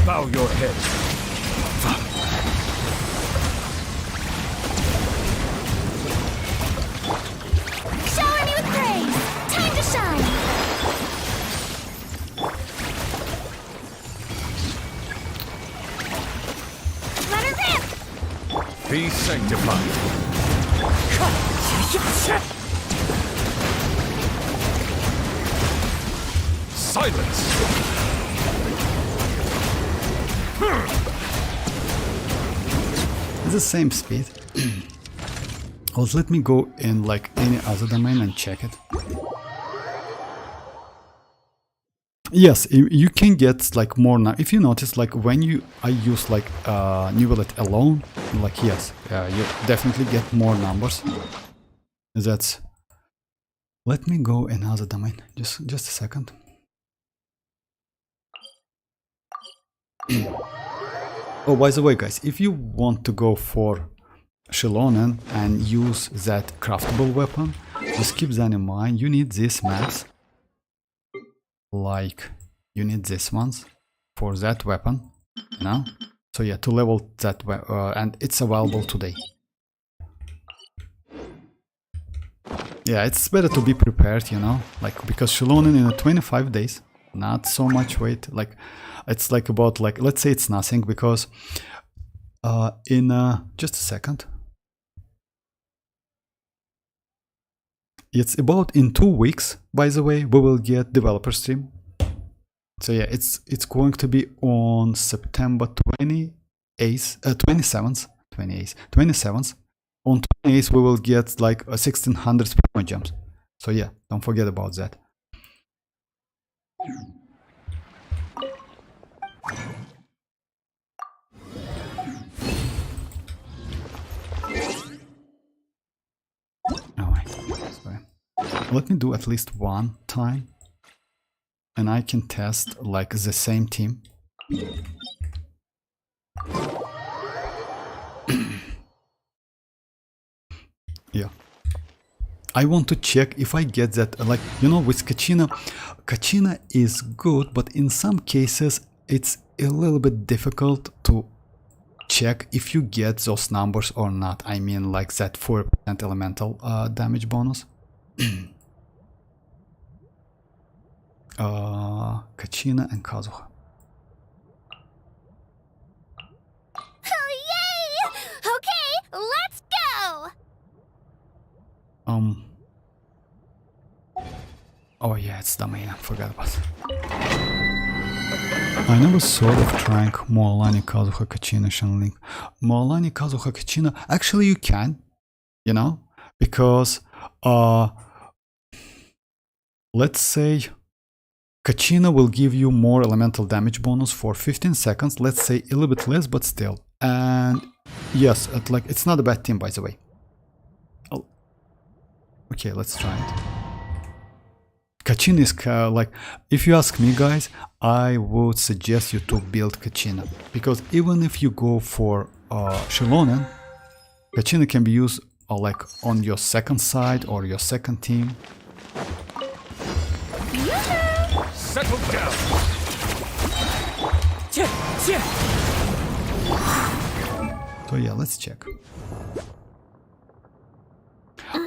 Bow your head. Shower me with praise! Time to shine! Let her rip! Be sanctified. Silence! It's the same speed. Also, let me go in like any other domain and check it. Yes, you can get like more now. If you notice, like when I use like Neuvillette alone, like yes, you definitely get more numbers. That's. Let me go another domain. Just a second. Oh, by the way, guys, if you want to go for xilonen and use that craftable weapon, just keep that in mind. You need these maps, like you need these ones for that weapon, you know. So yeah, to level that and it's available today. Yeah, it's better to be prepared, you know, like because xilonen in 25 days, not so much wait, like it's like about like let's say it's nothing because in just a second. It's about in 2 weeks, by the way, we will get developer stream. So yeah, it's going to be on September 27th. On 28th we will get like 1600 Primogems. So yeah, don't forget about that. Oh wait, sorry. Let me do at least one time, and I can test like the same team. Yeah. I want to check if I get that, like, you know, with Kachina is good, but in some cases it's a little bit difficult to check if you get those numbers or not. I mean, like that 4% elemental damage bonus. Kachina and Kazuha. Oh, yay! Okay, let's go! Oh yeah, it's domain. I forgot about it. I never thought of trying Mualani, Kazuha, Kachina, Shenlink. Mualani, Kazuha, Kachina. Actually, you can, you know, because let's say Kachina will give you more elemental damage bonus for 15 seconds. Let's say a little bit less, but still. And yes, it's not a bad team, by the way. Oh. Okay, let's try it. Kachina is like, if you ask me, guys, I would suggest you to build Kachina, because even if you go for xilonen, Kachina can be used like on your second side or your second team. Settle down. So yeah, let's check.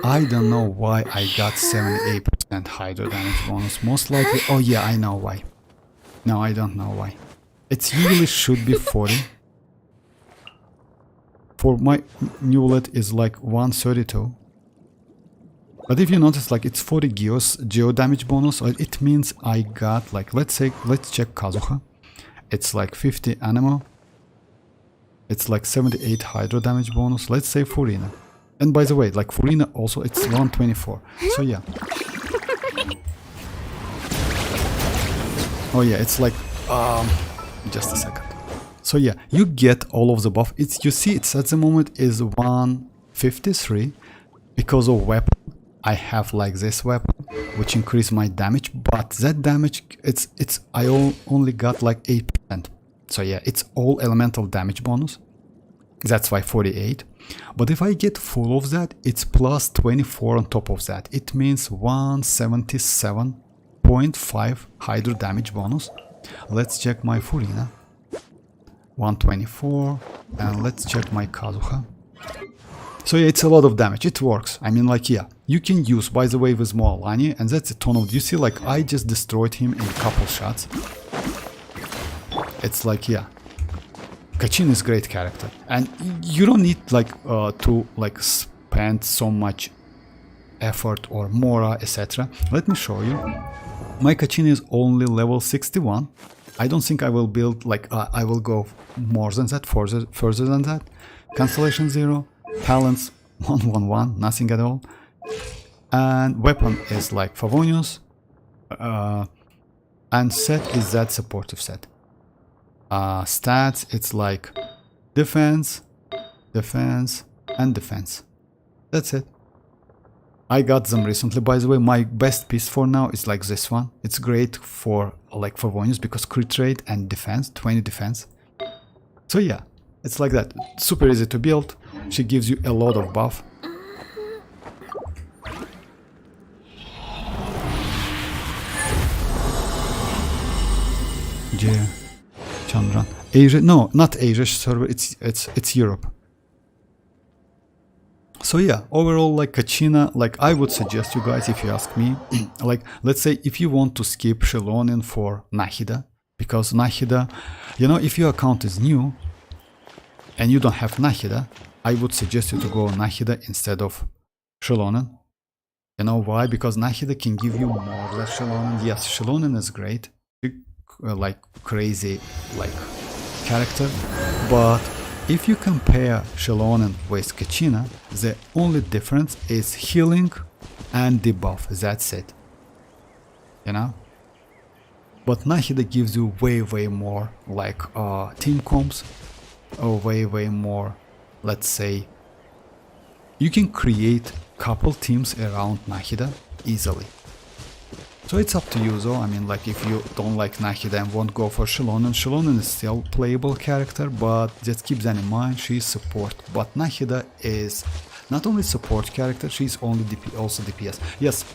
I don't know why I got 78% hydro damage bonus. Most likely, oh yeah, I know why. No, I don't know why. It usually should be 40. For my Neuvillette is like 132. But if you notice, like it's 40 geo damage bonus, it means I got like, let's check Kazuha. It's like 50 animal. It's like 78 hydro damage bonus. Let's say Furina. And by the way, like Furina also, it's 124. So yeah. Oh yeah, it's like, just a second. So yeah, you get all of the buff. You see it's at the moment is 153 because of weapon. I have like this weapon which increase my damage, but that damage I only got like 8%. So yeah, it's all elemental damage bonus. That's why 48. But if I get full of that, it's plus 24 on top of that. It means 177.5 hydro damage bonus. Let's check my Furina. 124. And let's check my Kazuha. So yeah, it's a lot of damage. It works. I mean, like, yeah, you can use, by the way, with mualani, and that's a ton of, you see, like, I just destroyed him in a couple shots. It's like, yeah, Kachin is great character, and you don't need like to like spend so much effort or Mora, etc. Let me show you. My Kachin is only level 61. I don't think I will build like I will go more than that, further than that. Cancellation 0, talents 111, nothing at all, and weapon is like Favonius, and set is that supportive set. Stats, it's like defense, defense, and defense. That's it. I got them recently, by the way. My best piece for now is like this one. It's great for like Favonius because crit rate and defense, 20 defense. So yeah, it's like that. Super easy to build. She gives you a lot of buff. Yeah. Chandran. Asia, no, not Asia server, it's Europe. So yeah, overall, like Kachina, like I would suggest you guys, if you ask me, like let's say if you want to skip Xilonen for Nahida, because Nahida, you know, if your account is new and you don't have Nahida, I would suggest you to go Nahida instead of Xilonen. You know why? Because Nahida can give you more than Xilonen. Yes, Xilonen is great. Like crazy like character, but if you compare Xilonen with Kachina, the only difference is healing and debuff. That's it, you know. But Nahida gives you way more like team comps, or way more, let's say you can create couple teams around Nahida easily. So it's up to you though. I mean, like if you don't like Nahida and won't go for Xilonen, Xilonen is still playable character, but just keep that in mind, she's support. But Nahida is not only support character, she's only also DPS. Yes,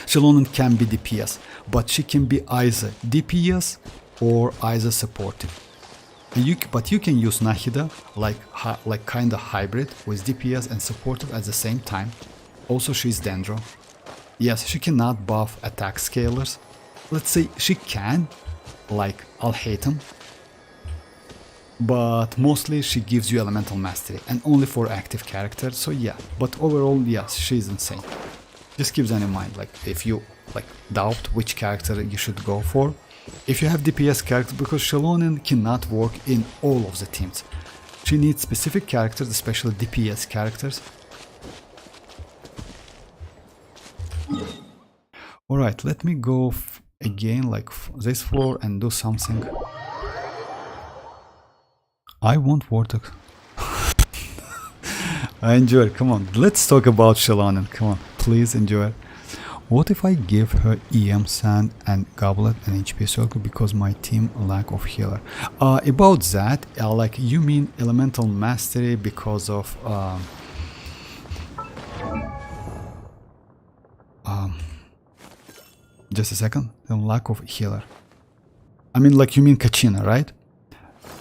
Xilonen can be DPS, but she can be either DPS or either supportive. But you can use Nahida like kind of hybrid with DPS and supportive at the same time. Also, she's Dendro. Yes, she cannot buff attack scalers. Let's say she can, like Alhaitham, but mostly she gives you elemental mastery and only for active characters. So yeah, but overall, yes, she's insane. Just keep that in mind. Like if you like doubt which character you should go for, if you have DPS character, because Xilonen cannot work in all of the teams. She needs specific characters, especially DPS characters. Alright, let me go again like this floor and do something. I want Vortex. I enjoy it, come on. Let's talk about Xilonen, come on, please enjoy it. What if I give her EM Sand and Goblet and HP Circle because my team lack of healer? About that, like you mean Elemental Mastery because of... just a second, the lack of healer. I mean, like you mean Kachina, right?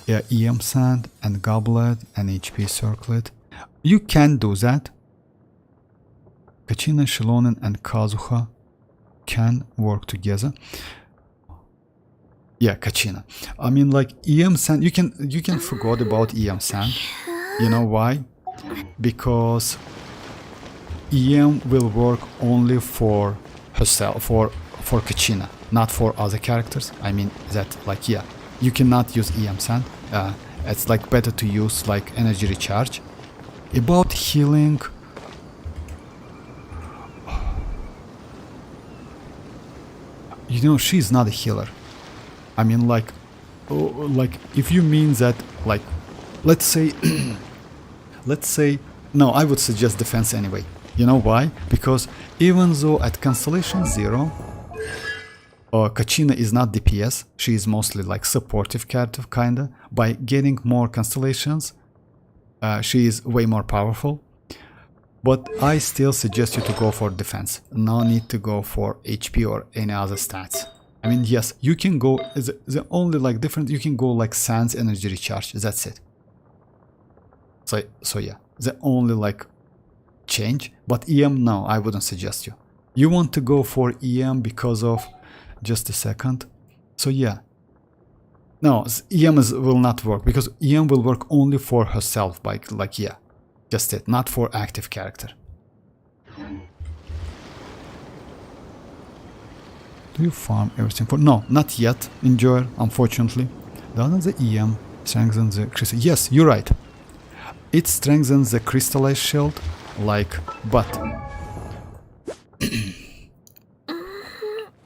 EM Sand and Goblet and HP Circlet. You can do that. Kachina, Xilonen and Kazuha can work together. Yeah, Kachina. I mean, like EM Sand, you can forget about EM Sand. You know why? Because EM will work only for herself, for Kachina, not for other characters. I mean that, like, yeah, you cannot use EM Sand. It's like better to use like energy recharge. About healing, you know, she's not a healer. I mean, like if you mean that, like, let's say, no, I would suggest defense anyway. You know why? Because even though at Constellation 0, Kachina is not DPS, she is mostly like supportive character, kinda. By getting more constellations, she is way more powerful. But I still suggest you to go for defense. No need to go for HP or any other stats. I mean, yes, you can go, the only like different, you can go like Sans energy recharge, that's it. So yeah, the only like change. But EM, no, I wouldn't suggest you. You want to go for EM because of, just a second. So yeah, no, EM will not work because EM will work only for herself, like yeah, just it, not for active character. Do you farm everything for? No, not yet, Enjoyer, unfortunately. Doesn't the EM strengthen the crystal? Yes, you're right. It strengthens the crystallized shield, like, but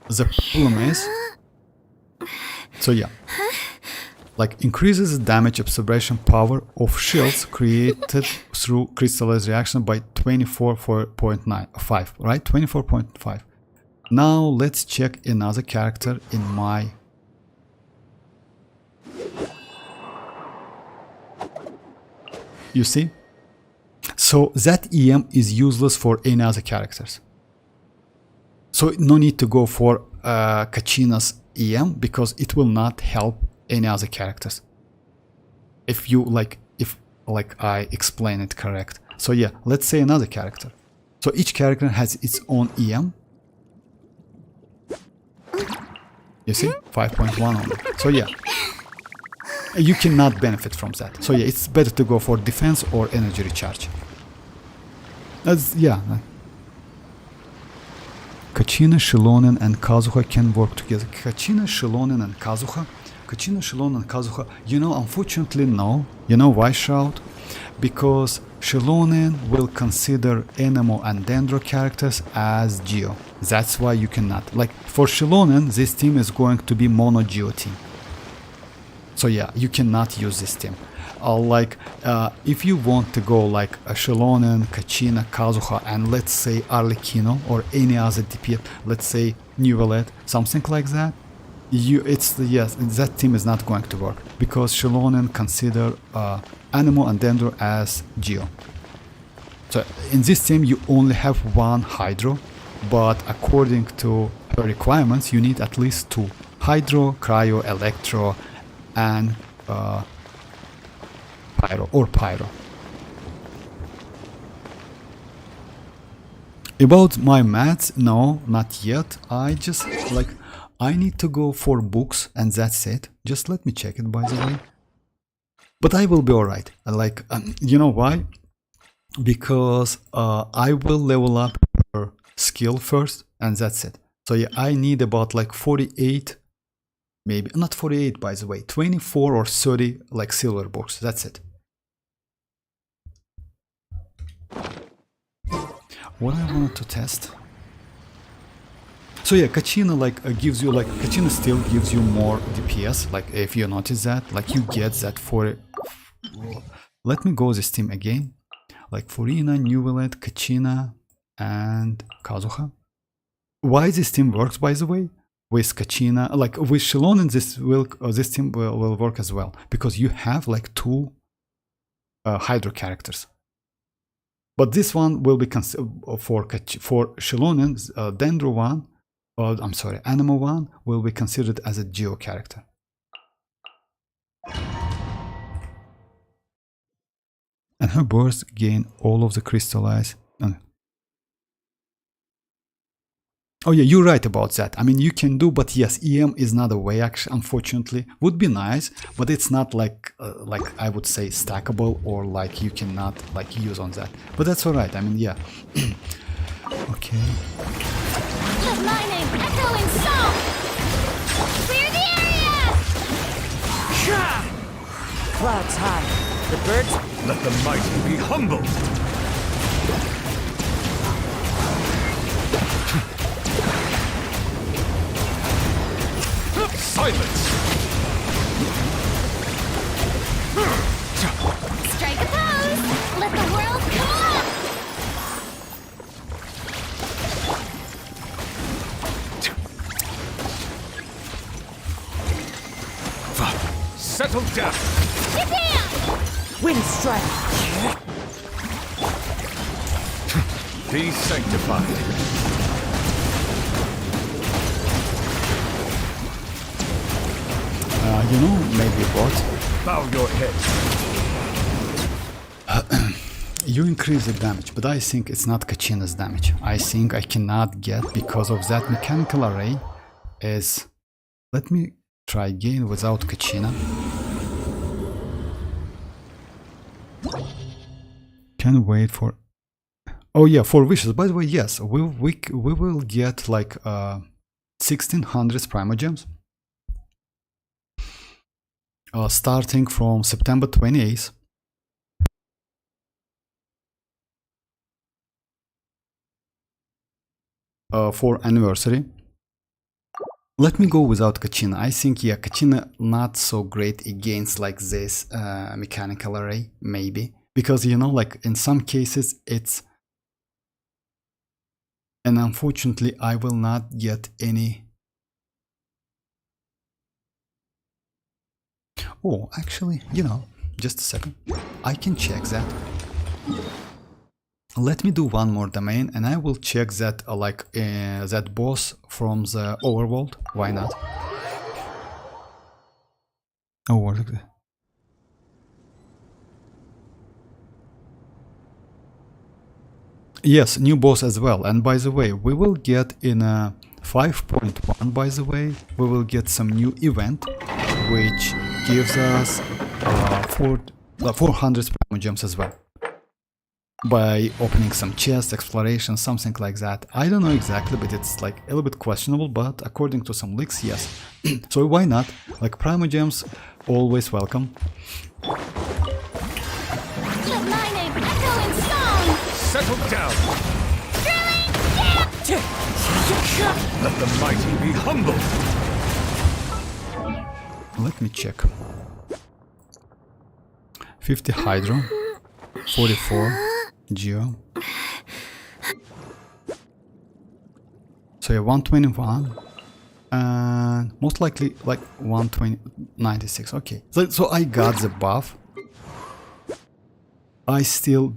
the problem is, so yeah, like increases the damage absorption power of shields created through crystallized reaction by 24.5, right? 24.5. Now let's check another character in my... You see? So that EM is useless for any other characters. So no need to go for Kachina's EM because it will not help any other characters. If you like, if like I explain it correct. So yeah, let's say another character. So each character has its own EM. You see, 5.1 only. So yeah, you cannot benefit from that. So yeah, it's better to go for defense or energy recharge. That's, yeah. Kachina, Xilonen and Kazuha can work together. Kachina, Xilonen and Kazuha? Kachina, Xilonen and Kazuha? You know, unfortunately no. You know why, Shroud? Because Xilonen will consider Enemo and Dendro characters as Geo. That's why you cannot. Like, for Xilonen, this team is going to be mono Geo team. So yeah, you cannot use this team. If you want to go like a Xilonen, Kachina, Kazuha, and let's say Arlecchino or any other DPS, let's say Neuvillette, something like that, that team is not going to work because Xilonen consider Anemo and Dendro as Geo. So in this team you only have one Hydro, but according to her requirements you need at least 2 Hydro, Cryo, Electro, and Pyro. About my maths, no, not yet. I just like, I need to go for books and that's it. Just let me check it, by the way. But I will be alright. Like, you know why? Because I will level up her skill first and that's it. So yeah, I need about like 48, maybe not 48 by the way, 24 or 30 like silver books. That's it. What I wanted to test. So yeah, Kachina gives you like, Kachina still gives you more DPS. Like if you notice that, like you get that for. Let me go this team again. Like Furina, Neuvillette, Kachina, and Kazuha. Why this team works, by the way? With Kachina, like with Xilonen, this team will work as well because you have like 2 Hydro characters. But this one will be for Xilonen, Dendro one, I'm sorry, Anemo one will be considered as a Geo character. And her bursts gain all of the crystallized. Oh yeah, you're right about that. I mean, you can do, but yes, EM is not a way. Actually, unfortunately, would be nice, but it's not like I would say stackable or like you cannot like use on that. But that's all right. I mean, yeah. Okay. My name, echoing song. Clear the area. Clouds high. The birds. Let the mighty be humbled. Silence! Strike a pose. Let the world come up. Settle down! Japan. Wind strike. Be sanctified. You know, maybe what? Bow your head. You increase the damage, but I think it's not Kachina's damage. I think I cannot get because of that mechanical array is... Let me try again without Kachina. Can wait for... Oh yeah, for wishes. By the way, yes, we will get like 1600 Primogems. Starting from September 28th. For anniversary. Let me go without Kachina. I think, yeah, Kachina not so great against like this mechanical array, maybe. Because, you know, like in some cases it's... And unfortunately I will not get any... Oh, actually, you know, just a second. I can check that. Let me do one more domain and I will check that that boss from the overworld. Why not? Oh, what is it? Yes, new boss as well. And by the way, we will get in a 5.1, by the way, we will get some new event which gives us 400 Primogems as well. By opening some chests, exploration, something like that. I don't know exactly, but it's like a little bit questionable, but according to some leaks, yes. So why not? Like Primogems, always welcome. Let my name echo in song. Settle down! Let the mighty be humbled! Let me check. 50 Hydro, 44 Geo. So yeah, 121 and most likely like 196. Okay, so I got the buff. I still,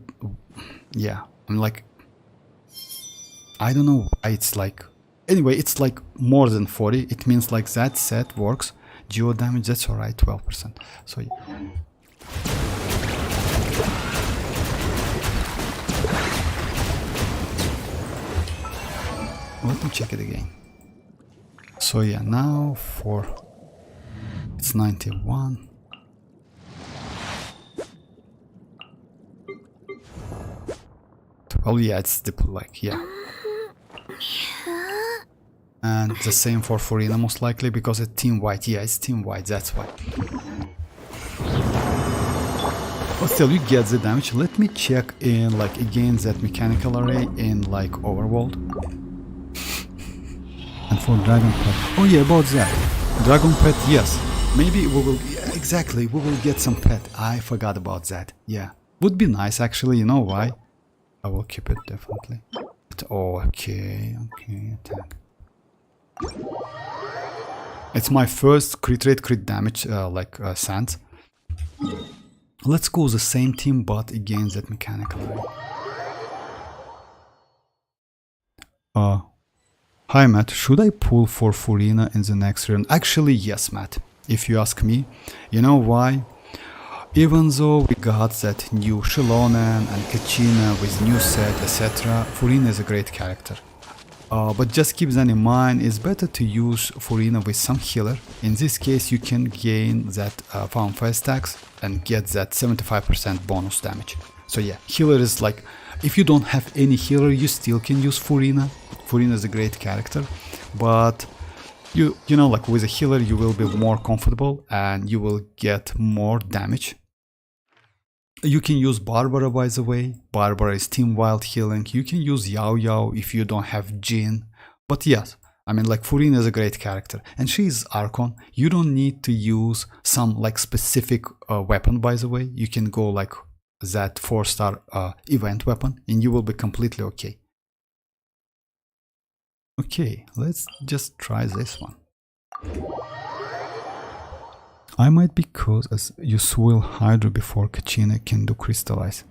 yeah, I'm like, I don't know why it's like, anyway, it's like more than 40. It means like that set works. Geo damage, that's alright, 12%. So yeah. Let me check it again. So yeah, now for it's 91. Well, yeah, it's the like, yeah. And the same for Furina, most likely, because it's team white. Yeah, it's team white, that's why. But still, you get the damage. Let me check in, like, again, that mechanical array in, like, Overworld. And for Dragon Pet. Oh yeah, about that. Dragon Pet, yes. Maybe we will, yeah, exactly, we will get some pet. I forgot about that. Yeah. Would be nice, actually, you know why? I will keep it, definitely. Oh, okay, attack. It's my first crit rate, crit damage, sense. Let's go the same team, but against that mechanical array. Hi Matt, should I pull for Furina in the next round? Actually, yes, Matt. If you ask me, you know why? Even though we got that new xilonen and Kachina with new set, etc., Furina is a great character. But just keep that in mind, it's better to use Furina with some healer. In this case, you can gain that farm fast stacks and get that 75% bonus damage. So yeah, healer is like, if you don't have any healer, you still can use Furina. Furina is a great character, but you know, like with a healer, you will be more comfortable and you will get more damage. You can use Barbara, by the way. Barbara is team wild healing. You can use Yao Yao if you don't have Jin. But yes, I mean, like Furina is a great character and she is Archon. You don't need to use some like specific weapon, by the way. You can go like that 4-star event weapon and you will be completely okay. Okay, let's just try this one. I might be cause as you swirl Hydro before Kachina can do crystallize.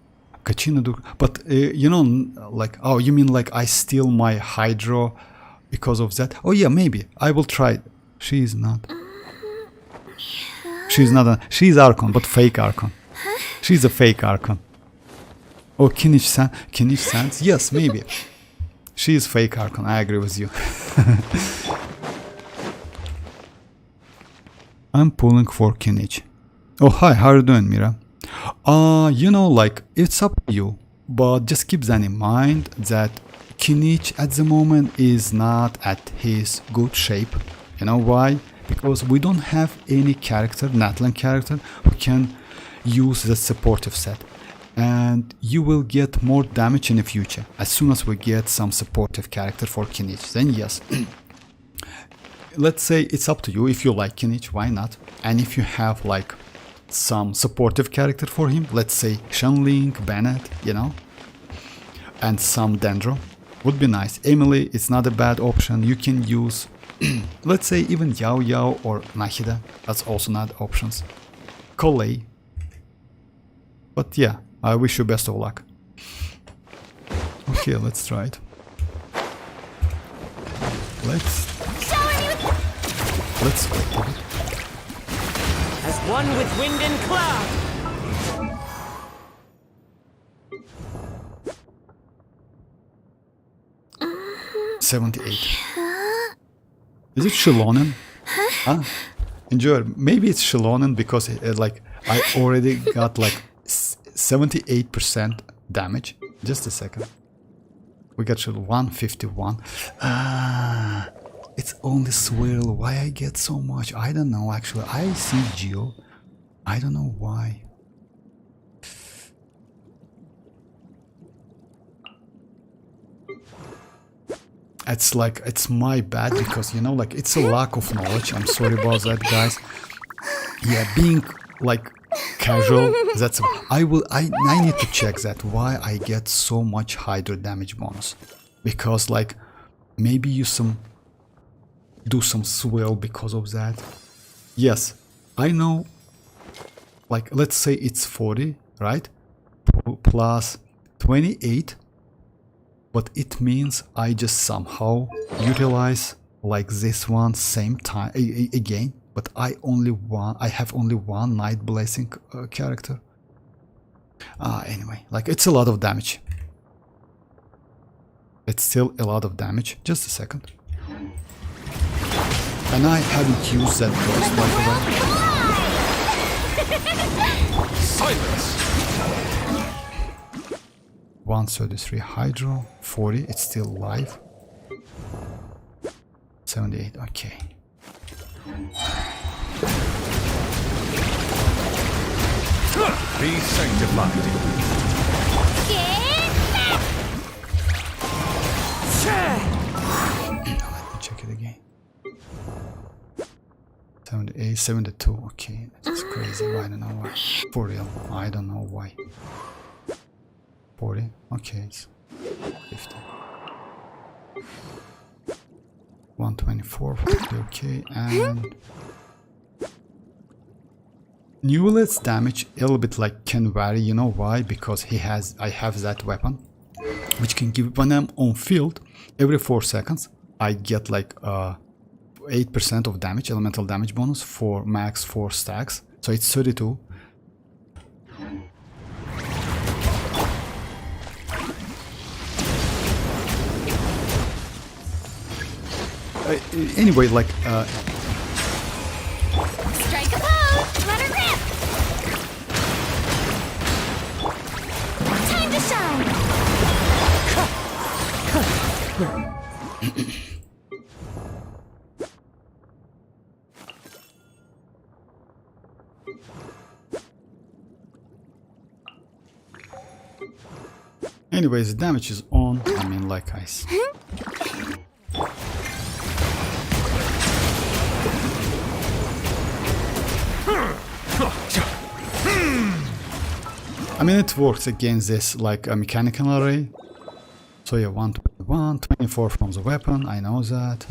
Kachina do, but you know, like, oh, you mean like I steal my Hydro because of that? Oh yeah, maybe I will try. She is not. She's not a. She's Archon, but fake Archon. She's a fake Archon. Oh, Kinich Sans? Yes, maybe. She is fake Archon. I agree with you. I'm pulling for Kinich. Oh, hi, how are you doing, Mira? You know, like, it's up to you, but just keep that in mind that Kinich at the moment is not at his good shape. You know why? Because we don't have any character, Natlan character, who can use the supportive set. And you will get more damage in the future. As soon as we get some supportive character for Kinich, then yes. Let's say it's up to you. If you like Kinich, why not? And if you have like some supportive character for him, let's say Shenling, Bennett, you know, and some Dendro, would be nice. Emily, it's not a bad option. You can use, let's say even Yao Yao or Nahida. That's also not options. Kolei. But yeah, I wish you best of luck. Okay, let's try it. Let's go. As one with wind and cloud. $78. Is it xilonen? Huh? Enjoy. Maybe it's xilonen because like I already got like 78% damage. Just a second. We got 151. It's only swirl. Why I get so much? I don't know actually. I see Geo. I don't know why. It's like, it's my bad because, you know, like it's a lack of knowledge. I'm sorry about that, guys. Yeah, being like casual, that's, I need to check that why I get so much Hydro damage bonus. Because like maybe you do some swirl because of that. Yes, I know, like let's say it's 40, right? Plus 28, but it means I just somehow utilize like this one same time again, but I have only one Night Blessing character. Anyway, like it's a lot of damage. It's still a lot of damage. Just a second. And I haven't used that burst, by the way. Silence! 133 Hydro, 40, it's still live. 78, okay. Be sanctified. Let me check it again. 78, 72, okay, that's crazy, I don't know why. For real, I don't know why. 40, okay, it's 50. 124, 50, okay, and Neuvillette's damage a little bit like can vary, you know why? Because I have that weapon, which can give, when I'm on field, every 4 seconds, I get like 8% of damage, elemental damage bonus for max 4 stacks, so it's 32. Anyway, like Strike a pose! Let her rip! Time to shine! anyways, the damage is on. I mean, like ice. I mean, it works against this like a mechanical array. So yeah, 121, 24 from the weapon, I know that.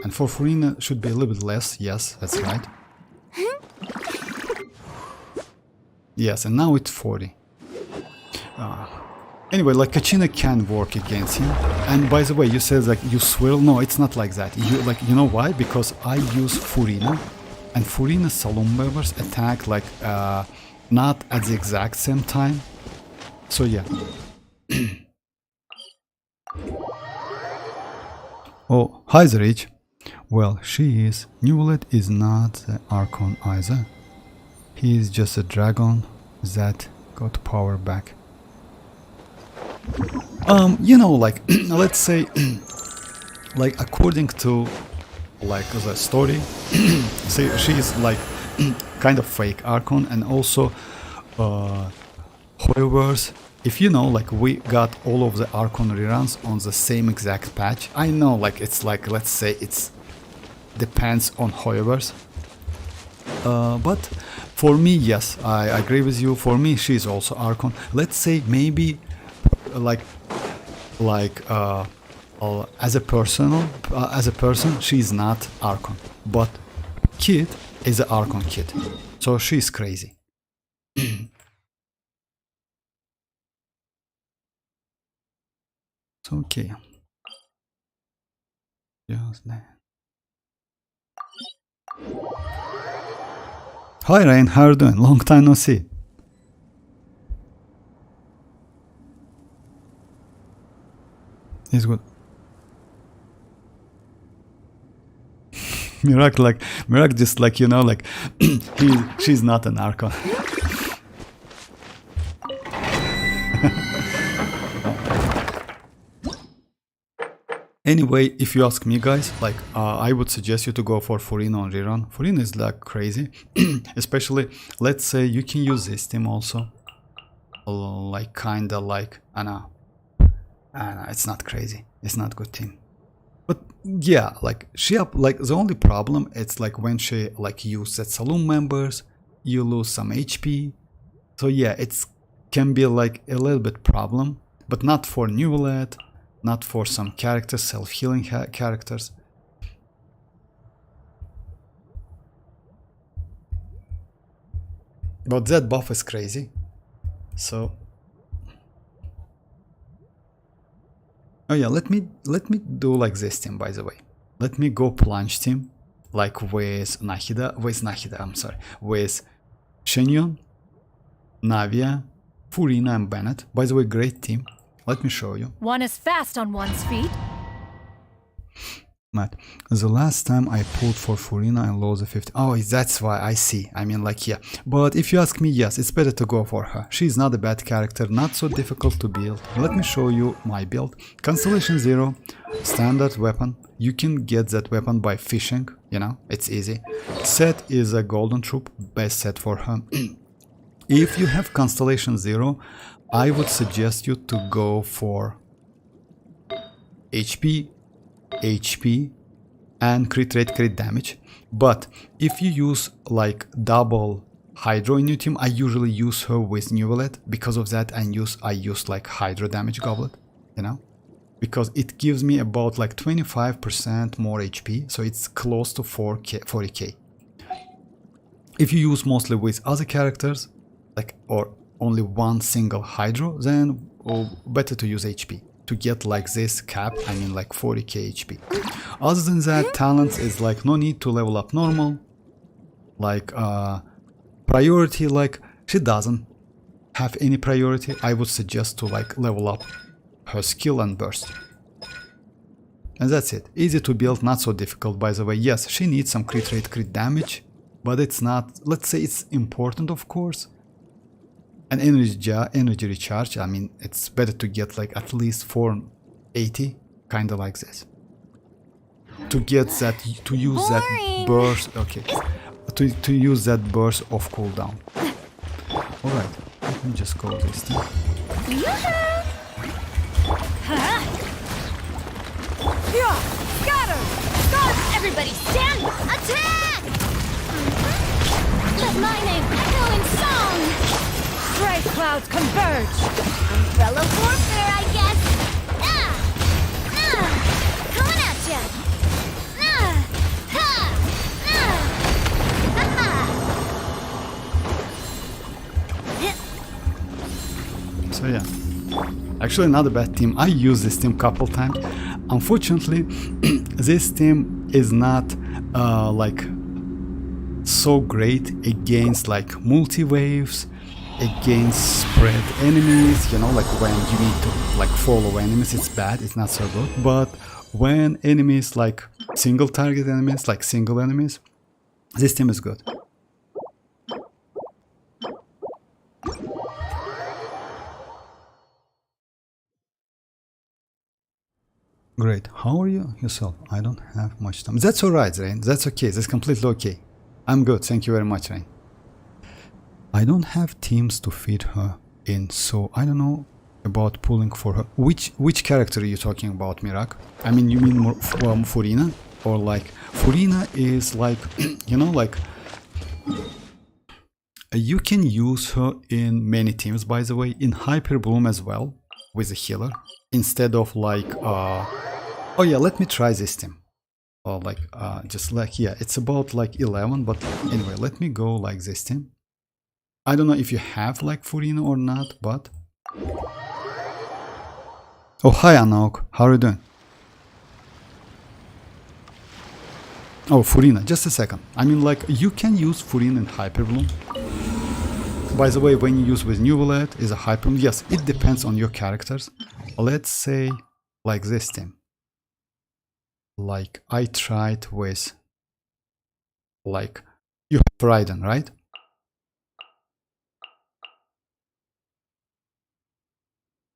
And for Furina should be a little bit less, yes, that's right. Yes, and now it's 40. Anyway, like Kachina can work against him. And by the way, you said like you swirl. No, it's not like that. You know why? Because I use Furina, and Furina's Saloon members attack like not at the exact same time. So yeah. Oh, hi Zarich. Well, she is. Neuvillette is not the Archon either. He is just a dragon that got power back. You know, like, let's say, like, according to, like, the story, say she is, like, kind of fake Archon, and also, Hoyoverse. If you know, like, we got all of the Archon reruns on the same exact patch. I know, like, it's like, let's say, it's depends on Hoyoverse. But for me, yes, I agree with you. For me, she is also Archon. Let's say maybe, as a person, she is not Archon. But Kid is an Archon kid, so she's crazy. It's okay. Just that. Hi Ryan, how are you doing? Long time no see. He's good. Mirak just like, you know, like she's not an Archon. Anyway, if you ask me, guys, like I would suggest you to go for Furina on rerun. Furina is like crazy, especially let's say you can use this team also, like kinda like I know, it's not crazy, it's not good team, but yeah, like she up like the only problem it's like when she like use that saloon members, you lose some HP, so yeah, it's can be like a little bit problem, but not for Neuvillette. Not for some characters, self-healing characters. But that buff is crazy. So oh yeah, let me do like this team, by the way. Let me go plunge team like with Xianyun, Navia, Furina and Bennett. By the way, great team. Let me show you. One is fast on one's feet. Matt, the last time I pulled for Furina I lost a 50. Oh, that's why I see. I mean, like, yeah. But if you ask me, yes, it's better to go for her. She's not a bad character, not so difficult to build. Let me show you my build. Constellation 0, standard weapon. You can get that weapon by fishing, you know, it's easy. Set is a golden troop, best set for her. If you have Constellation 0, I would suggest you to go for HP, and crit rate, crit damage. But if you use like double Hydro in your team, I usually use her with Neuvillette. Because of that, I use like Hydro damage goblet, you know, because it gives me about like 25% more HP, so it's close to 40k. If you use mostly with other characters, like or only one single Hydro, then better to use HP to get like this cap, I mean like 40k HP. Other than that, talents is like no need to level up normal. Like priority, like she doesn't have any priority. I would suggest to like level up her skill and burst. And that's it. Easy to build, not so difficult, by the way. Yes, she needs some crit rate, crit damage, but it's not, let's say it's important, of course. And energy recharge, I mean, it's better to get like at least 480, kind of like this. To get that, to use that burst, okay. To use that burst of cooldown. Alright, let me just go this thing. Scatter! Everybody stand! Attack! Let my name echo in song! Bright clouds converge! Umbrella warfare, I guess. Coming at ya. So yeah, actually not a bad team. I used this team couple times. Unfortunately, this team is not like so great against like multi-waves, against spread enemies, you know, like when you need to like follow enemies, it's bad, it's not so good. But when enemies like single target enemies, like single enemies, this team is good. Great. How are you yourself? I don't have much time. That's alright, Rain. That's okay. That's completely okay. I'm good. Thank you very much, Rain. I don't have teams to feed her in, so I don't know about pulling for her. Which character are you talking about, Mirak? I mean, you mean more Furina? Or like, Furina is like, you know, like, you can use her in many teams, by the way, in Hyper Bloom as well, with a healer, instead of like, oh yeah, let me try this team. Or like, just like, yeah, it's about like 11, but anyway, let me go like this team. I don't know if you have like Furina or not, but... Oh, hi Anaok, how are you doing? Oh, Furina, just a second. I mean, like, you can use Furina in Hyper Bloom. By the way, when you use with Neuvillette is a Hyper Bloom. Yes, it depends on your characters. Let's say like this team. Like, I tried with... Like, you have Raiden, right?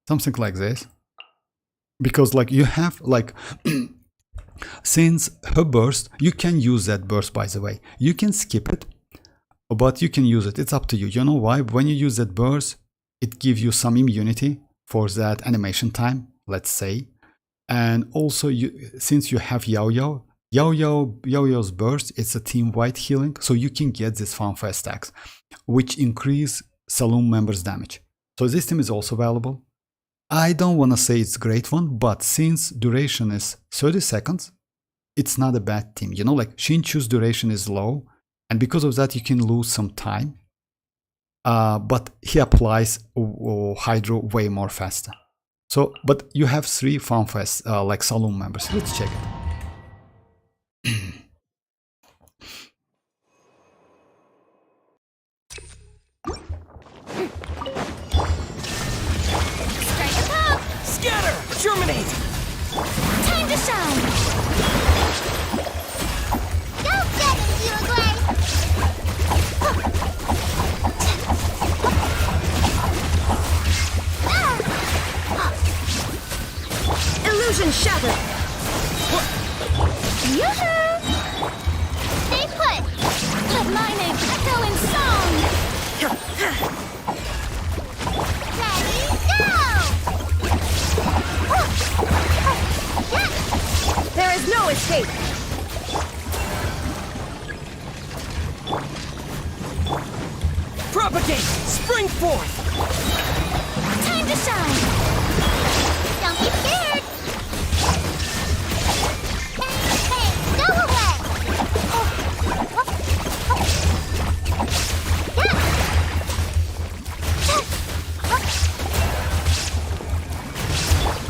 Something like this. Because like you have like since her burst, you can use that burst, by the way. You can skip it, but you can use it. It's up to you. You know why? When you use that burst, it gives you some immunity for that animation time, let's say. And also since you have Yaoyao's burst, it's a team-wide healing, so you can get this fanfare stacks, which increase saloon members' damage. So this team is also valuable. I don't want to say it's a great one, but since duration is 30 seconds, it's not a bad team. You know, like Shinchu's duration is low, and because of that you can lose some time. But he applies Hydro way more faster. So, but you have 3 FanFest like saloon members. Let's check it. Scatter! Germinate! Time to shine! Go get it, you Gray! Illusion shattered! Yoo-hoo! Stay put! Let my name echo in song! Ready, go! There is no escape! Propagate! Spring forth! Time to shine! Don't be scared! Hey, go away!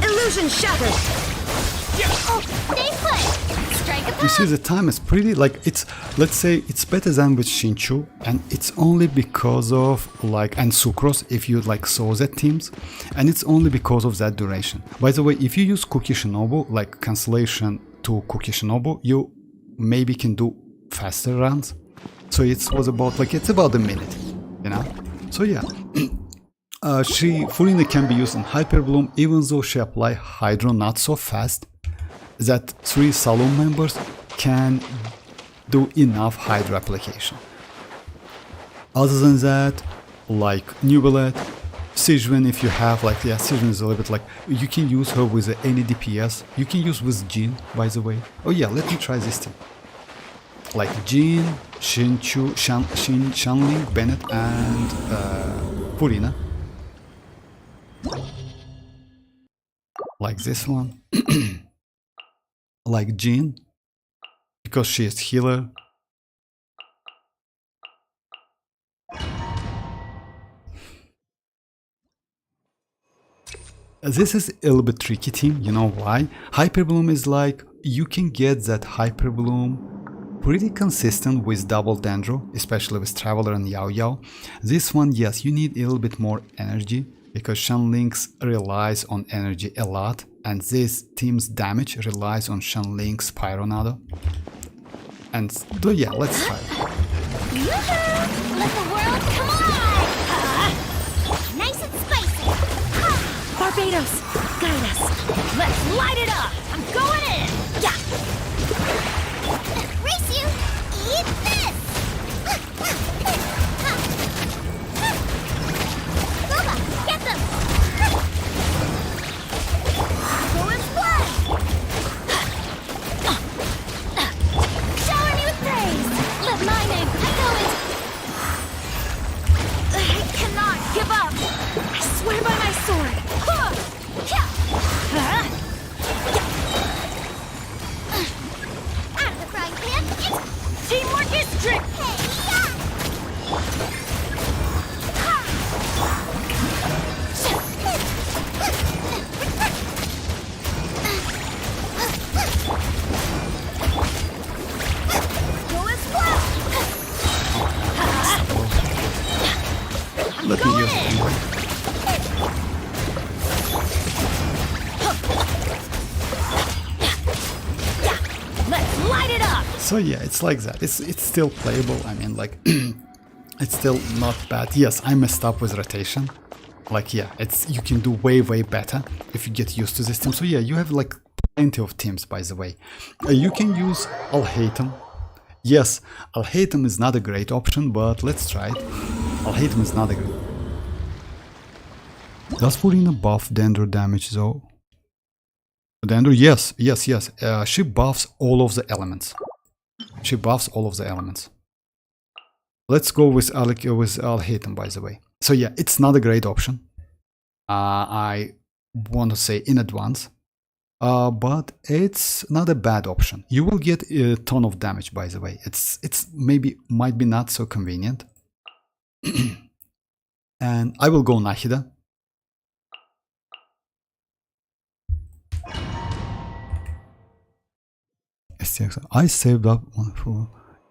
Illusion shattered! Stay put! Strike a you see the time is pretty like it's, let's say it's better than with Shinchu, and it's only because of like, and Sucrose if you like saw that teams, and it's only because of that duration. By the way, if you use Kuki Shinobu, like cancellation to Kuki Shinobu, you maybe can do faster runs. So it was about like, it's about a minute, you know. So yeah. Furina can be used in Hyper Bloom, even though she apply Hydro not so fast, that 3 Saloon members can do enough Hydro application. Other than that, like Neuvillette, Xianyun, if you have like, yeah, Xianyun is a little bit like, you can use her with any DPS, you can use with Jin, by the way. Oh yeah, let me try this team. Like Jin, Shinchu, Shanling, Bennett, and Furina. Like this one. Like Jin, because she is healer. This is a little bit tricky team, you know why? Hyper Bloom is like, you can get that Hyper Bloom pretty consistent with double Dendro, especially with Traveler and Yao Yao. This one, yes, you need a little bit more energy, because Shanling's relies on energy a lot, and this team's damage relies on Shanling's Pyronado. And so yeah, let's try. Yoo-hoo! Let the world come alive! Nice and spicy! Barbados, guide us. Let's light it up. I'm going in. Yeah. Race you! Eat this! Boba, get them! Go and play! Shower me with praise! Let my name echo it! I cannot give up. I swear by my sword. Out of the frying pan, it's Teamwork is trick. go as well! Let me use it. Let's light it up. So yeah, it's like that. It's still playable. I mean, like, it's still not bad. Yes, I messed up with rotation. Like, yeah, you can do way better if you get used to this team. So yeah, you have like plenty of teams, by the way. You can use Alhaitham. Yes, Alhaitham is not a great option, but let's try it. Alhaitham is not a great. Does Furina buff Dendro damage though? Dendro, yes. She buffs all of the elements. She buffs all of the elements. Let's go with Alhaitham, by the way. So yeah, it's not a great option. I want to say in advance. But it's not a bad option. You will get a ton of damage, by the way. It's maybe might be not so convenient. And I will go Nahida. I saved up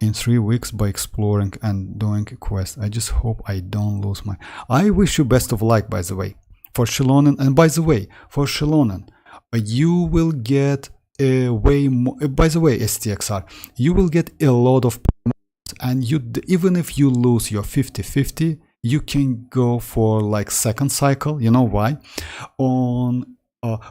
in 3 weeks by exploring and doing a quest. I just hope I don't lose my... I wish you best of luck, by the way, for xilonen. And by the way, for xilonen, you will get a way more... By the way, STXR, you will get a lot of... And even if you lose your 50-50, you can go for like second cycle. You know why?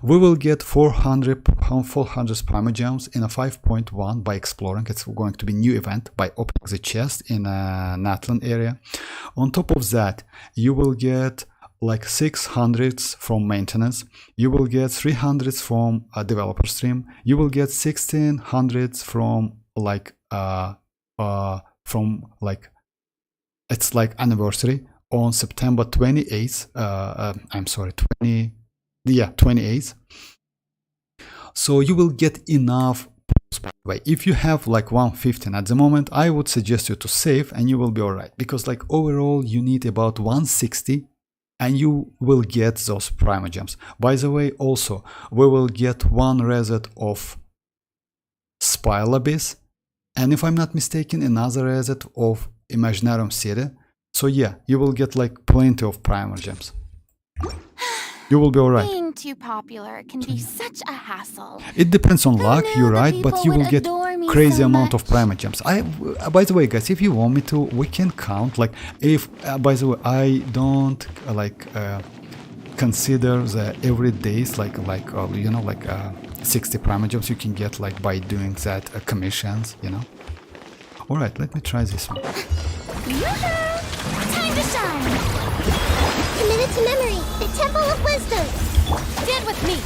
We will get 400 Primogems in a 5.1 by exploring. It's going to be new event by opening the chest in a Natlan area. On top of that, you will get like 600s from maintenance. You will get 300s from a developer stream. You will get 1600s from like it's like anniversary on September 28th. I'm sorry, 28th. So you will get enough. By the way, if you have like 115 at the moment, I would suggest you to save and you will be alright, because like overall you need about 160 and you will get those Primogems. By the way, also we will get one reset of Spile Abyss, and if I'm not mistaken, another reset of Imaginarium City. So yeah, you will get like plenty of Primogems. You will be alright. Being too popular can be such a hassle. It depends on luck, knew you're the right, but people you will would get adore me crazy so amount of much? Primogems. By the way, guys, if you want me to, we can count. Like, if by the way, I don't consider the every days like 60 Primogems you can get like by doing that commissions, you know. All right, let me try this one. Yoo-hoo! Time to shine! Committed to memory, the Temple of Wisdom. Stand with me.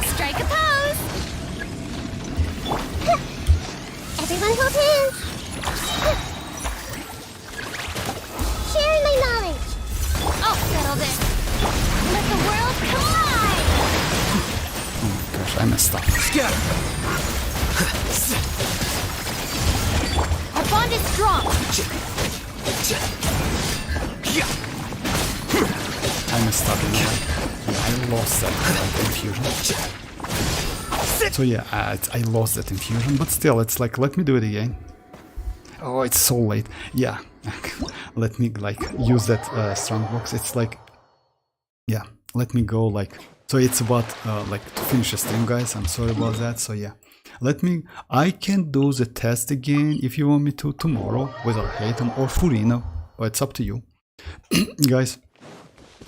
Strike a pose! Everyone hold hands! Sharing my knowledge! I'll settle this. Let the world collide. Oh my gosh, I messed up. Our bond is strong. I messed up, you know, I lost that infusion. So yeah, I lost that infusion, but still, it's like, let me do it again. Oh, it's so late. Yeah, let me like use that strongbox. It's like, yeah, let me go like, so it's about like to finish the stream, guys. I'm sorry about that. So yeah, I can do the test again if you want me to tomorrow with Arhaton or Furina, but it's up to you. Guys,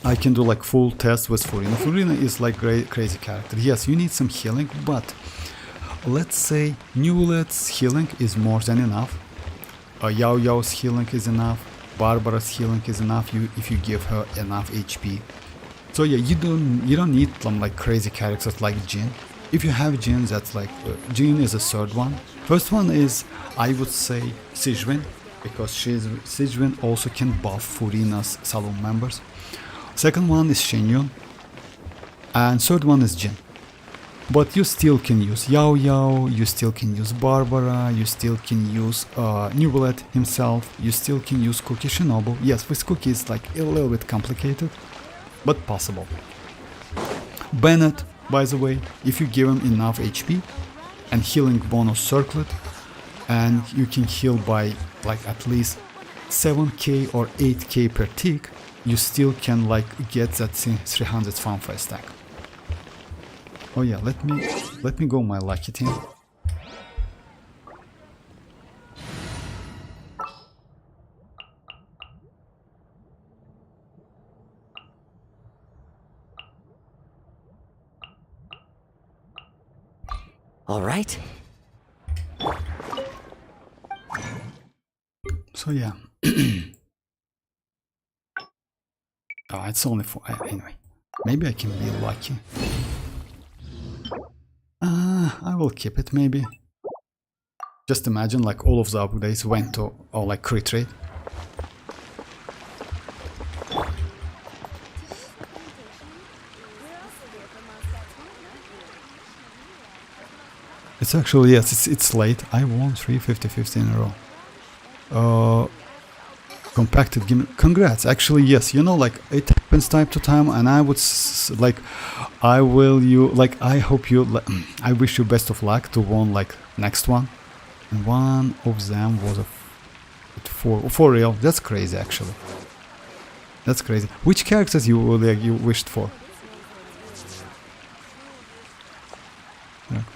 I can do like full test with Furina. Furina is like crazy character. Yes, you need some healing, but let's say Neuvillette's healing is more than enough. Yao Yao's healing is enough. Barbara's healing is enough if you give her enough HP. So yeah, you don't need some like crazy characters like Jin. If you have Jin, that's like Jin is the third one. First one is, I would say, Xianyun, because Xianyun also can buff Furina's salon members. Second one is Xianyun, and third one is Jin. But you still can use Yao Yao, you still can use Barbara, you still can use Neuvillette himself, you still can use Cookie Shinobu. Yes, with Cookie it's like a little bit complicated, but possible. Bennett, by the way, if you give him enough HP and healing bonus circlet, and you can heal by like at least 7k or 8k per tick, you still can like get that 300 fanfare stack. Oh yeah, let me go my lucky team. All right. So yeah. Oh, it's only for anyway. Maybe I can be lucky. I will keep it maybe. Just imagine like all of the upgrades went to like crit rate. It's actually, yes, it's late. I won 350 in a row. Compacted game. Congrats. Actually, yes, you know, like it happens time to time, and I would like, I hope you, I wish you best of luck to win like next one. And one of them was a for real. That's crazy, actually. That's crazy. Which characters you wished for?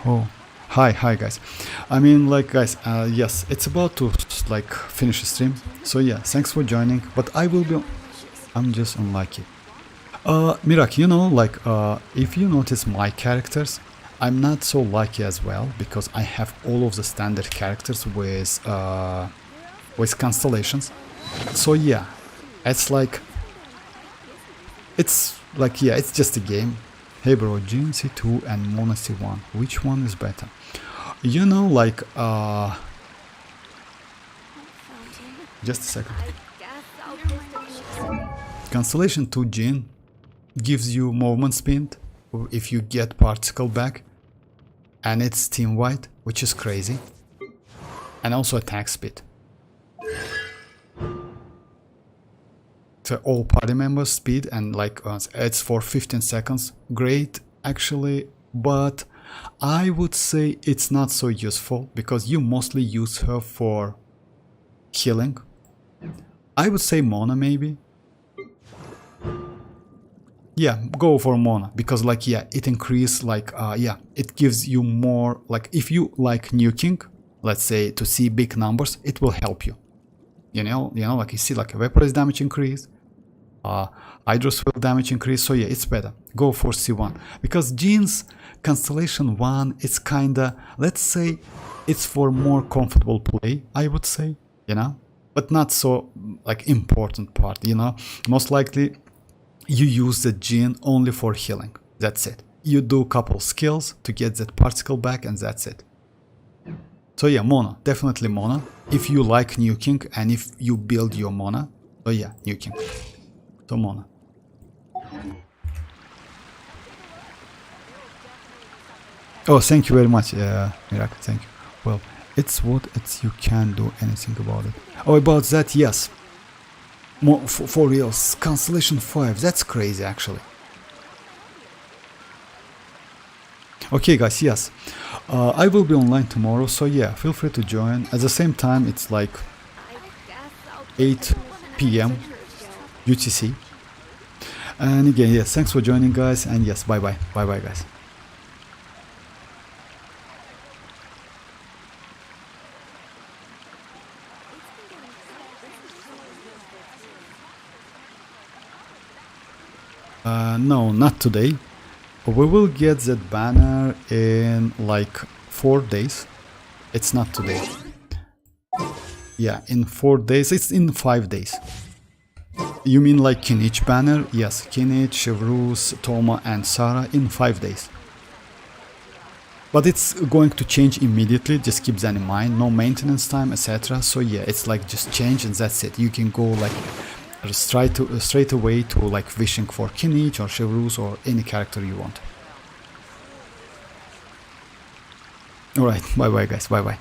Oh. Hi guys. I mean, like, guys, yes, it's about to like finish the stream. So yeah, thanks for joining. But I'm just unlucky. Mirak, you know, like, if you notice my characters, I'm not so lucky as well because I have all of the standard characters with constellations. So yeah, it's like, yeah, it's just a game. Hey bro, Jin C2 and Mona C1, which one is better? You know, like, just a second. Constellation 2 Jin gives you movement speed if you get particle back. and it's team-wide, which is crazy, and also attack speed. So all party members speed, and like it's for 15 seconds. Great actually, but I would say it's not so useful because you mostly use her for healing. I would say Mona maybe. Yeah, go for Mona because like yeah, it increase like yeah, it gives you more, like if you like nuking, let's say, to see big numbers, it will help you. You know, like you see like a Vaporous damage increase, Hydrosphere damage increase, so yeah, it's better. Go for C1 because Jean's Constellation 1, it's kinda, let's say, it's for more comfortable play, I would say, you know, but not so like important part, you know. Most likely you use the Jean only for healing, that's it. You do a couple skills to get that particle back and that's it. So yeah, Mona, definitely Mona. If you like nuking and if you build your Mona, so yeah, nuking. So Mona. Oh, thank you very much, Mirak, thank you. Well, it's what it's, you can't do anything about it. Oh, about that, yes. For real, Constellation 5, that's crazy actually. Okay guys, yes, I will be online tomorrow, so yeah, feel free to join. At the same time, it's like 8 PM UTC. And again, yes, thanks for joining guys, and yes, bye bye guys. No, not today. We will get that banner in like 4 days. It's not today. Yeah, in 4 days. It's in 5 days. You mean like Kinich banner? Yes, Kinich, Chevrus, Toma and Sarah in 5 days. But it's going to change immediately, just keep that in mind. No maintenance time, etc. So yeah, it's like just change and that's it. You can go like straight away to like wishing for Kinich or Chevrus or any character you want. Alright, bye bye guys, bye bye.